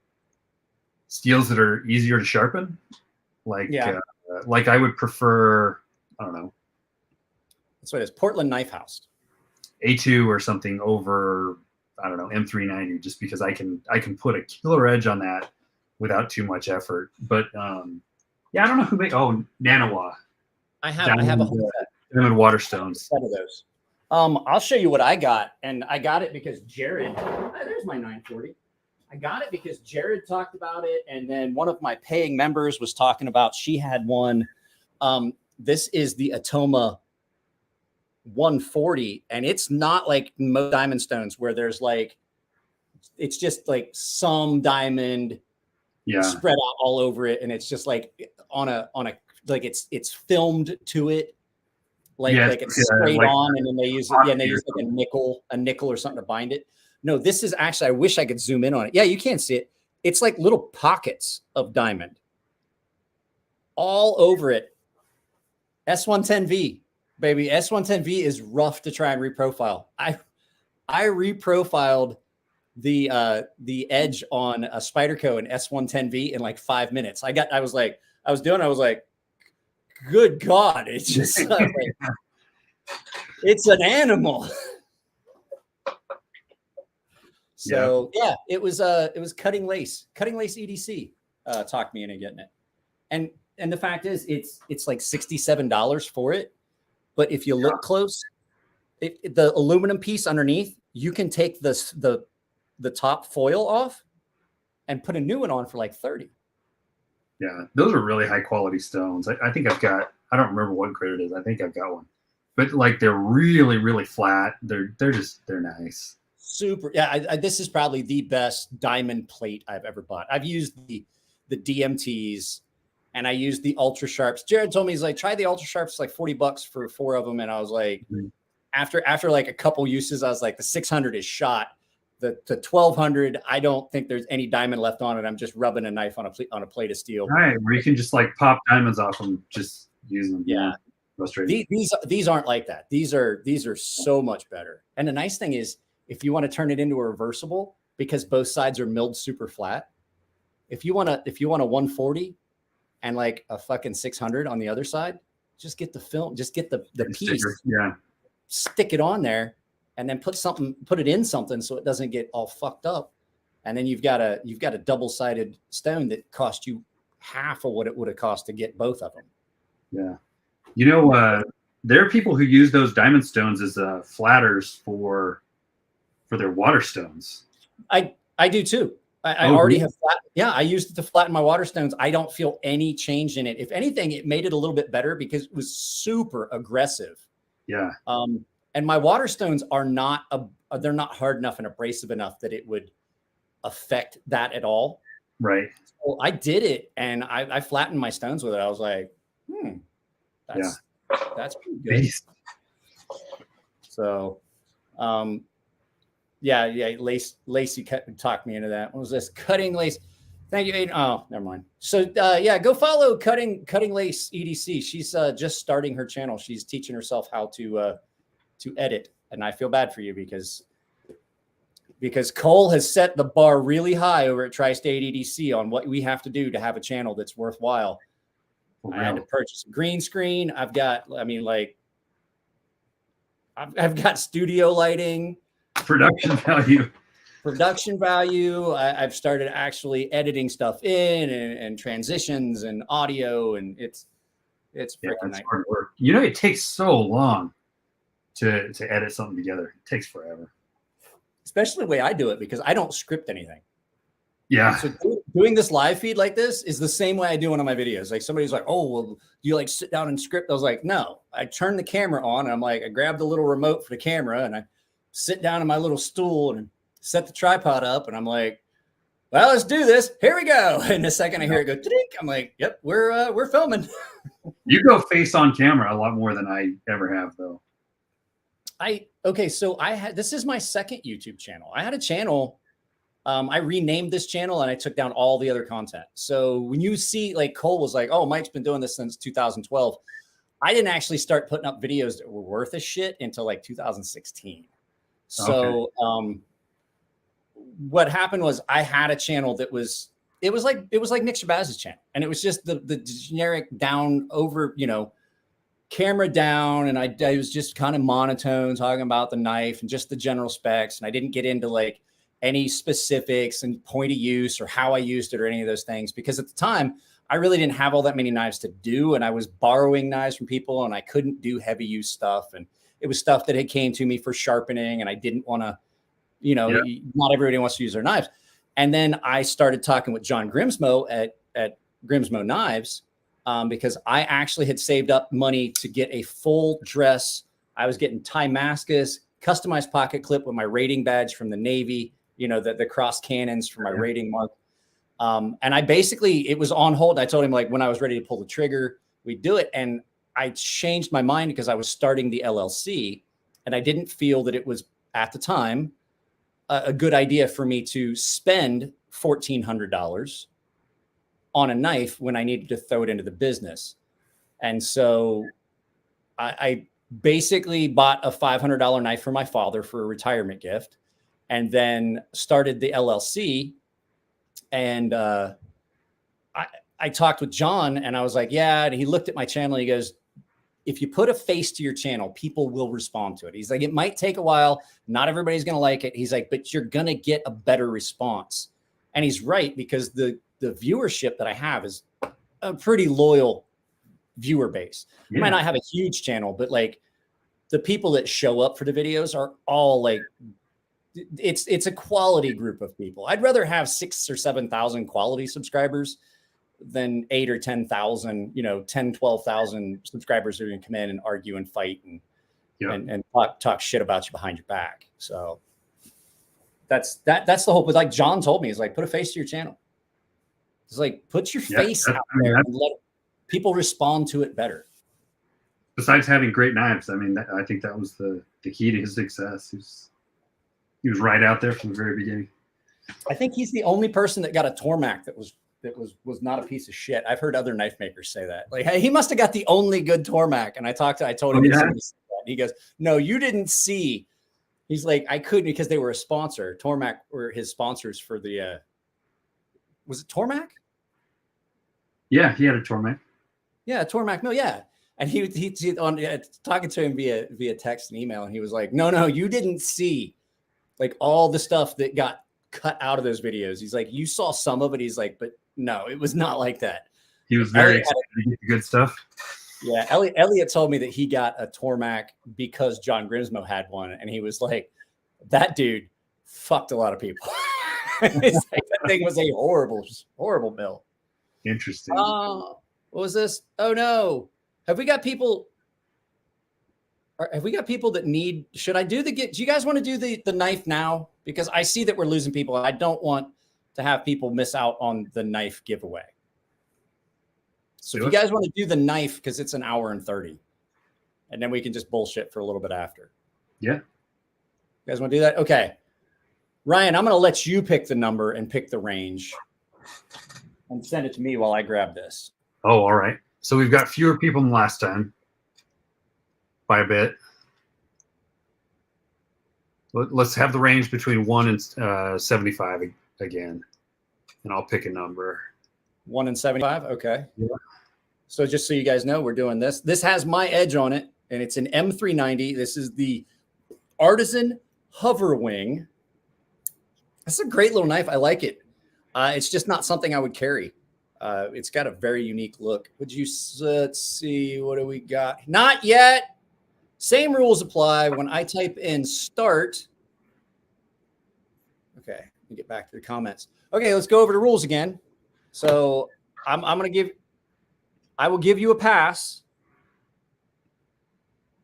steels that are easier to sharpen. Like I would prefer, I don't know. That's what it is. Portland Knife House. A2 or something over, I don't know, M390, just because I can put a killer edge on that without too much effort. But I don't know who made. Oh, Nanawa. I have a whole diamond waterstones. Set of those. I'll show you what I got, and I got it because Jared. There's my 940. I got it because Jared talked about it, and then one of my paying members was talking about. She had one. This is the Atoma 140, and it's not like most diamond stones where there's like, it's just like some diamond spread out all over it, and it's just like on a like it's filmed to it, like it's sprayed on, and then they use like a nickel or something to bind it. No, this is actually, I wish I could zoom in on it. Yeah, you can't see it. It's like little pockets of diamond all over it. S110V, baby. S110V is rough to try and reprofile. I reprofiled the edge on a Spyderco and S110V in like 5 minutes. I was like, good God, it's just like, it's an animal. So yeah, it was Cutting Lace EDC talked me into getting it. And the fact is it's like $67 for it. But if you look close, the aluminum piece underneath, you can take the top foil off and put a new one on for like 30. Yeah, those are really high quality stones. I think I've got. I don't remember what grit it is. I think I've got one, but like they're really really flat. They're nice. Super. Yeah, this is probably the best diamond plate I've ever bought. I've used the DMTs, and I used the ultra sharps. Jared told me, he's like, try the ultra sharps, like $40 for 4 of them, and I was like, after like a couple uses, I was like, the 600 is shot. The 1200, I don't think there's any diamond left on it. I'm just rubbing a knife on a plate of steel. All right, where you can just like pop diamonds off them, just using them. Yeah. Frustrating. These aren't like that. These are so much better. And the nice thing is, if you want to turn it into a reversible, because both sides are milled super flat, if you want a 140 and like a fucking 600 on the other side, just get the film, just get the piece, stick it on there, and then put it in something so it doesn't get all fucked up. And then you've got a double-sided stone that cost you half of what it would have cost to get both of them. Yeah. You know, there are people who use those diamond stones as flatters for their water stones. I do too. I already have I used it to flatten my water stones. I don't feel any change in it. If anything, it made it a little bit better because it was super aggressive. Yeah. And my water stones are not they're not hard enough and abrasive enough that it would affect that at all. Right. So I did it, and I flattened my stones with it. I was like, that's pretty good. Beast. So, Lacey talked me into that. What was this? Cutting Lace. Thank you, Aiden. Oh, never mind. So, go follow Cutting Lace EDC. She's just starting her channel. She's teaching herself how to edit, and I feel bad for you because Cole has set the bar really high over at Tri-State EDC on what we have to do to have a channel that's worthwhile. Wow. I had to purchase a green screen. I've got studio lighting, production value. I've started actually editing stuff in and transitions and audio, and it's freaking nice. Hard work. You know, it takes so long to edit something together. It takes forever. Especially the way I do it, because I don't script anything. Yeah. So doing this live feed like this is the same way I do one of my videos. Like somebody's like, oh, well, do you like sit down and script? I was like, no, I turn the camera on, and I'm like, I grab the little remote for the camera, and I sit down in my little stool and set the tripod up, and I'm like, well, let's do this. Here we go. And the second I hear it go, I'm like, yep, we're filming. You go face on camera a lot more than I ever have, though. So this is my second YouTube channel. I had a channel. I renamed this channel and I took down all the other content. So when you see, like, Cole was like, oh, Mike's been doing this since 2012. I didn't actually start putting up videos that were worth a shit until like 2016. So what happened was I had a channel that was like Nick Shabazz's channel, and it was just the generic down over, camera down, and I was just kind of monotone talking about the knife and just the general specs, and I didn't get into like any specifics and point of use or how I used it or any of those things, because at the time I really didn't have all that many knives to do, and I was borrowing knives from people, and I couldn't do heavy use stuff, and it was stuff that had came to me for sharpening, and I didn't want to, not everybody wants to use their knives. And then I started talking with John Grimsmo at Grimsmo Knives, because I actually had saved up money to get a full dress. I was getting Timascus, customized pocket clip with my rating badge from the Navy, the cross cannons for my rating mark. And it was on hold. I told him, like, when I was ready to pull the trigger, we'd do it. And I changed my mind because I was starting the LLC, and I didn't feel that it was at the time a good idea for me to spend $1,400 on a knife when I needed to throw it into the business. And so I basically bought a $500 knife for my father for a retirement gift, and then started the LLC. And I talked with John, and I was like, yeah. And he looked at my channel. He goes, if you put a face to your channel, people will respond to it. He's like, it might take a while. Not everybody's going to like it. He's like, but you're going to get a better response. And he's right, because the viewership that I have is a pretty loyal viewer base. Yeah. I might not have a huge channel, but like the people that show up for the videos are all like, it's a quality group of people. I'd rather have 6,000 or 7,000 quality subscribers than 8 or 10,000, 10, 12,000 subscribers are going to come in and argue and fight and talk shit about you behind your back. So that's the whole, but like John told me, is like, put a face to your channel. It's like, put your face out there and let people respond to it better. Besides having great knives, I mean, I think that was the key to his success. He was right out there from the very beginning. I think he's the only person that got a Tormac that was not a piece of shit. I've heard other knife makers say that. Like, hey, he must have got the only good Tormac. And I told him, and he goes, no, you didn't see. He's like, I couldn't, because they were a sponsor. Tormac were his sponsors for the, was it Tormac? Yeah, he had a Tormac. Yeah, Tormac mill. Yeah. And he on talking to him via text and email. And he was like, no, you didn't see like all the stuff that got cut out of those videos. He's like, you saw some of it. He's like, but no, it was not like that. He was very excited to get the good stuff. Yeah, Elliot told me that he got a Tormac because John Grimsmo had one, and he was like, that dude fucked a lot of people. It's like, that thing was a horrible mill. Interesting. What was this? Oh no. Have we got people that need, should I do do you guys want to do the knife now? Because I see that we're losing people. I don't want to have people miss out on the knife giveaway. So if you guys want to do the knife, because it's an hour and 30, and then we can just bullshit for a little bit after. Yeah. You guys want to do that? Okay. Ryan, I'm going to let you pick the number and pick the range and send it to me while I grab this. Oh, all right. So we've got fewer people than last time by a bit. Let's have the range between 1 and 75 again, and I'll pick a number. 1 and 75. Okay. Yeah. So just so you guys know, we're doing this. This has my edge on it, and it's an M390. This is the Artisan HOVERWING. That's a great little knife. I like it. It's just not something I would carry. It's got a very unique look. Let's see, what do we got? Not yet. Same rules apply. When I type in start. Okay, let me get back to the comments. Okay, let's go over the rules again. So I will give you a pass.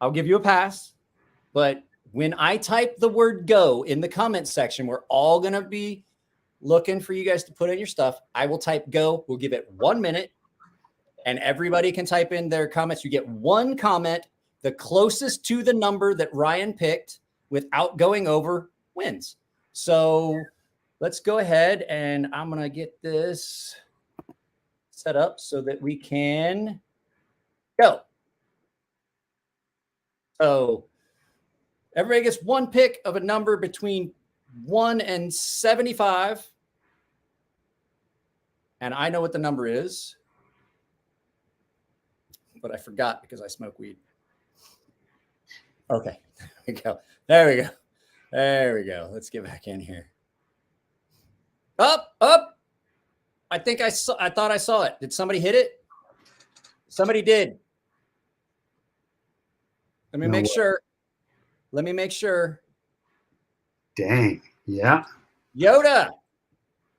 I'll give you a pass. But when I type the word go in the comment section, we're all going to be looking for you guys to put in your stuff. I will type go. We'll give it 1 minute, and everybody can type in their comments. You get one comment. The closest to the number that Ryan picked without going over wins. So let's go ahead, and I'm going to get this set up so that we can go. So everybody gets one pick of a number between 1 and 75. And I know what the number is, but I forgot because I smoke weed. Okay, there we go. There we go. There we go. Let's get back in here. Up. I thought I saw it. Did somebody hit it? Somebody did. Let me make sure. Let me make sure. Dang. Yeah. Yoda.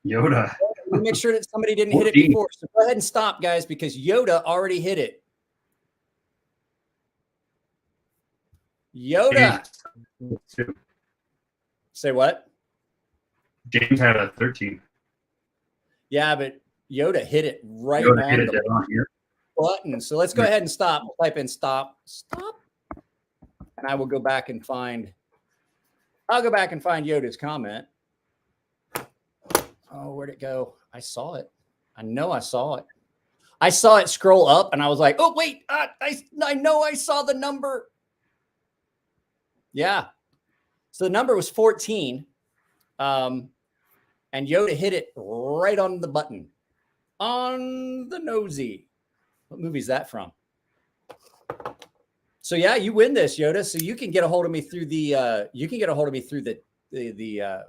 Let me make sure that somebody didn't hit it before. So go ahead and stop, guys, because Yoda already hit it. Yoda. Say what? James had a 13. Yeah, but Yoda hit it right Yoda on hit it the on here. button. So let's go ahead and stop. We'll type in stop. And I will go back and find, Yoda's comment. Oh, where'd it go? I saw it. I know I saw it. I saw it scroll up and I was like, oh, wait, I know I saw the number. Yeah. So the number was 14. And Yoda hit it right on the button. On the nosy. What movie is that from? So yeah, you win this, Yoda. So you can get a hold of me through the the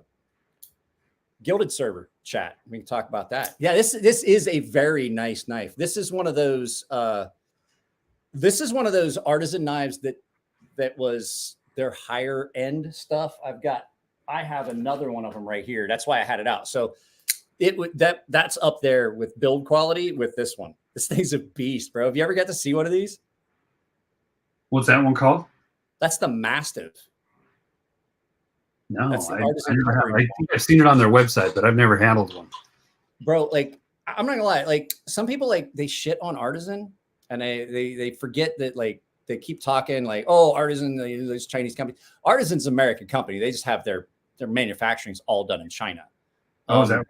Gilded server chat. We can talk about that. Yeah, this is a very nice knife. This is one of those artisan knives that was their higher end stuff. I have another one of them right here. That's why I had it out. So That's up there with build quality with this one. This thing's a beast, bro. Have you ever got to see one of these? What's that one called? That's the Mastiff. No, That's the I Artisan never have. cutlery. I think I've seen it on their website, but I've never handled one. Bro, like, I'm not gonna lie, like some people, like, they shit on Artisan and they forget that, like, they keep talking like, oh, Artisan, those Chinese companies. Artisan's an American company. They just have their manufacturing's all done in China. Oh, is that right?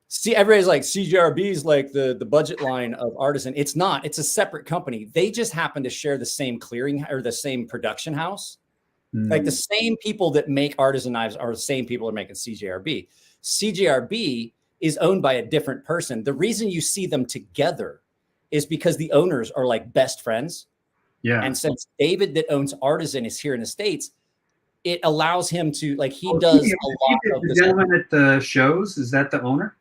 See, everybody's like, CJRB is like the budget line of Artisan. It's not. It's a separate company. They just happen to share the same clearing or the same production house. Like the same people that make Artisan knives are the same people that are making CJRB. CJRB is owned by a different person. The reason you see them together is because the owners are like best friends. Yeah. And since David that owns Artisan is here in the States, it allows him to, like, he does a lot of the this. gentleman at the shows, is that the owner?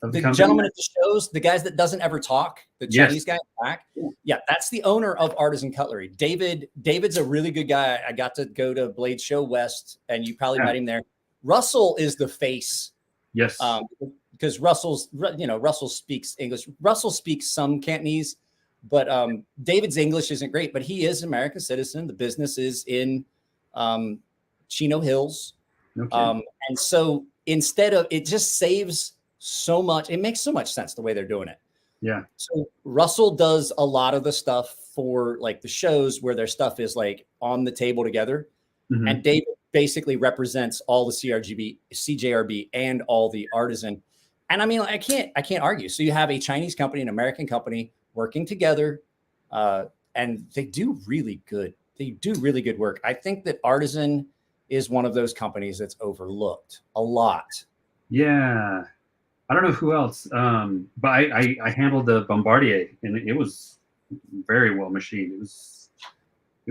The gentleman at the shows, the guys that doesn't ever talk, the Chinese guy back. Yeah, that's the owner of Artisan Cutlery. David's a really good guy. I got to go to Blade Show West, and you probably met him there. Russell is the face. Yes. Because Russell speaks English. Russell speaks some Cantonese, but David's English isn't great, but he is an American citizen. The business is in Chino Hills. Okay. And so instead of, it just saves so much. It makes so much sense the way they're doing it. Yeah. So Russell does a lot of the stuff for like the shows where their stuff is like on the table together. Mm-hmm. And David basically represents all the CJRB and all the Artisan. And I mean, I can't argue. So you have a Chinese company, an American company working together, and they do really good. They do really good work. I think that Artisan is one of those companies that's overlooked a lot. Yeah. I don't know who else, but I handled the Bombardier, and it was very well machined. It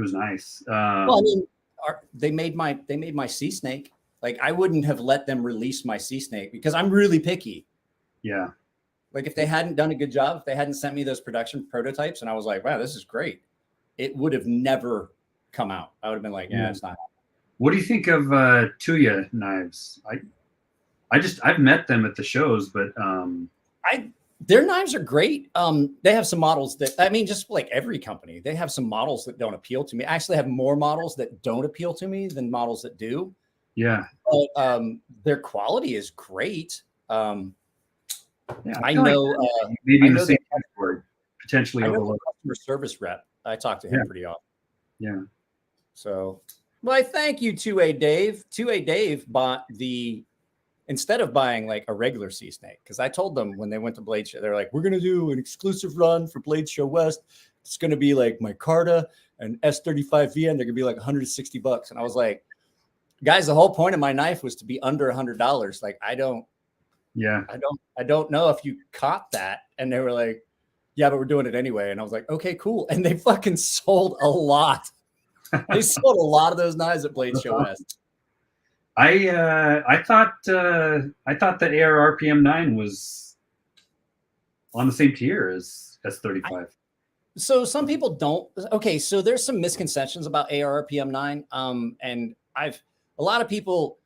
was nice. Well, I mean, they made my sea snake. Like, I wouldn't have let them release my sea snake because I'm really picky. Yeah. Like, if they hadn't done a good job, if they hadn't sent me those production prototypes, and I was like, wow, this is great, it would have never come out. I would have been like, yeah, it's not. What do you think of Tuya knives? I've met them at the shows, but their knives are great. They have some models that, I mean, just like every company, they have some models that don't appeal to me. I actually have more models that don't appeal to me than models that do. Yeah. But their quality is great. Yeah, I know like maybe in the same category, potentially overlooked. Customer service rep. I talk to him pretty often. Yeah. So, well, I thank you, 2A Dave. 2A Dave bought instead of buying like a regular sea snake, because I told them when they went to Blade Show, they're like, we're going to do an exclusive run for Blade Show West. It's going to be like micarta and S35V, and they're going to be like $160. And I was like, guys, the whole point of my knife was to be under $100. Like, I don't know if you caught that. And they were like, yeah, but we're doing it anyway. And I was like, okay, cool. And they fucking sold a lot. They sold a lot of those knives at Blade Show West. I thought the AR RPM 9 was on the same tier as S35. So some people don't. Okay, so there's some misconceptions about AR RPM 9. And a lot of people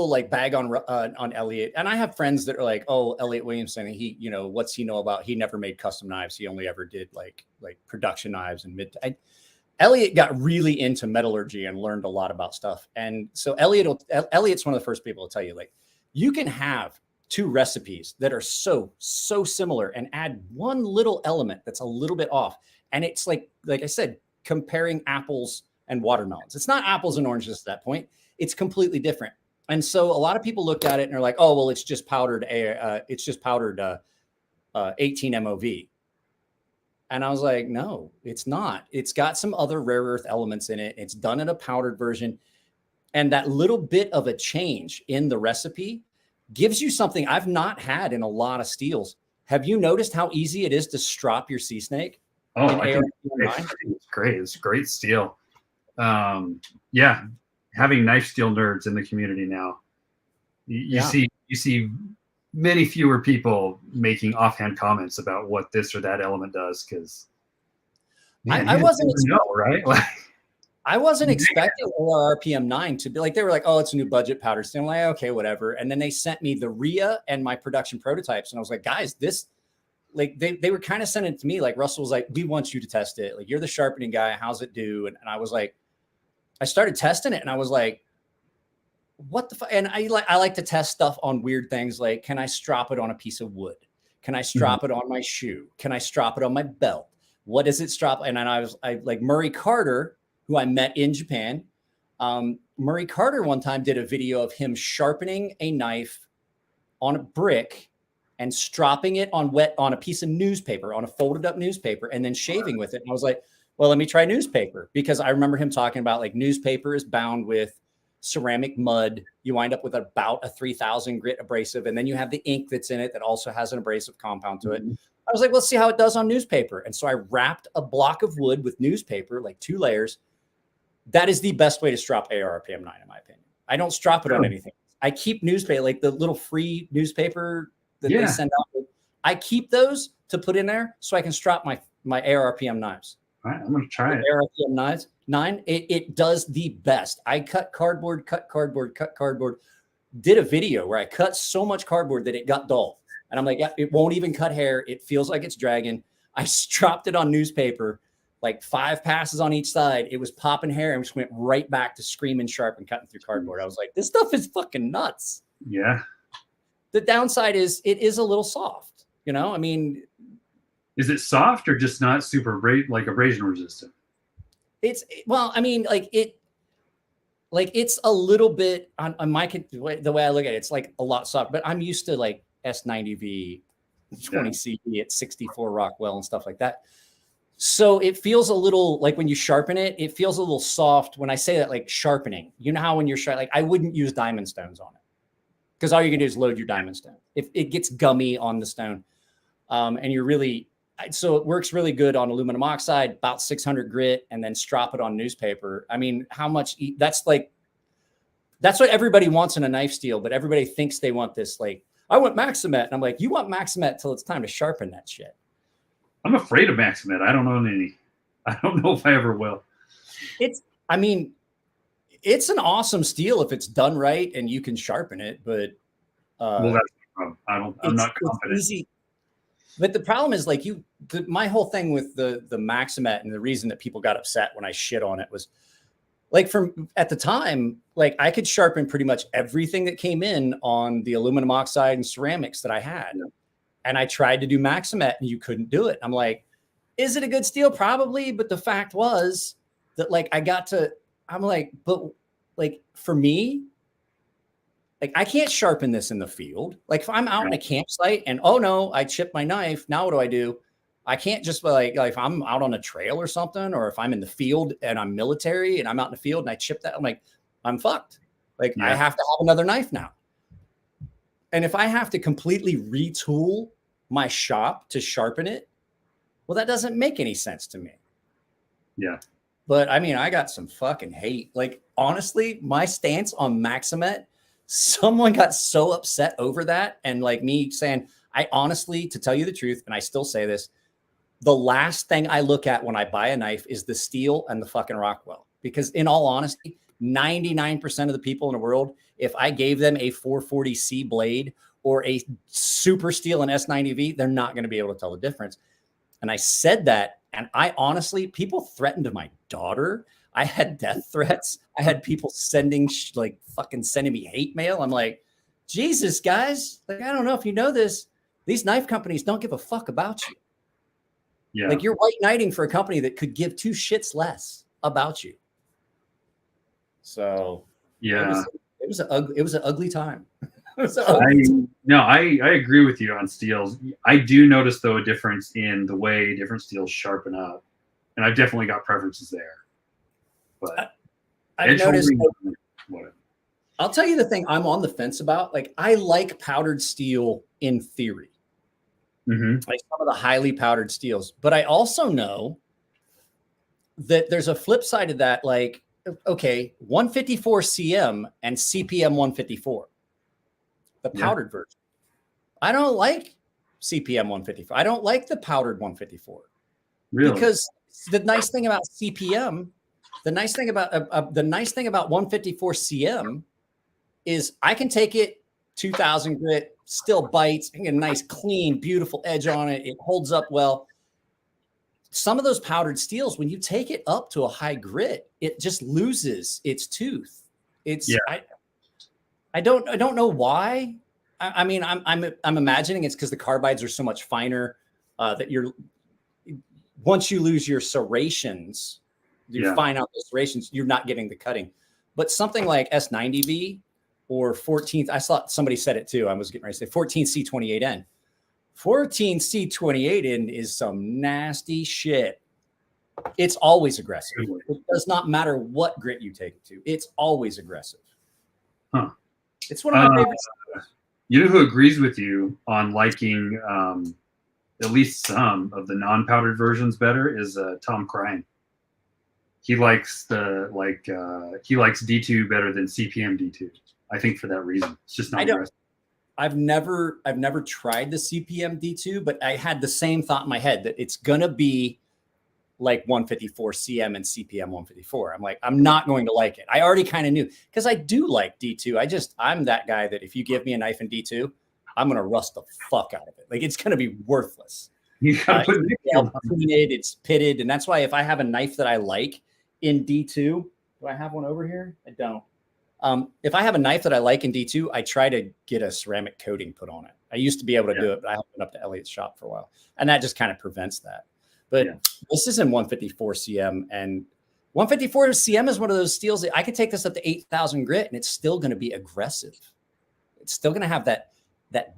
like bag on Elliot, and I have friends that are like, oh, Elliot Williamson, he, what's he know about? He never made custom knives. He only ever did like production knives and Elliot got really into metallurgy and learned a lot about stuff. And so Elliot's one of the first people to tell you, like, you can have two recipes that are so similar and add one little element that's a little bit off. And it's like I said, comparing apples and watermelons. It's not apples and oranges at that point. It's completely different. And so a lot of people look at it and are like, oh, well, it's just powdered 18 MOV. And I was like, no, it's not. It's got some other rare earth elements in it. It's done in a powdered version. And that little bit of a change in the recipe gives you something I've not had in a lot of steels. Have you noticed how easy it is to strop your sea snake? Oh, it's great. It's a great steel. Yeah. Having knife steel nerds in the community now, you see many fewer people making offhand comments about what this or that element does, because I wasn't know, right? I wasn't expecting ARPM 9 to be like, they were like, oh, it's a new budget powder steel. I'm like, okay, whatever. And then they sent me the RIA and my production prototypes. And I was like, guys, this, like, they were kind of sending it to me. Like Russell was like, we want you to test it. Like, you're the sharpening guy. How's it do? And I was like, I started testing it and I was like, what the fuck? And I like to test stuff on weird things. Like, can I strap it on a piece of wood? Can I strap it on my shoe? Can I strap it on my belt? What does it strap? And then I like Murray Carter, who I met in Japan. Murray Carter one time did a video of him sharpening a knife on a brick and stropping it on a piece of newspaper, on a folded up newspaper, and then shaving with it. And I was like, well, let me try newspaper, because I remember him talking about like newspaper is bound with ceramic mud. You wind up with about a 3000 grit abrasive, and then you have the ink that's in it that also has an abrasive compound to it. I was like, let's see how it does on newspaper. And so I wrapped a block of wood with newspaper, like 2 layers. That is the best way to strap ARPM 9, in my opinion. I don't strap it on anything. I keep newspaper, like the little free newspaper that they send out. I keep those to put in there so I can strap my ARPM knives. All right, I'm going to try it. ARPM knives, 9, it does the best. I cut cardboard. Did a video where I cut so much cardboard that it got dull. And I'm like, yeah, it won't even cut hair. It feels like it's dragging. I strapped it on newspaper, like 5 passes on each side. It was popping hair and just went right back to screaming sharp and cutting through cardboard. I was like, this stuff is fucking nuts. Yeah. The downside is it is a little soft. You know, I mean, is it soft or just not super like abrasion resistant? Well, I mean, it's a little bit on my, the way I look at it, it's like a lot soft, but I'm used to like S90V 20 at 64 Rockwell and stuff like that. So it feels a little like when you sharpen it, it feels a little soft. When I say that, like sharpening, you know how when you're like, I wouldn't use diamond stones on it, because all you can do is load your diamond stone. If it gets gummy on the stone, and you're really, so it works really good on aluminum oxide, about 600 grit, and then strap it on newspaper. I mean, how much that's what everybody wants in a knife steel, but everybody thinks they want this. Like, I want Maximet. And I'm like, you want Maximet till it's time to sharpen that shit. I'm afraid of Maximet. I don't know any. I don't know if I ever will. I mean, it's an awesome steel if it's done right and you can sharpen it, but well, that's the problem. I'm not confident. It's easy. But the problem is, like, my whole thing with the Maximet, and the reason that people got upset when I shit on it was, like, at the time, like, I could sharpen pretty much everything that came in on the aluminum oxide and ceramics that I had. Yeah. And I tried to do Maximet and you couldn't do it. I'm like, is it a good steel? Probably. But the fact was that, like, I'm like, but like, for me, like, I can't sharpen this in the field. Like, if I'm out in a campsite and, oh no, I chipped my knife. Now what do? I can't just like if I'm out on a trail or something, or if I'm in the field and I'm military and I'm out in the field and I chip that, I'm like, I'm fucked. Like, I have to have another knife now. And if I have to completely retool my shop to sharpen it, well, that doesn't make any sense to me. Yeah. But I mean, I got some fucking hate. Like, honestly, my stance on Maximet, someone got so upset over that. And like me saying, I honestly, to tell you the truth, and I still say this, the last thing I look at when I buy a knife is the steel and the fucking Rockwell. Because in all honesty, 99% of the people in the world, if I gave them a 440C blade or a super steel and S90V, they're not going to be able to tell the difference. And I said that, and I honestly, people threatened my daughter. I had death threats. I had people sending me hate mail. I'm like, Jesus, guys, like, I don't know if you know this. These knife companies don't give a fuck about you. Yeah. Like, you're white knighting for a company that could give 2 shits less about you. So yeah, it was an ugly time. I agree with you on steels. I do notice, though, a difference in the way different steels sharpen up, and I've definitely got preferences there. But I've noticed. I'll tell you the thing I'm on the fence about. Like, I like powdered steel in theory, like some of the highly powdered steels, but I also know that there's a flip side of that. Like, okay, 154 CM and CPM 154, the powdered version. I don't like CPM 154. I don't like the powdered 154. Really? Because the nice thing about CPM The nice thing about 154 CM is I can take it 2000 grit, still bites, I can get a nice, clean, beautiful edge on it. It holds up well. Some of those powdered steels, when you take it up to a high grit, it just loses its tooth. It's I don't know why. I mean, I'm imagining it's because the carbides are so much finer that once you lose your serrations, you find out the serrations, you're not getting the cutting. But something like S90V or 14th, I saw somebody said it too. I was getting ready to say 14C28N. 14C28N is some nasty shit. It's always aggressive. It does not matter what grit you take it to. It's always aggressive. Huh. It's one of my favorites. You know who agrees with you on liking at least some of the non-powdered versions better is Tom Crane. He likes he likes D2 better than CPM D2. I think for that reason. It's just not aggressive. I've never tried the CPM D2, but I had the same thought in my head that it's gonna be like 154 CM and CPM 154. I'm like, I'm not going to like it. I already kind of knew because I do like D2. I'm that guy that if you give me a knife in D2, I'm gonna rust the fuck out of it. Like it's gonna be worthless. You gotta put it's pitted, and that's why if I have a knife that I like in D2, do I have one over here? I don't. If I have a knife that I like in D2, I try to get a ceramic coating put on it. I used to be able to do it, but I haven't been up to Elliot's shop for a while. And that just kind of prevents that. But this is in 154 CM, and 154 CM is one of those steels that I could take this up to 8,000 grit and it's still going to be aggressive. It's still going to have that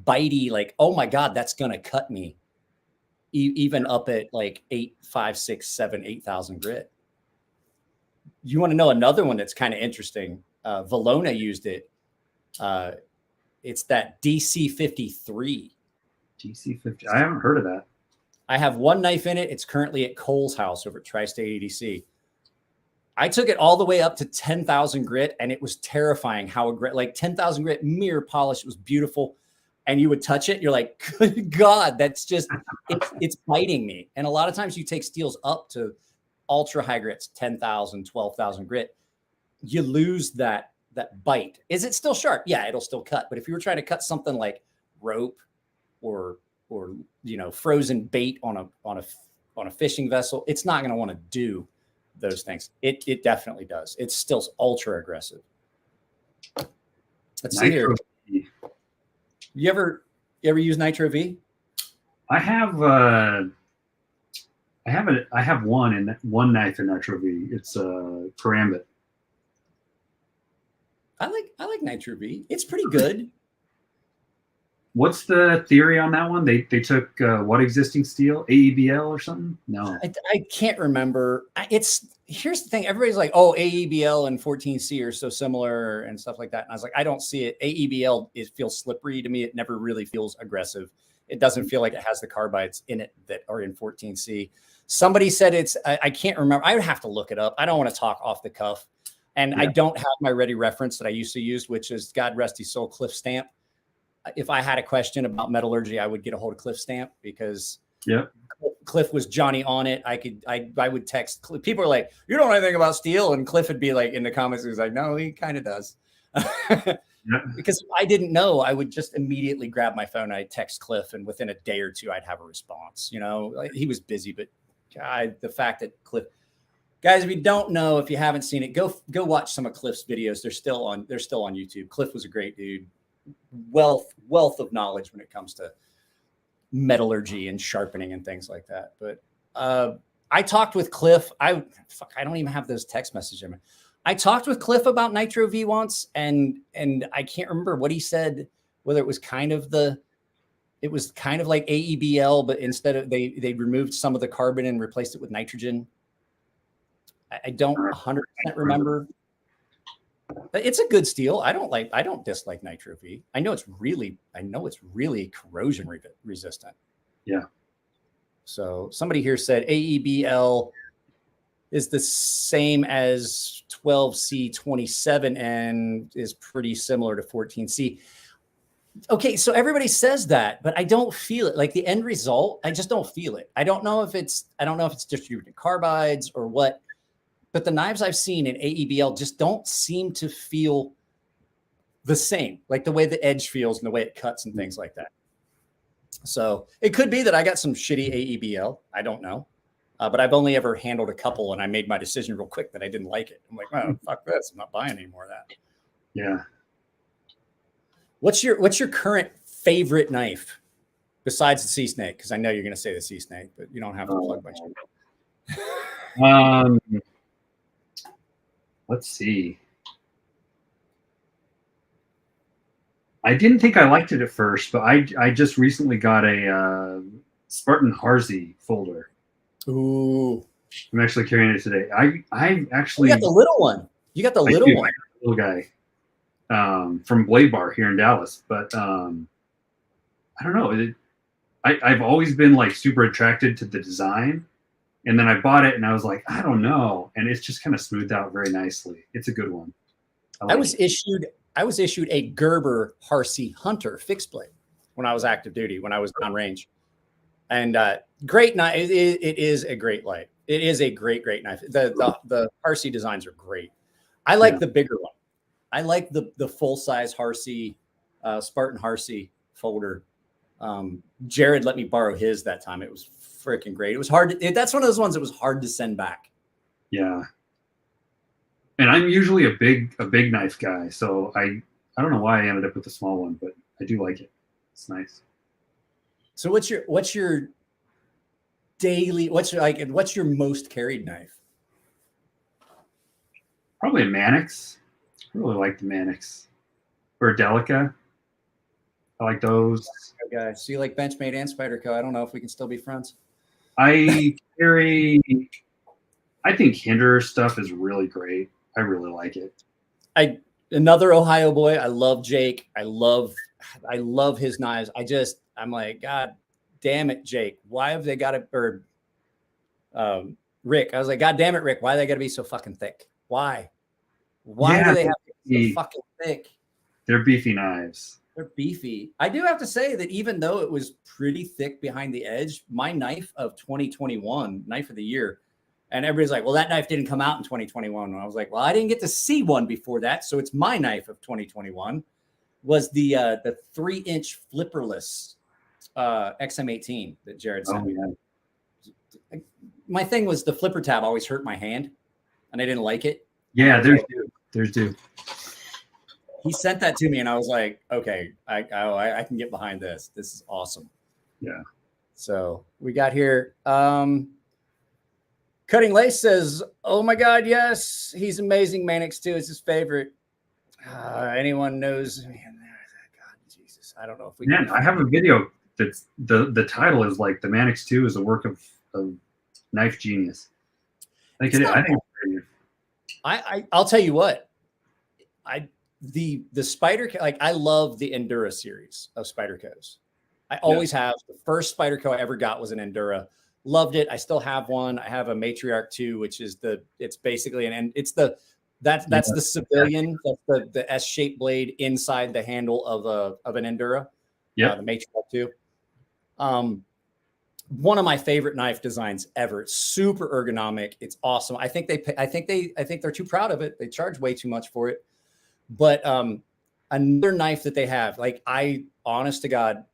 bitey, like, oh my God, that's going to cut me even up at like 8, 5, 6, 7, 8,000 grit. You want to know another one that's kind of interesting? Valona used it. It's that DC53. DC50. I haven't heard of that. I have one knife in it. It's currently at Cole's house over at Tri-State ADC. I took it all the way up to 10,000 grit, and it was terrifying how like 10,000 grit mirror polish. It was beautiful. And you would touch it. You're like, good God, that's just, it's biting me. And a lot of times you take steels up to ultra high grits, 10,000, 12,000 grit. You lose that bite. Is it still sharp? Yeah, it'll still cut. But if you were trying to cut something like rope or frozen bait on a fishing vessel, it's not going to want to do those things. It definitely does. It's still ultra aggressive. Let's see here. You ever use Nitro V? I have one knife in Nitro V. It's a Karambit. I like Nitro V. It's pretty good. What's the theory on that one? They took what existing steel? AEBL or something? No. I can't remember. Here's the thing. Everybody's like, oh, AEBL and 14C are so similar and stuff like that. And I was like, I don't see it. AEBL, it feels slippery to me. It never really feels aggressive. It doesn't feel like it has the carbides in it that are in 14C. Somebody said I can't remember. I would have to look it up. I don't want to talk off the cuff. And I don't have my ready reference that I used to use, which is, God rest his soul, Cliff Stamp. If I had a question about metallurgy, I would get a hold of Cliff Stamp because Cliff was Johnny on it. I would text Cliff. People are like, you don't know anything about steel. And Cliff would be like, in the comments, he was like, no, he kind of does. Because I didn't know, I would just immediately grab my phone. I'd text Cliff, and within a day or two, I'd have a response. He was busy, but the fact that Cliff, guys, if you don't know, if you haven't seen it, go watch some of Cliff's videos. They're still on YouTube. Cliff was a great dude. Wealth of knowledge when it comes to metallurgy and sharpening and things like that. But I talked with Cliff. I don't even have those text messages. I talked with Cliff about Nitro V once, and I can't remember what he said, whether it was kind of like AEBL, but instead of they removed some of the carbon and replaced it with nitrogen. I don't 100% remember. But it's a good steel. I don't dislike Nitro V. I know it's really corrosion resistant. Yeah. So somebody here said AEBL is the same as 12C27 and is pretty similar to 14C. Okay, so everybody says that, but I don't feel it. Like the end result, I just don't feel it. I don't know if it's distributed carbides or what. but the knives I've seen in AEBL just don't seem to feel the same, like the way the edge feels and the way it cuts and things like that. So it could be that I got some shitty AEBL. I don't know. But I've only ever handled a couple, and I made my decision real quick that I didn't like it. I'm like, oh, fuck this. I'm not buying any more of that. Yeah. What's your current favorite knife besides the Sea Snake? Because I know you're going to say the Sea Snake, but you don't have to plug my shit. Let's see. I didn't think I liked it at first, but I just recently got a Spartan Harzy folder. Ooh. I'm actually carrying it today. I actually you got the little one. You got the little one. Little guy from Blade Bar here in Dallas. But I don't know. I've always been like super attracted to the design. And then I bought it and I was like, I don't know. And it's just kind of smoothed out very nicely. It's a good one. I was issued a Gerber Harzy Hunter fixed blade when I was active duty, when I was downrange. And great knife. It is a great light. It is a great knife. The Harzy designs are great. I like the bigger one. I like the full size Harzy, Spartan Harzy folder. Jared let me borrow his that time. It was freaking great. It was hard. That's one of those ones that was hard to send back. Yeah. And I'm usually a big knife guy, so I don't know why I ended up with the small one, but I do like it. It's nice. So what's your daily, what's your most carried knife? Probably a Mannix. I really like the Mannix. Or a Delica. I like those. Okay. So you like Benchmade and Spyderco. I don't know if we can still be friends. I think Hinder stuff is really great. I really like it. Another Ohio boy. I love Jake. I love his knives. I'm like, God damn it, Jake. Why have they got it? Or Rick. I was like, God damn it, Rick. Why they got to be so fucking thick? Why do they have to be so fucking thick? They're beefy knives. They're beefy. I do have to say that even though it was pretty thick behind the edge, my knife of 2021, knife of the year, and everybody's like, well, that knife didn't come out in 2021. And I was like, well, I didn't get to see one before that. So it's my knife of 2021 was the 3-inch flipperless XM18 that Jared sent me. Yeah. My thing was the flipper tab always hurt my hand and I didn't like it. Yeah, there's two. He sent that to me and I was like, okay, I can get behind this. This is awesome. Yeah. So we got here. Cutting Lace says, oh my God, yes, he's amazing. Mannix too is his favorite. Anyone knows? Man, God, Jesus. I don't know if we can. I have a video that's the title is like the Mannix 2 is a work of knife genius. I think I'll tell you what. The Spyderco, like I love the Endura series of Spydercos. I always have. The first Spyderco I ever got was an Endura. Loved it. I still have one. I have a Matriarch 2, which is it's basically that's the civilian, that's the S-shaped blade inside the handle of an Endura. Yeah, the Matriarch 2. One of my favorite knife designs ever. It's super ergonomic. It's awesome. I think they're too proud of it. They charge way too much for it. But another knife that they have, like I, honest to God,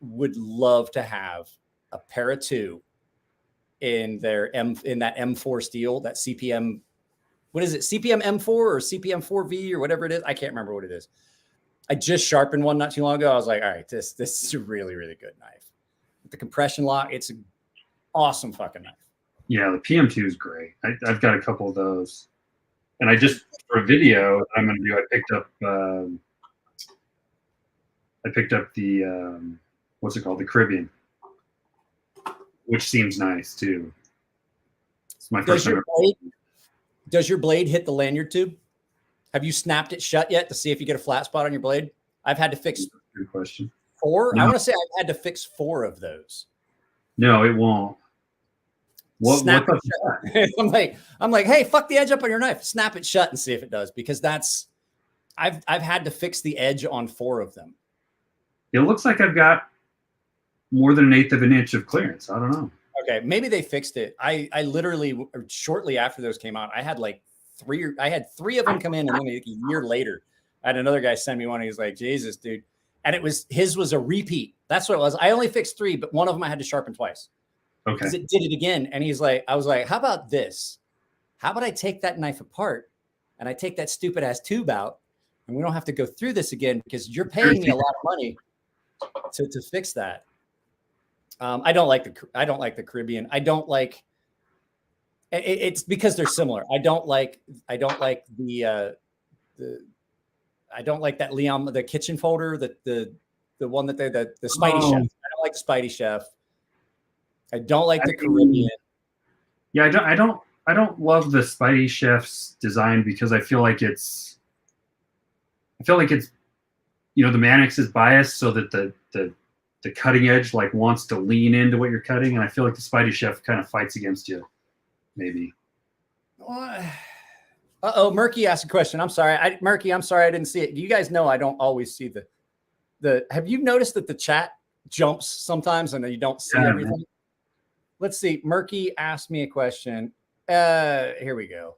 would love to have a pair of 2 in that M4 steel, that CPM. What is it? CPM M4 or CPM 4V or whatever it is. I can't remember what it is. I just sharpened one not too long ago. I was like, all right, this is a really, really good knife. With the compression lock, it's an awesome fucking knife. Yeah, the PM2 is great. I've got a couple of those. And I just, for a video I'm going to do, I picked up the, what's it called? The Caribbean, which seems nice too. It's my first time. Does your blade hit the lanyard tube? Have you snapped it shut yet to see if you get a flat spot on your blade? I've had to fix. Good question. 4. No. I want to say I've had to fix 4 of those. No, it won't. Snap it shut. I'm like, hey, fuck the edge up on your knife. Snap it shut and see if it does, because I've had to fix the edge on 4 of them. It looks like I've got more than 1/8 of an inch of clearance. I don't know. Okay, maybe they fixed it. I literally shortly after those came out, I had three of them come in, and then a year later, I had another guy send me one. He was like, Jesus, dude. And his was a repeat. That's what it was. I only fixed 3, but one of them I had to sharpen twice. Okay. Because it did it again. And I was like, how about this? How about I take that knife apart and I take that stupid ass tube out, and we don't have to go through this again because you're paying me a lot of money to fix that. I don't like the Caribbean. I don't like it's because they're similar. I don't like that Leon, the kitchen folder, the one that the Spidey Chef. I don't like the Spidey Chef. I don't like the Caribbean. Yeah, I don't love the Spidey Chef's design because I feel like it's the Mannix is biased so that the cutting edge like wants to lean into what you're cutting, and I feel like the Spidey Chef kind of fights against you, maybe. Murky asked a question. I'm sorry, Murky. I'm sorry I didn't see it. Do you guys know I don't always see the? Have you noticed that the chat jumps sometimes and you don't see everything? Man. Let's see. Murky asked me a question. Here we go.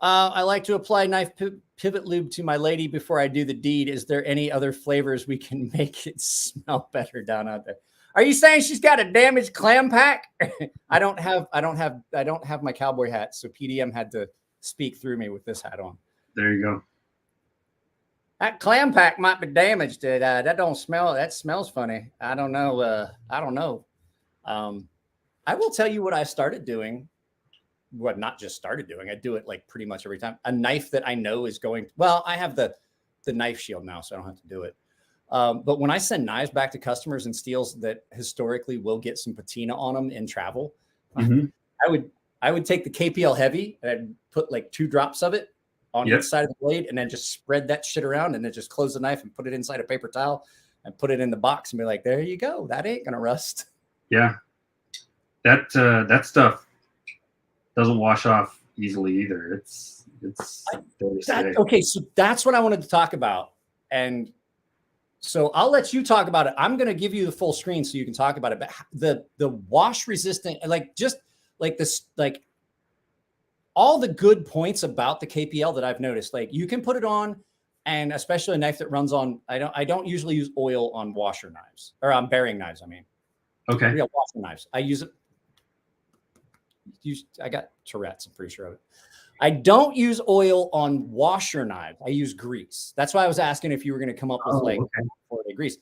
I like to apply knife pivot lube to my lady before I do the deed. Is there any other flavors we can make it smell better down out there? Are you saying she's got a damaged clam pack? I don't have my cowboy hat, so PDM had to speak through me with this hat on. There you go. That clam pack might be damaged. That don't smell. That smells funny. I don't know. I will tell you what I started doing. What not just started doing. I do it like pretty much every time. A knife that I know is going. Well, I have the knife shield now, so I don't have to do it. But when I send knives back to customers and steels that historically will get some patina on them in travel, I would take the KPL heavy and I'd put like 2 drops of it on each side of the blade, and then just spread that shit around, and then just close the knife and put it inside a paper towel and put it in the box and be like, there you go. That ain't gonna rust. Yeah, that stuff doesn't wash off easily either. It's okay. So that's what I wanted to talk about, and so I'll let you talk about it. I'm going to give you the full screen so you can talk about it. But the wash resistant, like all the good points about the KPL that I've noticed, like you can put it on, and especially a knife that runs on. I don't usually use oil on washer knives or on bearing knives. I mean, okay, real washer knives. I use it. I got Tourette's, I'm pretty sure of it. I don't use oil on washer knives. I use grease. That's why I was asking if you were going to come up with 4-day grease.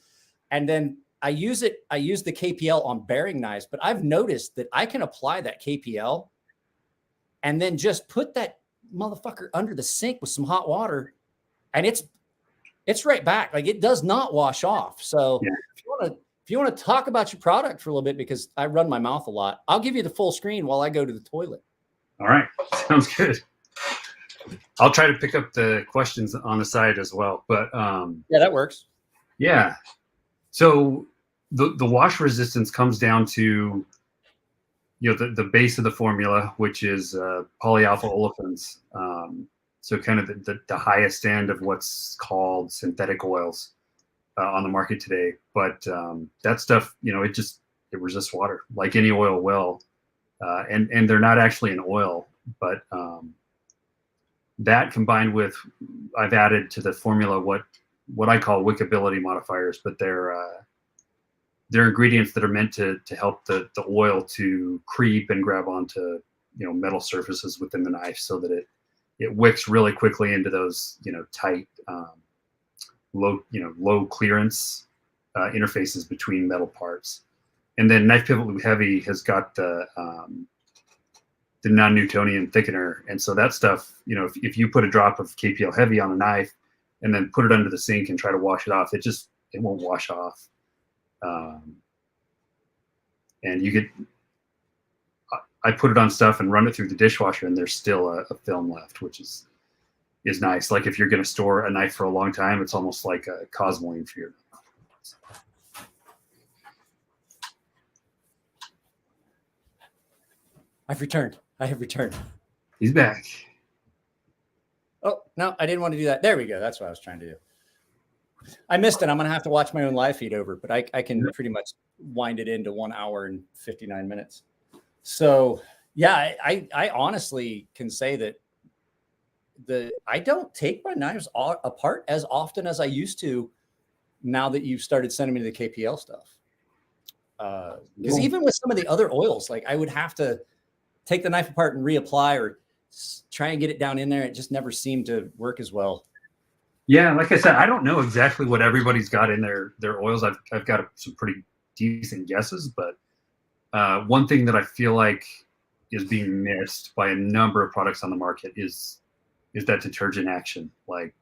And then I use the KPL on bearing knives, but I've noticed that I can apply that KPL and then just put that motherfucker under the sink with some hot water, and it's right back. Like, it does not wash off. So if you want to talk about your product for a little bit, because I run my mouth a lot, I'll give you the full screen while I go to the toilet. All right. Sounds good. I'll try to pick up the questions on the side as well. But yeah, that works. Yeah. So the wash resistance comes down to, the base of the formula, which is polyalpha olefins. So kind of the highest end of what's called synthetic oils on the market today. But that stuff, it resists water like any oil will. And they're not actually an oil, but that combined with, I've added to the formula what I call wickability modifiers, but they're ingredients that are meant to help the oil to creep and grab onto metal surfaces within the knife, so that it wicks really quickly into those tight low clearance interfaces between metal parts. And then Knife Pivot Lube Heavy has got the non-Newtonian thickener, and so that stuff, if you put a drop of KPL Heavy on a knife and then put it under the sink and try to wash it off, it won't wash off. And I put it on stuff and run it through the dishwasher, and there's still a film left, which is nice. Like, if you're going to store a knife for a long time, it's almost like a Cosmoline for your knife. I have returned. He's back. Oh, no, I didn't want to do that. There we go. That's what I was trying to do. I missed it. I'm going to have to watch my own live feed over, but I can pretty much wind it into 1 hour and 59 minutes. So yeah, I honestly can say that I don't take my knives apart as often as I used to now that you've started sending me the KPL stuff. Because even with some of the other oils, like I would have to take the knife apart and reapply or try and get it down in there. It just never seemed to work as well. Yeah, like I said, I don't know exactly what everybody's got in their oils. I've got some pretty decent guesses, but one thing that I feel like is being missed by a number of products on the market is that detergent action. Like,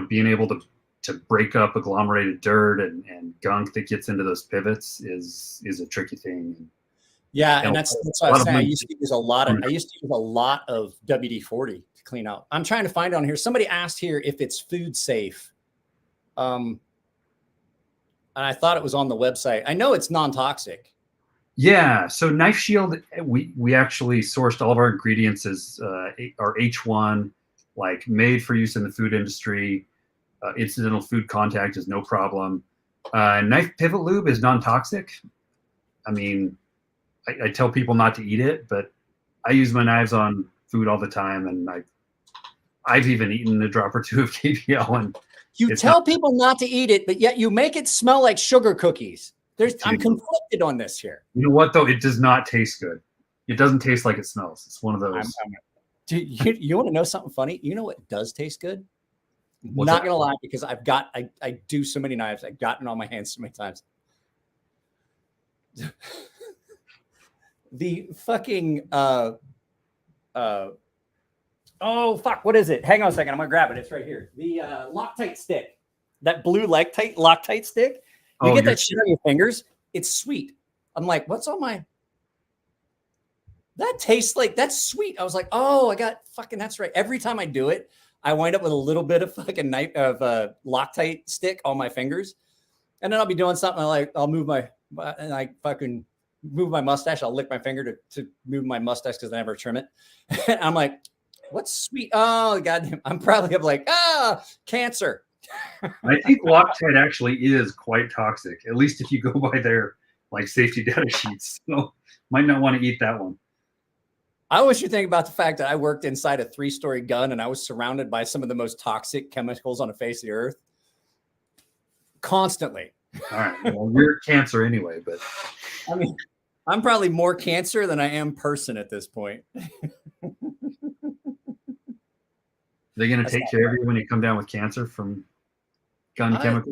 being able to break up agglomerated dirt and gunk that gets into those pivots is a tricky thing. Yeah, and that's what I was saying. I used to use a lot of WD-40 to clean out. I'm trying to find on here. Somebody asked here if it's food safe. And I thought it was on the website. I know it's non-toxic. Yeah, so Knife Shield, we actually sourced all of our ingredients as our H1, like made for use in the food industry. Incidental food contact is no problem. Knife Pivot Lube is non-toxic. I mean, I tell people not to eat it, but I use my knives on food all the time, and I've even eaten a drop or two of KPL. And you tell people not to eat it, but yet you make it smell like sugar cookies. I'm conflicted on this here. You know what, though? It does not taste good. It doesn't taste like it smells. It's one of those. You want to know something funny? You know what does taste good? What's not that? gonna lie, because I do so many knives. I've gotten on my hands so many times. The fucking oh fuck, what is it? Hang on a second, I'm gonna grab it. It's right here. The Loctite stick, that blue Loctite stick. You get that shit on your fingers. It's sweet. I'm like, what's on my? That tastes like that's sweet. I was like, oh, I got fucking. That's right. Every time I do it, I wind up with a little bit of fucking Loctite stick on my fingers, and then I'll be doing something. I'll move and I fucking move my mustache. I'll lick my finger to move my mustache because I never trim it. And I'm like, what's sweet? Oh goddamn! I'm probably like cancer. I think Loctite actually is quite toxic, at least if you go by their like safety data sheets. So might not want to eat that one. I always should think about the fact that I worked inside a 3-story gun and I was surrounded by some of the most toxic chemicals on the face of the earth constantly. All right. Well, you're cancer anyway, but I mean, I'm probably more cancer than I am person at this point. They're going to take care of you when you come down with cancer from gun chemical.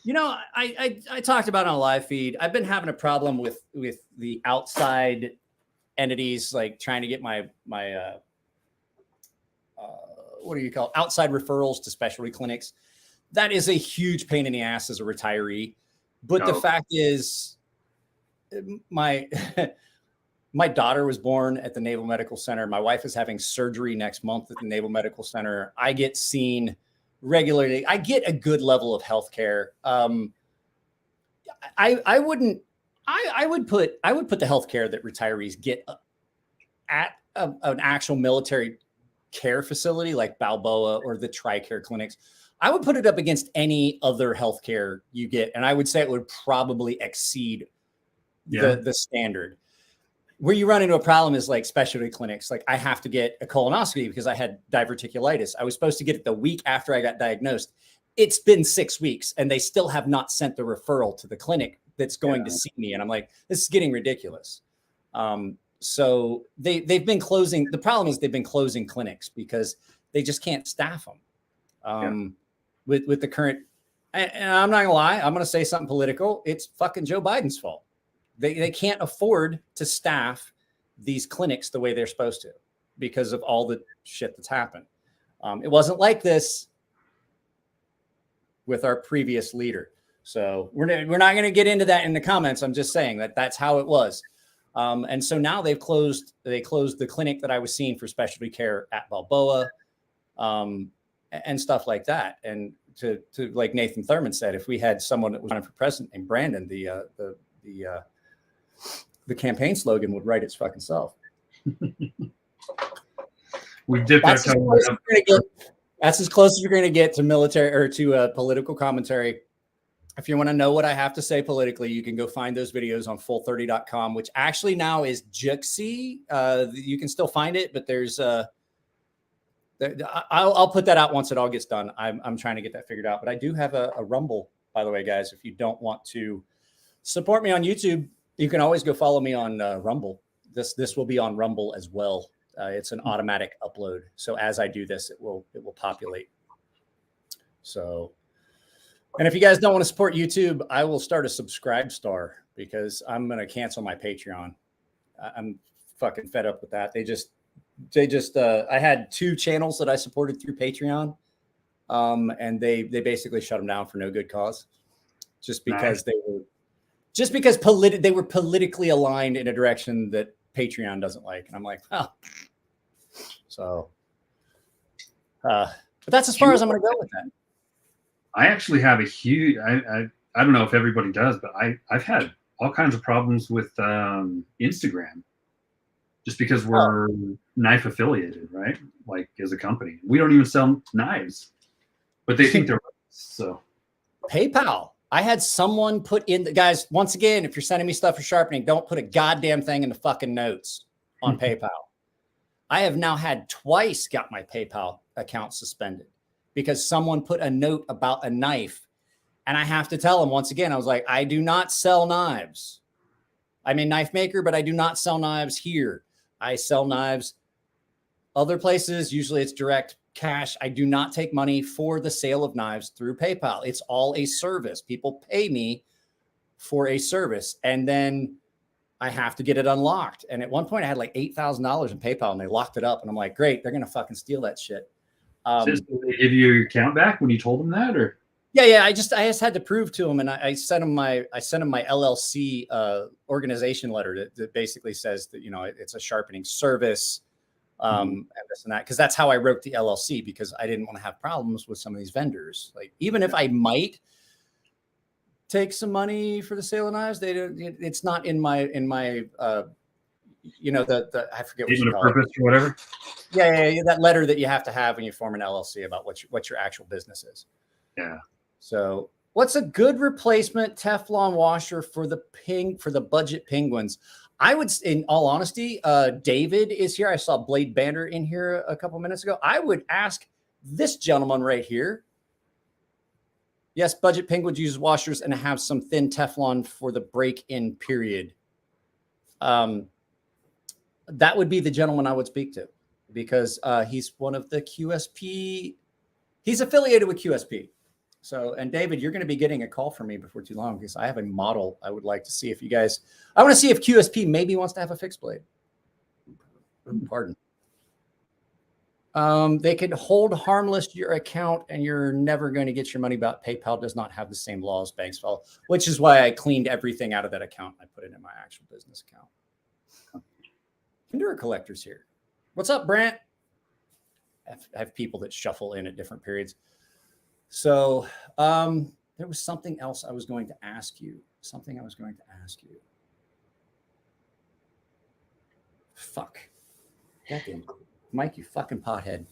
You know, I talked about it on a live feed. I've been having a problem with the outside entities, like trying to get my what do you call it? Outside referrals to specialty clinics. That is a huge pain in the ass as a retiree. But the fact is, my daughter was born at the Naval Medical Center. My wife is having surgery next month at the Naval Medical Center. I get seen regularly. I get a good level of health care. I would put the health care that retirees get at an actual military care facility like Balboa or the TRICARE clinics. I would put it up against any other health care you get. And I would say it would probably exceed the standard. Where you run into a problem is like specialty clinics. Like I have to get a colonoscopy because I had diverticulitis. I was supposed to get it the week after I got diagnosed. It's been 6 weeks and they still have not sent the referral to the clinic that's going to see me. And I'm like, this is getting ridiculous. So they've been closing. The problem is they've been closing clinics because they just can't staff them. With the current, and I'm not gonna lie, I'm gonna say something political. It's fucking Joe Biden's fault. They can't afford to staff these clinics the way they're supposed to because of all the shit that's happened. It wasn't like this with our previous leader. So we're not going to get into that in the comments. I'm just saying that's how it was. And so now they closed the clinic that I was seeing for specialty care at Balboa, and stuff like that. And to like Nathan Thurman said, if we had someone that was running for president named Brandon, the campaign slogan would write its fucking self. We dipped our toe. That's as close as you're going to get to military or to political commentary. If you want to know what I have to say politically, you can go find those videos on full30.com, which actually now is Juxi. You can still find it, but there's I'll put that out once it all gets done. I'm trying to get that figured out, but I do have a Rumble, by the way, guys. If you don't want to support me on YouTube, you can always go follow me on Rumble. This will be on Rumble as well. It's an automatic upload. So as I do this, it will populate. So, and if you guys don't want to support YouTube, I will start a subscribe star because I'm going to cancel my Patreon. I'm fucking fed up with that. They just I had 2 channels that I supported through Patreon. And they basically shut them down for no good cause, just because they were politically aligned in a direction that Patreon doesn't like. And I'm like, oh, so, but that's as far as I'm going to go with that. I actually have a huge, I don't know if everybody does, but I've had all kinds of problems with Instagram just because we're knife affiliated, right? Like as a company, we don't even sell knives, but they think they're so. PayPal. I had someone put in the guys. Once again, if you're sending me stuff for sharpening, don't put a goddamn thing in the fucking notes on PayPal. I have now had twice got my PayPal account suspended because someone put a note about a knife, and I have to tell them once again. I was like, I do not sell knives. I'm a knife maker, but I do not sell knives here. I sell knives other places. Usually it's direct cash. I do not take money for the sale of knives through PayPal. It's all a service. People pay me for a service, and then I have to get it unlocked. And at one point I had like $8,000 in PayPal and they locked it up. And I'm like, great, they're going to fucking steal that shit. Did they give you your account back when you told them that, or? Yeah. I just had to prove to them. And I sent them my LLC organization letter that basically says that, you know, it's a sharpening service. And this and that, because that's how I wrote the LLC, because I didn't want to have problems with some of these vendors. Like, even if I might take some money for the sale of knives, it's not in my you know, the I forget what you call purpose it. Or whatever. Yeah, that letter that you have to have when you form an LLC about what your actual business is. Yeah. So, what's a good replacement Teflon washer for the budget penguins? I would, in all honesty, David is here. I saw Blade Banner in here a couple minutes ago. I would ask this gentleman right here. Yes, budget penguins use washers and have some thin Teflon for the break-in period. That would be the gentleman I would speak to, because he's one of the QSP. He's affiliated with QSP. So, and David, you're going to be getting a call from me before too long, because I have a model I would like to see if you guys, I want to see if QSP maybe wants to have a fixed blade. Pardon. They could hold harmless your account and you're never going to get your money back. PayPal does not have the same laws banks follow, which is why I cleaned everything out of that account. I put it in my actual business account. Endura Collector's here. What's up, Brant? I have people that shuffle in at different periods. So there was something else I was going to ask you. Fuck. Goddamn. Mike, you fucking pothead.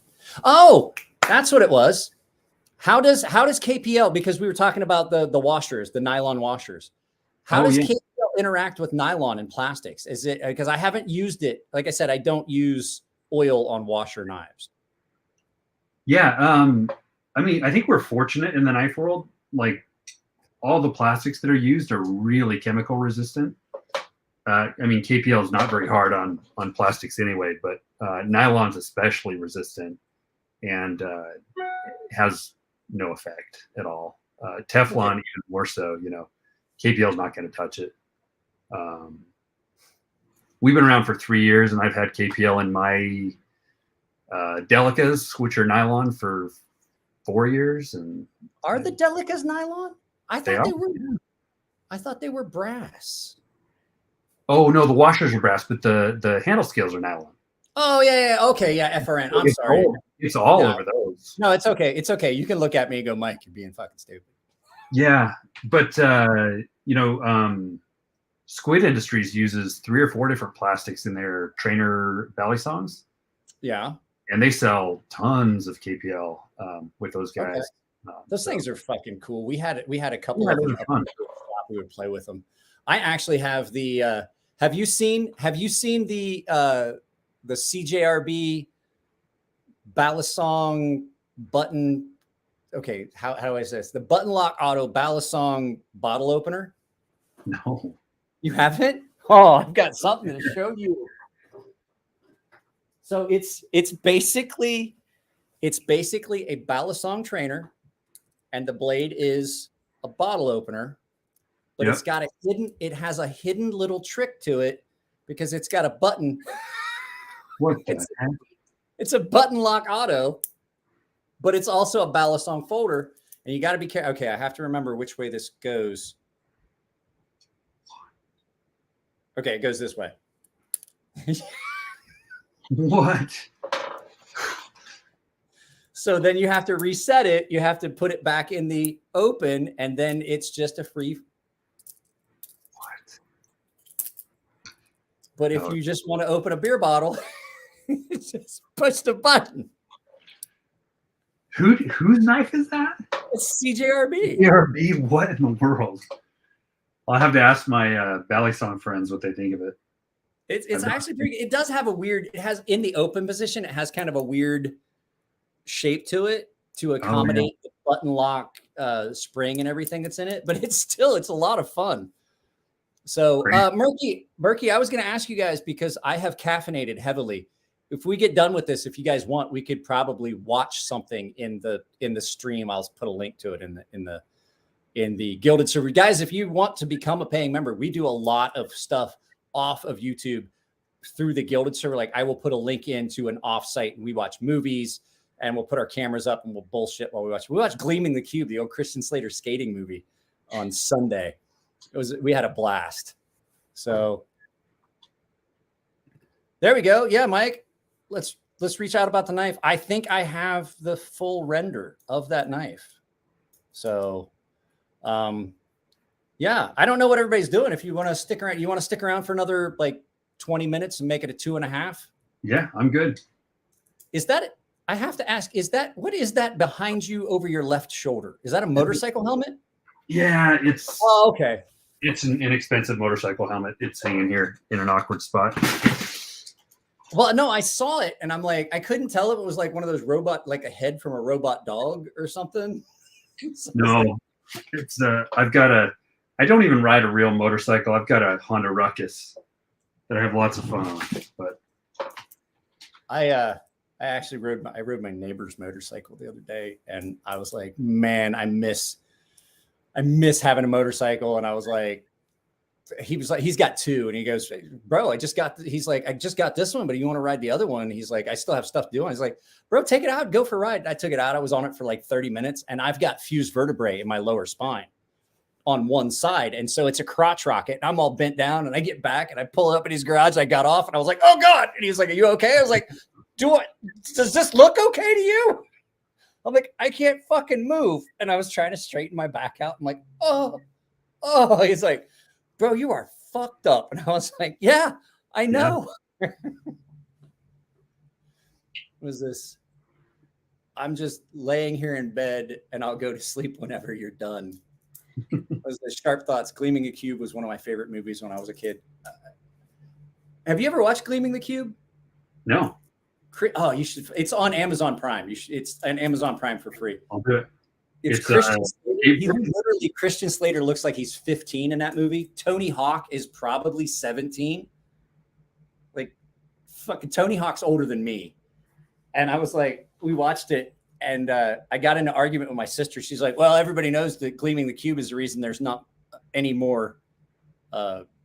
Oh, that's what it was. How does KPL, because we were talking about the washers, the nylon washers. How does KPL interact with nylon and plastics? Is it, because I haven't used it. Like I said, I don't use oil on washer knives. Yeah. I mean, I think we're fortunate in the knife world. Like, all the plastics that are used are really chemical resistant. I mean, KPL is not very hard on plastics anyway, but nylon's especially resistant and has no effect at all. Teflon even more so. You know, KPL is not going to touch it. We've been around for 3 years, and I've had KPL in my Delicas, which are nylon, for 4 years. And are the Delicas nylon? I thought they were brass. Oh no, the washers are brass, but the handle scales are nylon. Oh yeah. Okay, yeah, FRN. I'm sorry. It's all over those. No, it's okay. It's okay. You can look at me and go, Mike, you're being fucking stupid. Yeah, but you know, Squid Industries uses 3 or 4 different plastics in their trainer belly songs. Yeah. And they sell tons of KPL with those guys. Okay. Those things are fucking cool. We had a couple Yeah, of those them. are fun. We would play with them. I actually have the. Have you seen the CJRB Balisong button? Okay, how do I say this? The button lock auto Balisong bottle opener. No, You haven't? Oh, I've got something to show you. So it's basically a Balisong trainer, and the blade is a bottle opener, but Yep. it's got it has a hidden little trick to it because it's got a button. what the heck? It's a button lock auto, but it's also a Balisong folder, and you got to be careful. Okay, I have to remember which way this goes. Okay, it goes this way. What? So then you have to reset it. You have to put it back in the open, and then it's just a free. What? But if you just want to open a beer bottle, just push the button. Whose knife is that? It's CJRB. CJRB? What in the world? I'll have to ask my Balisong friends what they think of it. It's actually pretty. It does have a weird. It has in the open position. It has kind of a weird shape to it to accommodate the button lock spring and everything that's in it. But it's a lot of fun. So Murky, I was going to ask you guys because I have caffeinated heavily. If we get done with this, if you guys want, we could probably watch something in the stream. I'll put a link to it in the Gilded Server. Guys, if you want to become a paying member, we do a lot of stuff off of YouTube through the Gilded Server. Like I will put a link into an offsite and we watch movies and we'll put our cameras up and we'll bullshit while we watch Gleaming the Cube, the old Christian Slater skating movie on Sunday. We had a blast. So there we go. Yeah, Mike, let's reach out about the knife. I think I have the full render of that knife. So yeah, I don't know what everybody's doing. If you want to stick around for another like 20 minutes and make it a 2.5. Yeah, I'm good. Is that, I have to ask, what is that behind you over your left shoulder? Is that a motorcycle helmet? Yeah, it's okay. It's an inexpensive motorcycle helmet. It's hanging here in an awkward spot. Well, no, I saw it and I'm like, I couldn't tell if it was like one of those robot, like a head from a robot dog or something. So no, it's I don't even ride a real motorcycle. I've got a Honda Ruckus that I have lots of fun on. But I actually rode my neighbor's motorcycle the other day, and I was like, man, I miss having a motorcycle. And I was like, he was like, he's got two, and he goes, bro, I just got this one, but you want to ride the other one? He's like, I still have stuff to do. And he's like, bro, take it out, go for a ride. I took it out. I was on it for like 30 minutes, and I've got fused vertebrae in my lower spine on one side. And so it's a crotch rocket. And I'm all bent down, and I get back and I pull up in his garage. I got off and I was like, oh God. And he was like, are you okay? I was like, does this look okay to you? I'm like, I can't fucking move. And I was trying to straighten my back out. I'm like, oh, he's like, bro, you are fucked up. And I was like, yeah, I know. Yeah. Was this? I'm just laying here in bed and I'll go to sleep whenever you're done. Was the Sharp Thoughts. Gleaming the Cube was one of my favorite movies when I was a kid. Have you ever watched Gleaming the Cube? No. Oh, you should. It's on Amazon Prime. It's on Amazon Prime for free. I'll do it. It's Christian Slater. Christian Slater looks like he's 15 in that movie. Tony Hawk is probably 17. Like, fucking Tony Hawk's older than me. And I was like, we watched it, and I got in an argument with my sister. She's like, well, everybody knows that Gleaming the Cube is the reason there's not any more.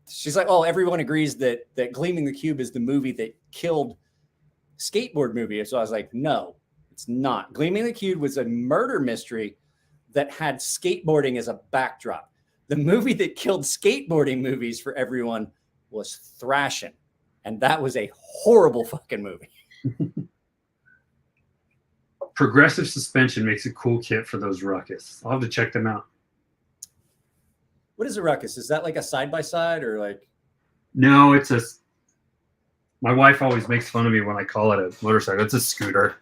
She's like, oh, everyone agrees that Gleaming the Cube is the movie that killed skateboard movie. So I was like, no, it's not. Gleaming the Cube was a murder mystery that had skateboarding as a backdrop. The movie that killed skateboarding movies for everyone was Thrashing. And that was a horrible fucking movie. Progressive Suspension makes a cool kit for those Ruckus. I'll have to check them out. What is a Ruckus? Is that like a side-by-side or like? No, it's a. My wife always makes fun of me when I call it a motorcycle. It's a scooter.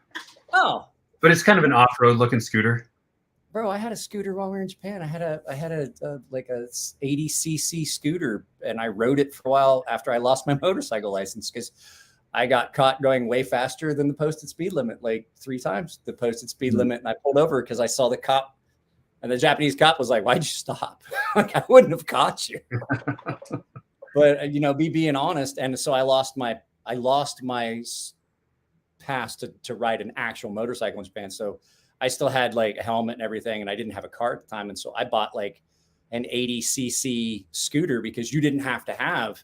Oh, But it's kind of an off-road looking scooter. Bro, I had a scooter while we were in Japan. I had a like a 80cc scooter, and I rode it for a while after I lost my motorcycle license because I got caught going way faster than the posted speed limit, like 3 times the posted speed limit. And I pulled over because I saw the cop, and the Japanese cop was like, "Why'd you stop?" Like, I wouldn't have caught you. But you know, being honest, and so I lost my pass to ride an actual motorcycle in Japan. So I still had like a helmet and everything, and I didn't have a car at the time. And so I bought like an 80cc scooter because you didn't have to have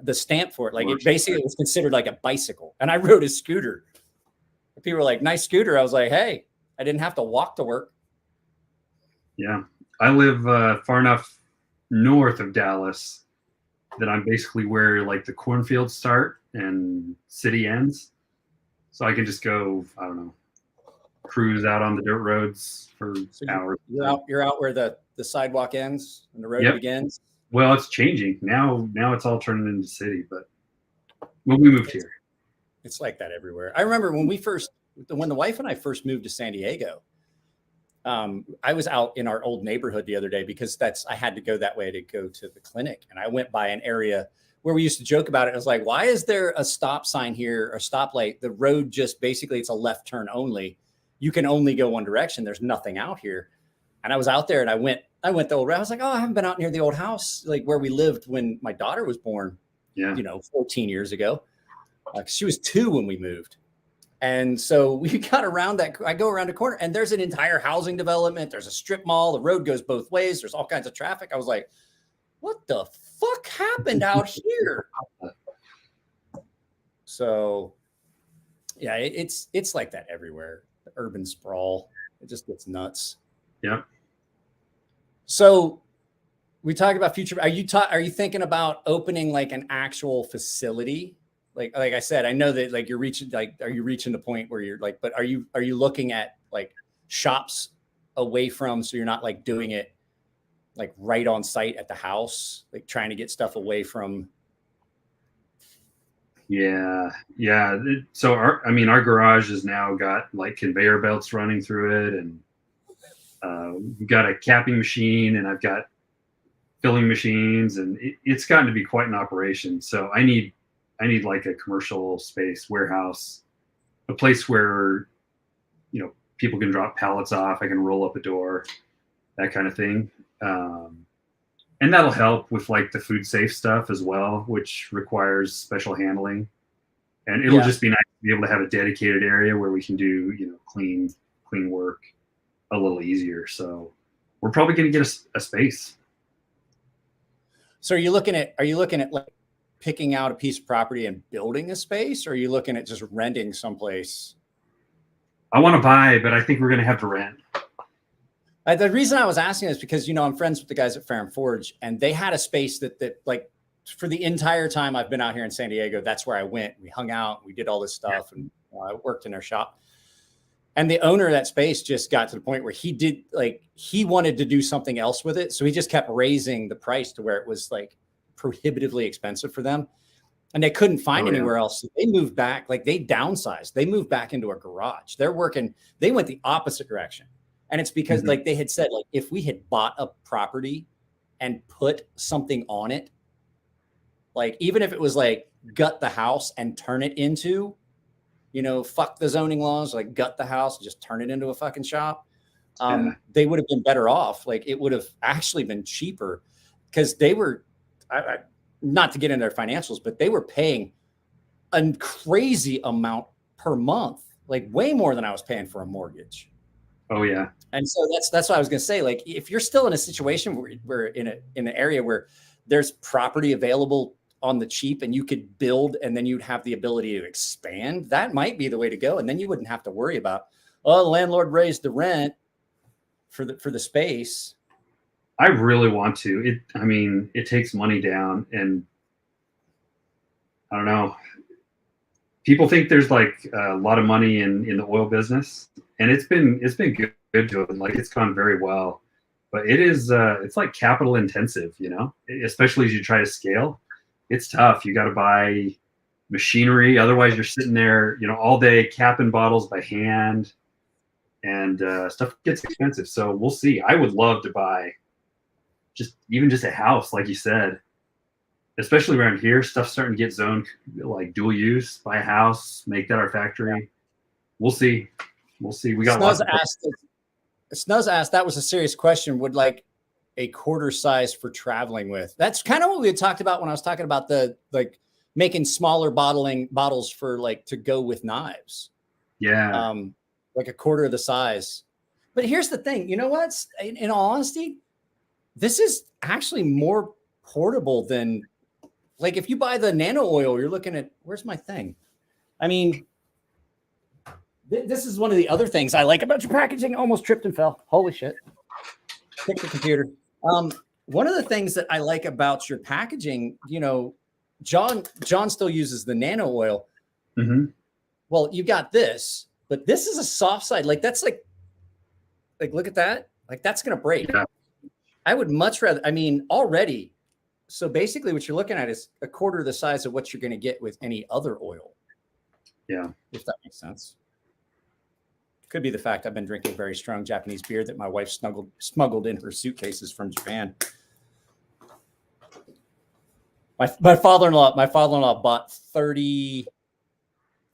the stamp for it. Like it basically was considered like a bicycle, and I rode a scooter. People were like, "Nice scooter." I was like, "Hey, I didn't have to walk to work." Yeah, I live far enough north of Dallas that I'm basically where like the cornfields start and city ends. So I can just go, I don't know, cruise out on the dirt roads for hours. You're out where the sidewalk ends and the road begins. Well, it's changing now. Now it's all turning into city. But when we moved here, it's like that everywhere. I remember when the wife and I first moved to San Diego. I was out in our old neighborhood the other day because I had to go that way to go to the clinic, and I went by an area where we used to joke about it. I was like, "Why is there a stop sign here or stoplight? The road just basically it's a left turn only. You can only go one direction. There's nothing out here." And I was out there, and I went the old route. I was like, "Oh, I haven't been out near the old house, like where we lived when my daughter was born. Yeah, 14 years ago. She was 2 when we moved." And so we got around that. I go around the corner, and there's an entire housing development. There's a strip mall. The road goes both ways. There's all kinds of traffic. I was like, "What the fuck happened out here?" So, yeah, it's like that everywhere. The urban sprawl, it just gets nuts. Yeah. So we talked about future. Are you thinking about opening like an actual facility? Like I said, I know that like you're reaching, like, are you reaching the point where you're like, but are you looking at like shops away from, so you're not like doing it like right on site at the house, like trying to get stuff away from. Yeah. So our garage has now got like conveyor belts running through it, and we've got a capping machine, and I've got filling machines, and it's gotten to be quite an operation. So I need like a commercial space, warehouse, a place where, people can drop pallets off. I can roll up a door, that kind of thing. And that'll help with like the food safe stuff as well, which requires special handling. And it'll just be nice to be able to have a dedicated area where we can do, clean work a little easier. So we're probably going to get a space. So are you looking at like picking out a piece of property and building a space, or are you looking at just renting someplace? I want to buy, but I think we're going to have to rent. The reason I was asking is because, I'm friends with the guys at Fair and Forge, and they had a space that like for the entire time I've been out here in San Diego, that's where I went. We hung out, we did all this stuff, and I worked in their shop. And the owner of that space just got to the point where he wanted to do something else with it. So he just kept raising the price to where it was like prohibitively expensive for them. And they couldn't find anywhere else. So they moved back, like they downsized. They moved back into a garage. They went the opposite direction. And it's because like they had said, like, if we had bought a property and put something on it, like even if it was like gut the house and turn it into, fuck the zoning laws, like gut the house and just turn it into a fucking shop, they would have been better off. Like it would have actually been cheaper because they were, not to get into their financials, but they were paying a crazy amount per month, like way more than I was paying for a mortgage. Oh yeah. And so that's what I was going to say. Like, if you're still in a situation where we're in an area where there's property available on the cheap and you could build, and then you'd have the ability to expand, that might be the way to go. And then you wouldn't have to worry about, the landlord raised the rent for the space. I really want to. It takes money down, and I don't know. People think there's like a lot of money in the oil business, and it's been good to it. Like it's gone very well, but it's like capital intensive, especially as you try to scale. It's tough. You got to buy machinery. Otherwise you're sitting there, all day capping bottles by hand. and stuff gets expensive. So we'll see. I would love to buy just a house, like you said, especially around here. Stuff's starting to get zoned like dual use. Buy a house, make that our factory. We'll see. We'll see. We got Snuz asked, that was a serious question. Would like a quarter size for traveling with? That's kind of what we had talked about when I was talking about the like making smaller bottles for like to go with knives. Yeah. Like a quarter of the size. But here's the thing, you know what? In all honesty, this is actually more portable than like if you buy the nano oil, you're looking at where's my thing? I mean, this is one of the other things I like about your packaging. Almost tripped and fell. Holy shit. Pick the computer. One of the things that I like about your packaging, you know, John still uses the nano oil. Mm-hmm. Well, you got this, but this is a soft side. Like that's like look at that. Like that's going to break. Yeah. I would much rather, I mean, already. So basically what you're looking at is a quarter the size of what you're going to get with any other oil. Yeah. If that makes sense. Could be the fact I've been drinking very strong Japanese beer that my wife smuggled in her suitcases from Japan. My father-in-law bought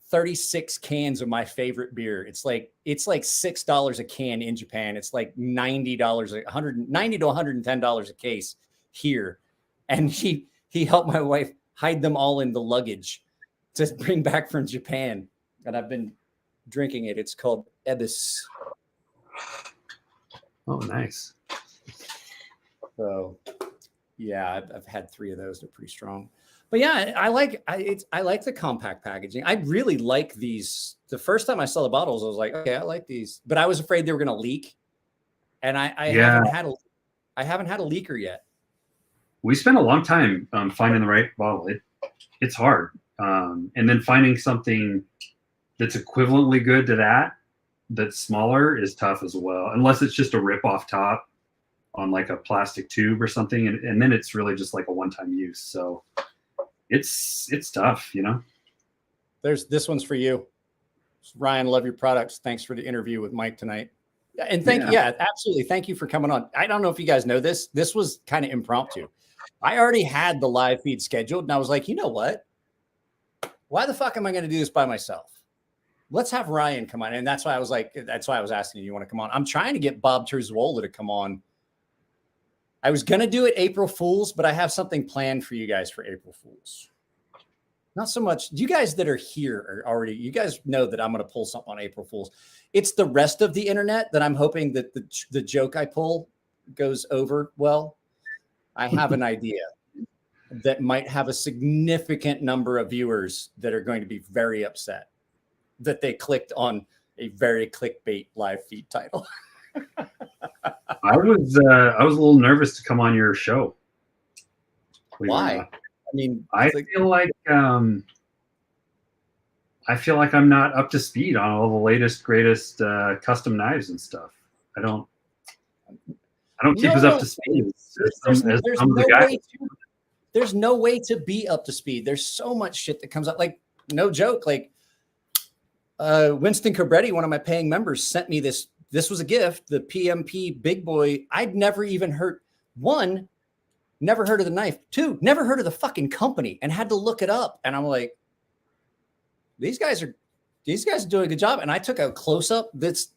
36 cans of my favorite beer. It's like $6 a can in Japan. It's like $90, $190 to $110 a case here. And he helped my wife hide them all in the luggage to bring back from Japan. And I've been drinking it. It's called Ebis. Oh, nice. So, yeah, I've had 3 of those. They're pretty strong. But yeah, I like the compact packaging. I really like these. The first time I saw the bottles, I was like, okay, I like these. But I was afraid they were going to leak, and I haven't had a leaker yet. We spent a long time finding the right bottle. It's hard, and then finding something that's equivalently good to that's smaller is tough as well, unless it's just a rip-off top on like a plastic tube or something, and then it's really just like a one-time use. So it's tough, you know. There's this one's for you, Ryan. Love your products. Thanks for the interview with Mike tonight. Yeah, and absolutely. Thank you for coming on. I don't know if you guys know this. This was kind of impromptu. I already had the live feed scheduled, and I was like, you know what? Why the fuck am I going to do this by myself? Let's have Ryan come on. And that's why I was asking you want to come on. I'm trying to get Bob Terzuola to come on. I was going to do it April Fools, but I have something planned for you guys for April Fools. Not so much. You guys that are here are already, you guys know that I'm going to pull something on April Fools. It's the rest of the internet that I'm hoping that the joke I pull goes over well. I have an idea that might have a significant number of viewers that are going to be very upset that they clicked on a very clickbait live feed title. I was a little nervous to come on your show. Why? I mean, I feel like I'm not up to speed on all the latest, greatest custom knives and stuff. I don't keep us up to speed as some of the guys. There's no way to be up to speed. There's so much shit that comes up. Like, no joke. Like, Winston Cabretti, one of my paying members, sent me this. This was a gift, the PMP Big Boy. I'd never even heard. 1, never heard of the knife. 2, never heard of the fucking company and had to look it up. And I'm like, these guys are doing a good job. And I took a close up. That's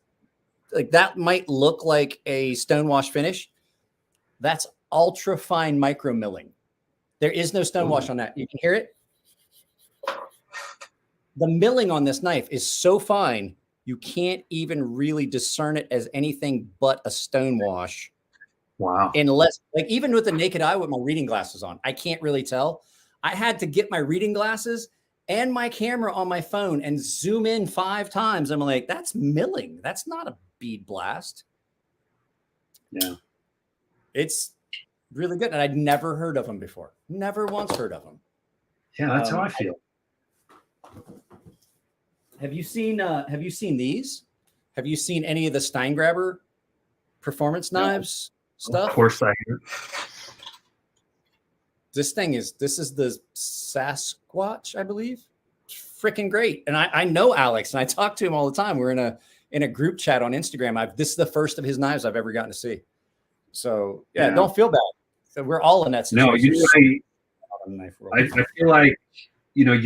like, that might look like a stonewash finish. That's ultra fine micro milling. There is no stonewash on that. You can hear it. The milling on this knife is so fine, you can't even really discern it as anything but a stonewash. Wow. Unless, like, even with the naked eye with my reading glasses on, I can't really tell. I had to get my reading glasses and my camera on my phone and zoom in 5 times. I'm like, that's milling. That's not a bead blast. Yeah. It's really good. And I'd never heard of them before. Never once heard of them. Yeah, that's how I feel. Have you seen these? Have you seen any of the Steingraber performance knives stuff? Of course I do. This is the Sasquatch, I believe. Freaking great. And I know Alex, and I talk to him all the time. We're in in a group chat on Instagram. This is the first of his knives I've ever gotten to see. So yeah. Don't feel bad. So we're all in that situation. No, I feel like, you know,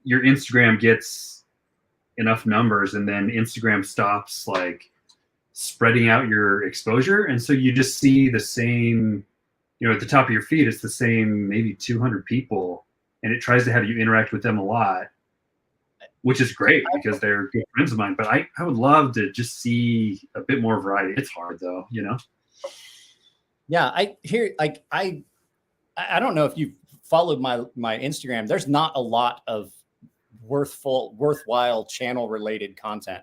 your Instagram gets enough numbers and then Instagram stops like spreading out your exposure. And so you just see the same, you know, at the top of your feed, it's the same maybe 200 people, and it tries to have you interact with them a lot, which is great because they're good friends of mine. But I would love to just see a bit more variety. It's hard though, you know? Yeah, I don't know if you've followed my Instagram. There's not a lot of worthwhile channel related content.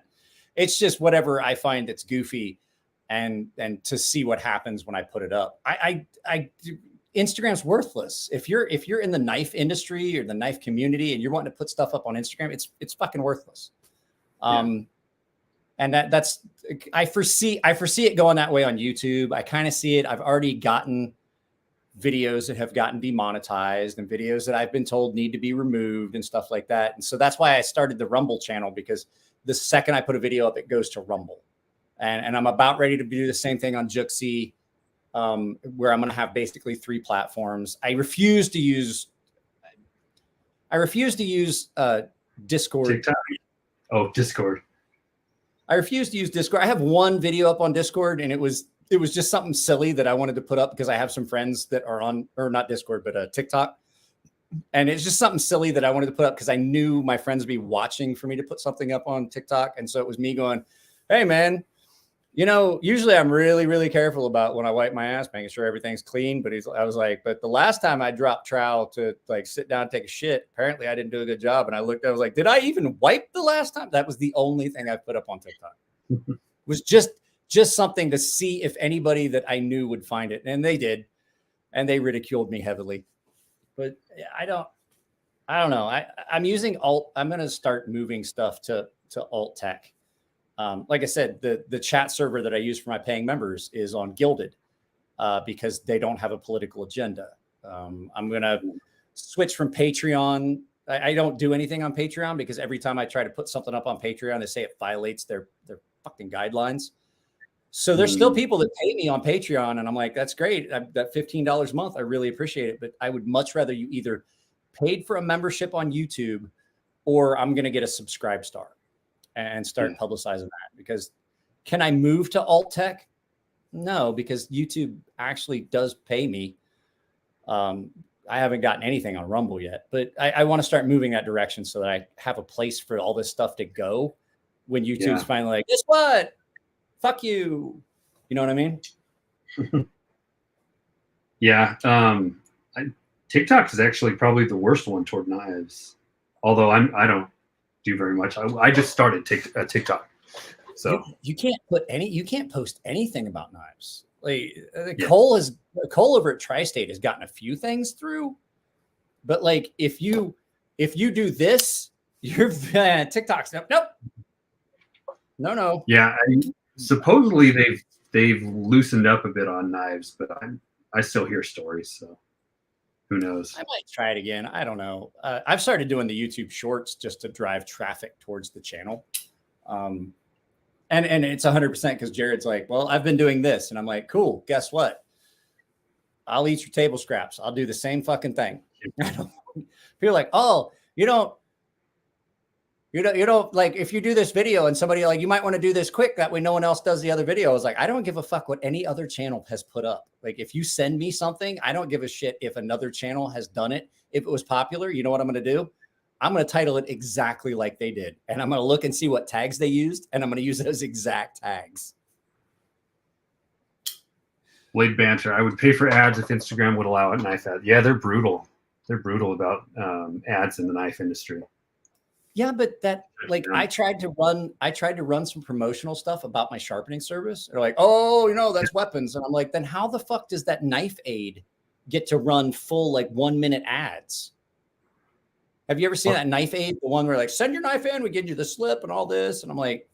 It's just whatever I find that's goofy, and to see what happens when I put it up. Instagram's worthless. If you're in the knife industry or the knife community and you're wanting to put stuff up on Instagram, it's fucking worthless. And that's I foresee it going that way on YouTube. I kind of see it. I've already gotten videos that have gotten demonetized and videos that I've been told need to be removed and stuff like that. And so that's why I started the Rumble channel, because the second I put a video up, it goes to Rumble. And I'm about ready to do the same thing on Jooxi, where I'm going to have basically 3 platforms. I refuse to use Discord. TikTok. Oh, Discord. I refuse to use Discord. I have one video up on Discord, and it was just something silly that I wanted to put up because I have some friends that are on, or not Discord, but TikTok. And it's just something silly that I wanted to put up because I knew my friends would be watching for me to put something up on TikTok. And so it was me going, hey man, you know, usually I'm really, really careful about when I wipe my ass, making sure everything's clean. But I was like, but the last time I dropped trowel to like sit down and take a shit, apparently I didn't do a good job. And I looked, I was like, did I even wipe the last time? That was the only thing I put up on TikTok. It was just something to see if anybody that I knew would find it. And they did. And they ridiculed me heavily. But I don't know. I'm using alt. I'm going to start moving stuff to alt tech. Like I said, the chat server that I use for my paying members is on Gilded because they don't have a political agenda. I'm going to switch from Patreon. I don't do anything on Patreon because every time I try to put something up on Patreon, they say it violates their fucking guidelines. So there's still people that pay me on Patreon, and I'm like, that's great. That $15 a month, I really appreciate it. But I would much rather you either paid for a membership on YouTube, or I'm going to get a subscribe star and start publicizing that. Because can I move to alt tech? No, because YouTube actually does pay me. I haven't gotten anything on Rumble yet, but I want to start moving that direction so that I have a place for all this stuff to go when YouTube's finally like, guess what? Fuck you. You know what I mean? Yeah. TikTok is actually probably the worst one toward knives. Although I don't do very much. I just started TikTok. So you can't post anything about knives. Like Cole over at Tri-State has gotten a few things through, but like if you do this, you're TikTok's nope. No. Yeah. Supposedly they've loosened up a bit on knives, but I still hear stories, so who knows? I might try it again. I don't know. I've started doing the YouTube shorts just to drive traffic towards the channel. And it's 100% because Jared's like, well, I've been doing this. And I'm like, cool. Guess what? I'll eat your table scraps. I'll do the same fucking thing. People are like, oh, you don't like, if you do this video and somebody like, you might want to do this quick. That way no one else does the other video. I was like, I don't give a fuck what any other channel has put up. Like, if you send me something, I don't give a shit if another channel has done it. If it was popular, you know what I'm going to do? I'm going to title it exactly like they did. And I'm going to look and see what tags they used. And I'm going to use those exact tags. Blade banter. I would pay for ads if Instagram would allow it. Knife ad. Yeah, they're brutal. They're brutal about ads in the knife industry. Yeah, but that, like, I tried to run some promotional stuff about my sharpening service. They're like, oh, that's weapons. And I'm like, then how the fuck does that knife aid get to run full, like, 1 minute ads? Have you ever seen that knife aid? The one where like, send your knife in, we give you the slip and all this. And I'm like,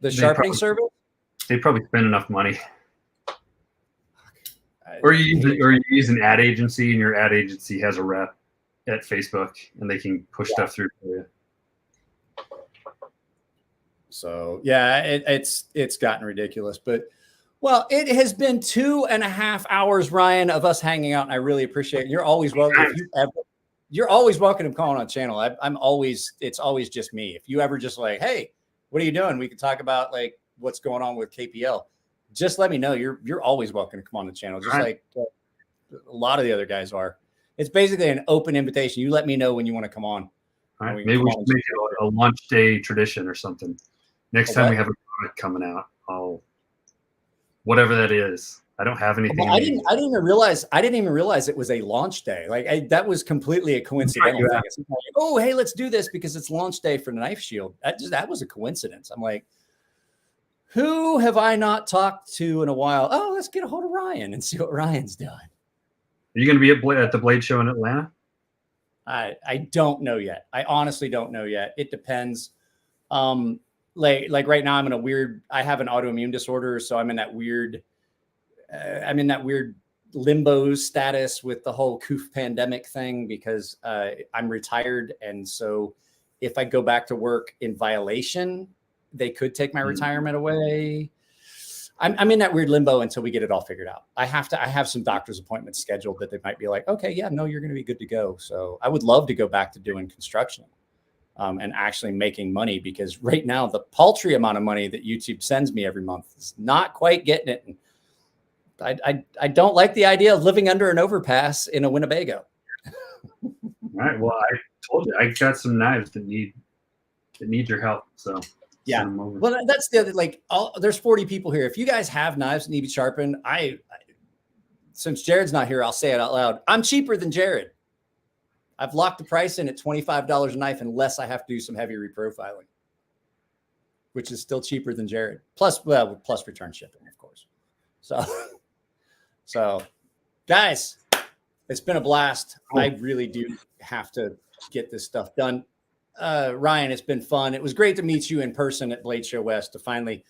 the sharpening service? They probably spend enough money. Or you use an ad agency, and your ad agency has a rep at Facebook, and they can push stuff through for you. So yeah, it's gotten ridiculous, but well, it has been 2.5 hours, Ryan, of us hanging out, and I really appreciate it. You're always welcome. You're always welcome to calling on channel. It's always just me. If you ever just like, hey, what are you doing? We can talk about like what's going on with KPL. Just let me know. You're always welcome to come on the channel, just like a lot of the other guys are. It's basically an open invitation. You let me know when you want to come on. All right, maybe we should make it a launch day tradition or something. Next time we have a product coming out, whatever that is. I don't have anything. Well, I didn't even realize it was a launch day. Like that was completely a coincidental thing. It's like, oh, hey, let's do this because it's launch day for the Knife Shield. That was a coincidence. I'm like, who have I not talked to in a while? Oh, let's get a hold of Ryan and see what Ryan's doing. Are you going to be at the Blade Show in Atlanta? I don't know yet. I honestly don't know yet. It depends. Like right now I have an autoimmune disorder. So I'm in that weird limbo status with the whole COOF pandemic thing because I'm retired. And so if I go back to work in violation, they could take my retirement away. I'm in that weird limbo until we get it all figured out. I have some doctor's appointments scheduled that they might be like, okay, yeah, no, you're going to be good to go. So I would love to go back to doing construction and actually making money because right now the paltry amount of money that YouTube sends me every month is not quite getting it. And I don't like the idea of living under an overpass in a Winnebago. All right. Well, I told you I got some knives that need your help. So yeah. Well, that's the other, there's 40 people here. If you guys have knives that need to be sharpened, since Jared's not here, I'll say it out loud. I'm cheaper than Jared. I've locked the price in at $25 a knife unless I have to do some heavy reprofiling, which is still cheaper than Jared. Plus return shipping, of course. So guys, it's been a blast. I really do have to get this stuff done. Ryan, it's been fun. It was great to meet you in person at Blade Show West to finally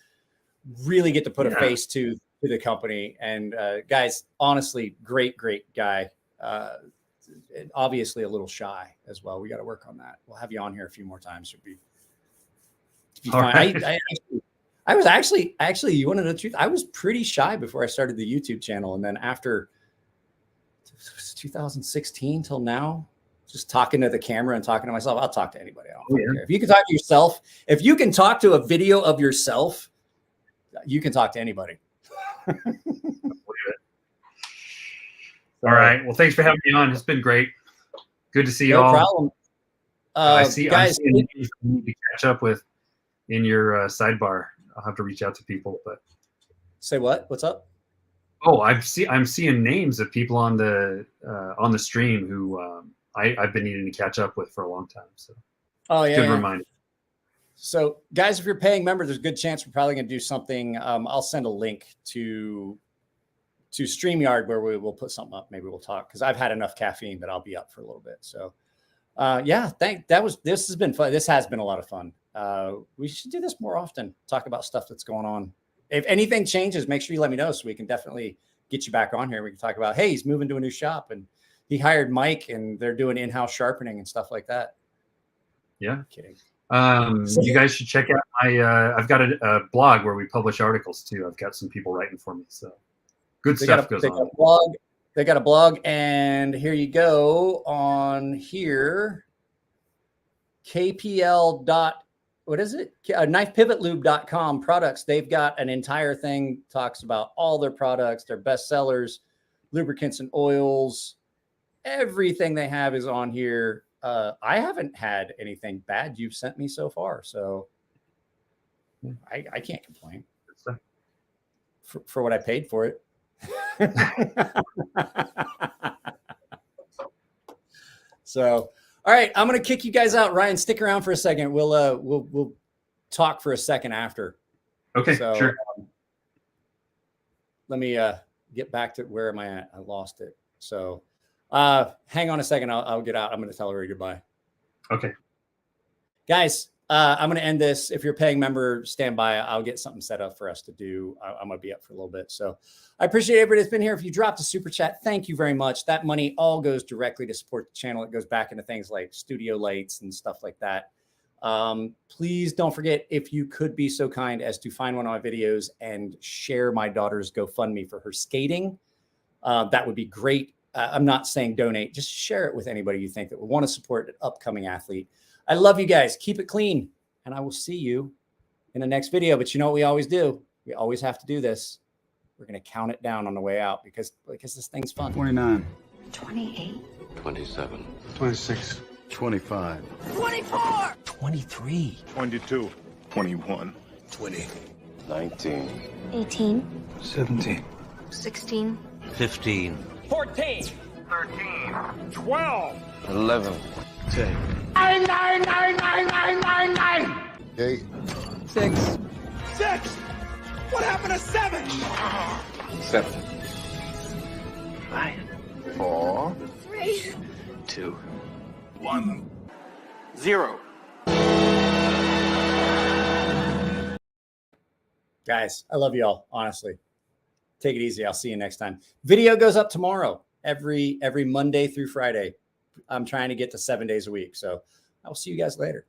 really get to put a face to the company. And guys, honestly, great guy. Obviously a little shy as well. We got to work on that. We'll have you on here a few more times. It'd be fine. Right. I was actually, you want to know the truth? I was pretty shy before I started the YouTube channel. And then after 2016 till now, just talking to the camera and talking to myself, I'll talk to anybody. I don't care. If you can talk to yourself, if you can talk to a video of yourself, you can talk to anybody. All right. Well, thanks for having me on. It's been great. Good to see you all. No problem. Guys, I need to catch up with in your sidebar. I'll have to reach out to people, but say what? What's up? Oh, I'm seeing names of people on the stream who I've been needing to catch up with for a long time. So good reminder. So guys, if you're a paying member, there's a good chance we're probably going to do something. I'll send a link to StreamYard where we will put something up. Maybe we'll talk because I've had enough caffeine that I'll be up for a little bit. So this has been fun. This has been a lot of fun. We should do this more often. Talk about stuff that's going on. If anything changes, make sure you let me know so we can definitely get you back on here. We can talk about, hey, he's moving to a new shop and he hired Mike and they're doing in-house sharpening and stuff like that. Yeah. Kidding. You guys should check out I've got a blog where we publish articles too. I've got some people writing for me. So good stuff goes on. They got a blog and here you go on here. KPL. What is it? KnifePivotLube.com products. They've got an entire thing, talks about all their products, their best sellers, lubricants and oils. Everything they have is on here. I haven't had anything bad you've sent me so far. So I can't complain for what I paid for it. So, all right, I'm going to kick you guys out. Ryan, stick around for a second. We'll talk for a second after. Okay, so, sure. Let me get back to where am I at? I lost it. So hang on a second. I'll get out. I'm going to tell her goodbye. Okay. Guys, I'm going to end this. If you're a paying member, stand by. I'll get something set up for us to do. I'm going to be up for a little bit. So I appreciate everybody that's been here. If you dropped a super chat, thank you very much. That money all goes directly to support the channel. It goes back into things like studio lights and stuff like that. Please don't forget, if you could be so kind as to find one of my videos and share my daughter's GoFundMe for her skating. That would be great. I'm not saying donate, just share it with anybody you think that would want to support an upcoming athlete. I love you guys. Keep it clean. And I will see you in the next video. But you know what we always do? We always have to do this. We're going to count it down on the way out because this thing's fun. 29. 28. 27. 26. 25. 24. 23. 22. 21. 20. 19. 18. 17. 16. 15. 14. 13. 12. 11. 10. 9. 8. 6. 6. What happened to 7? 7. 5. 4. 3. 2. 1. 0. Guys, I love you all, honestly. Take it easy. I'll see you next time. Video goes up tomorrow, every Monday through Friday. I'm trying to get to 7 days a week. So I'll see you guys later.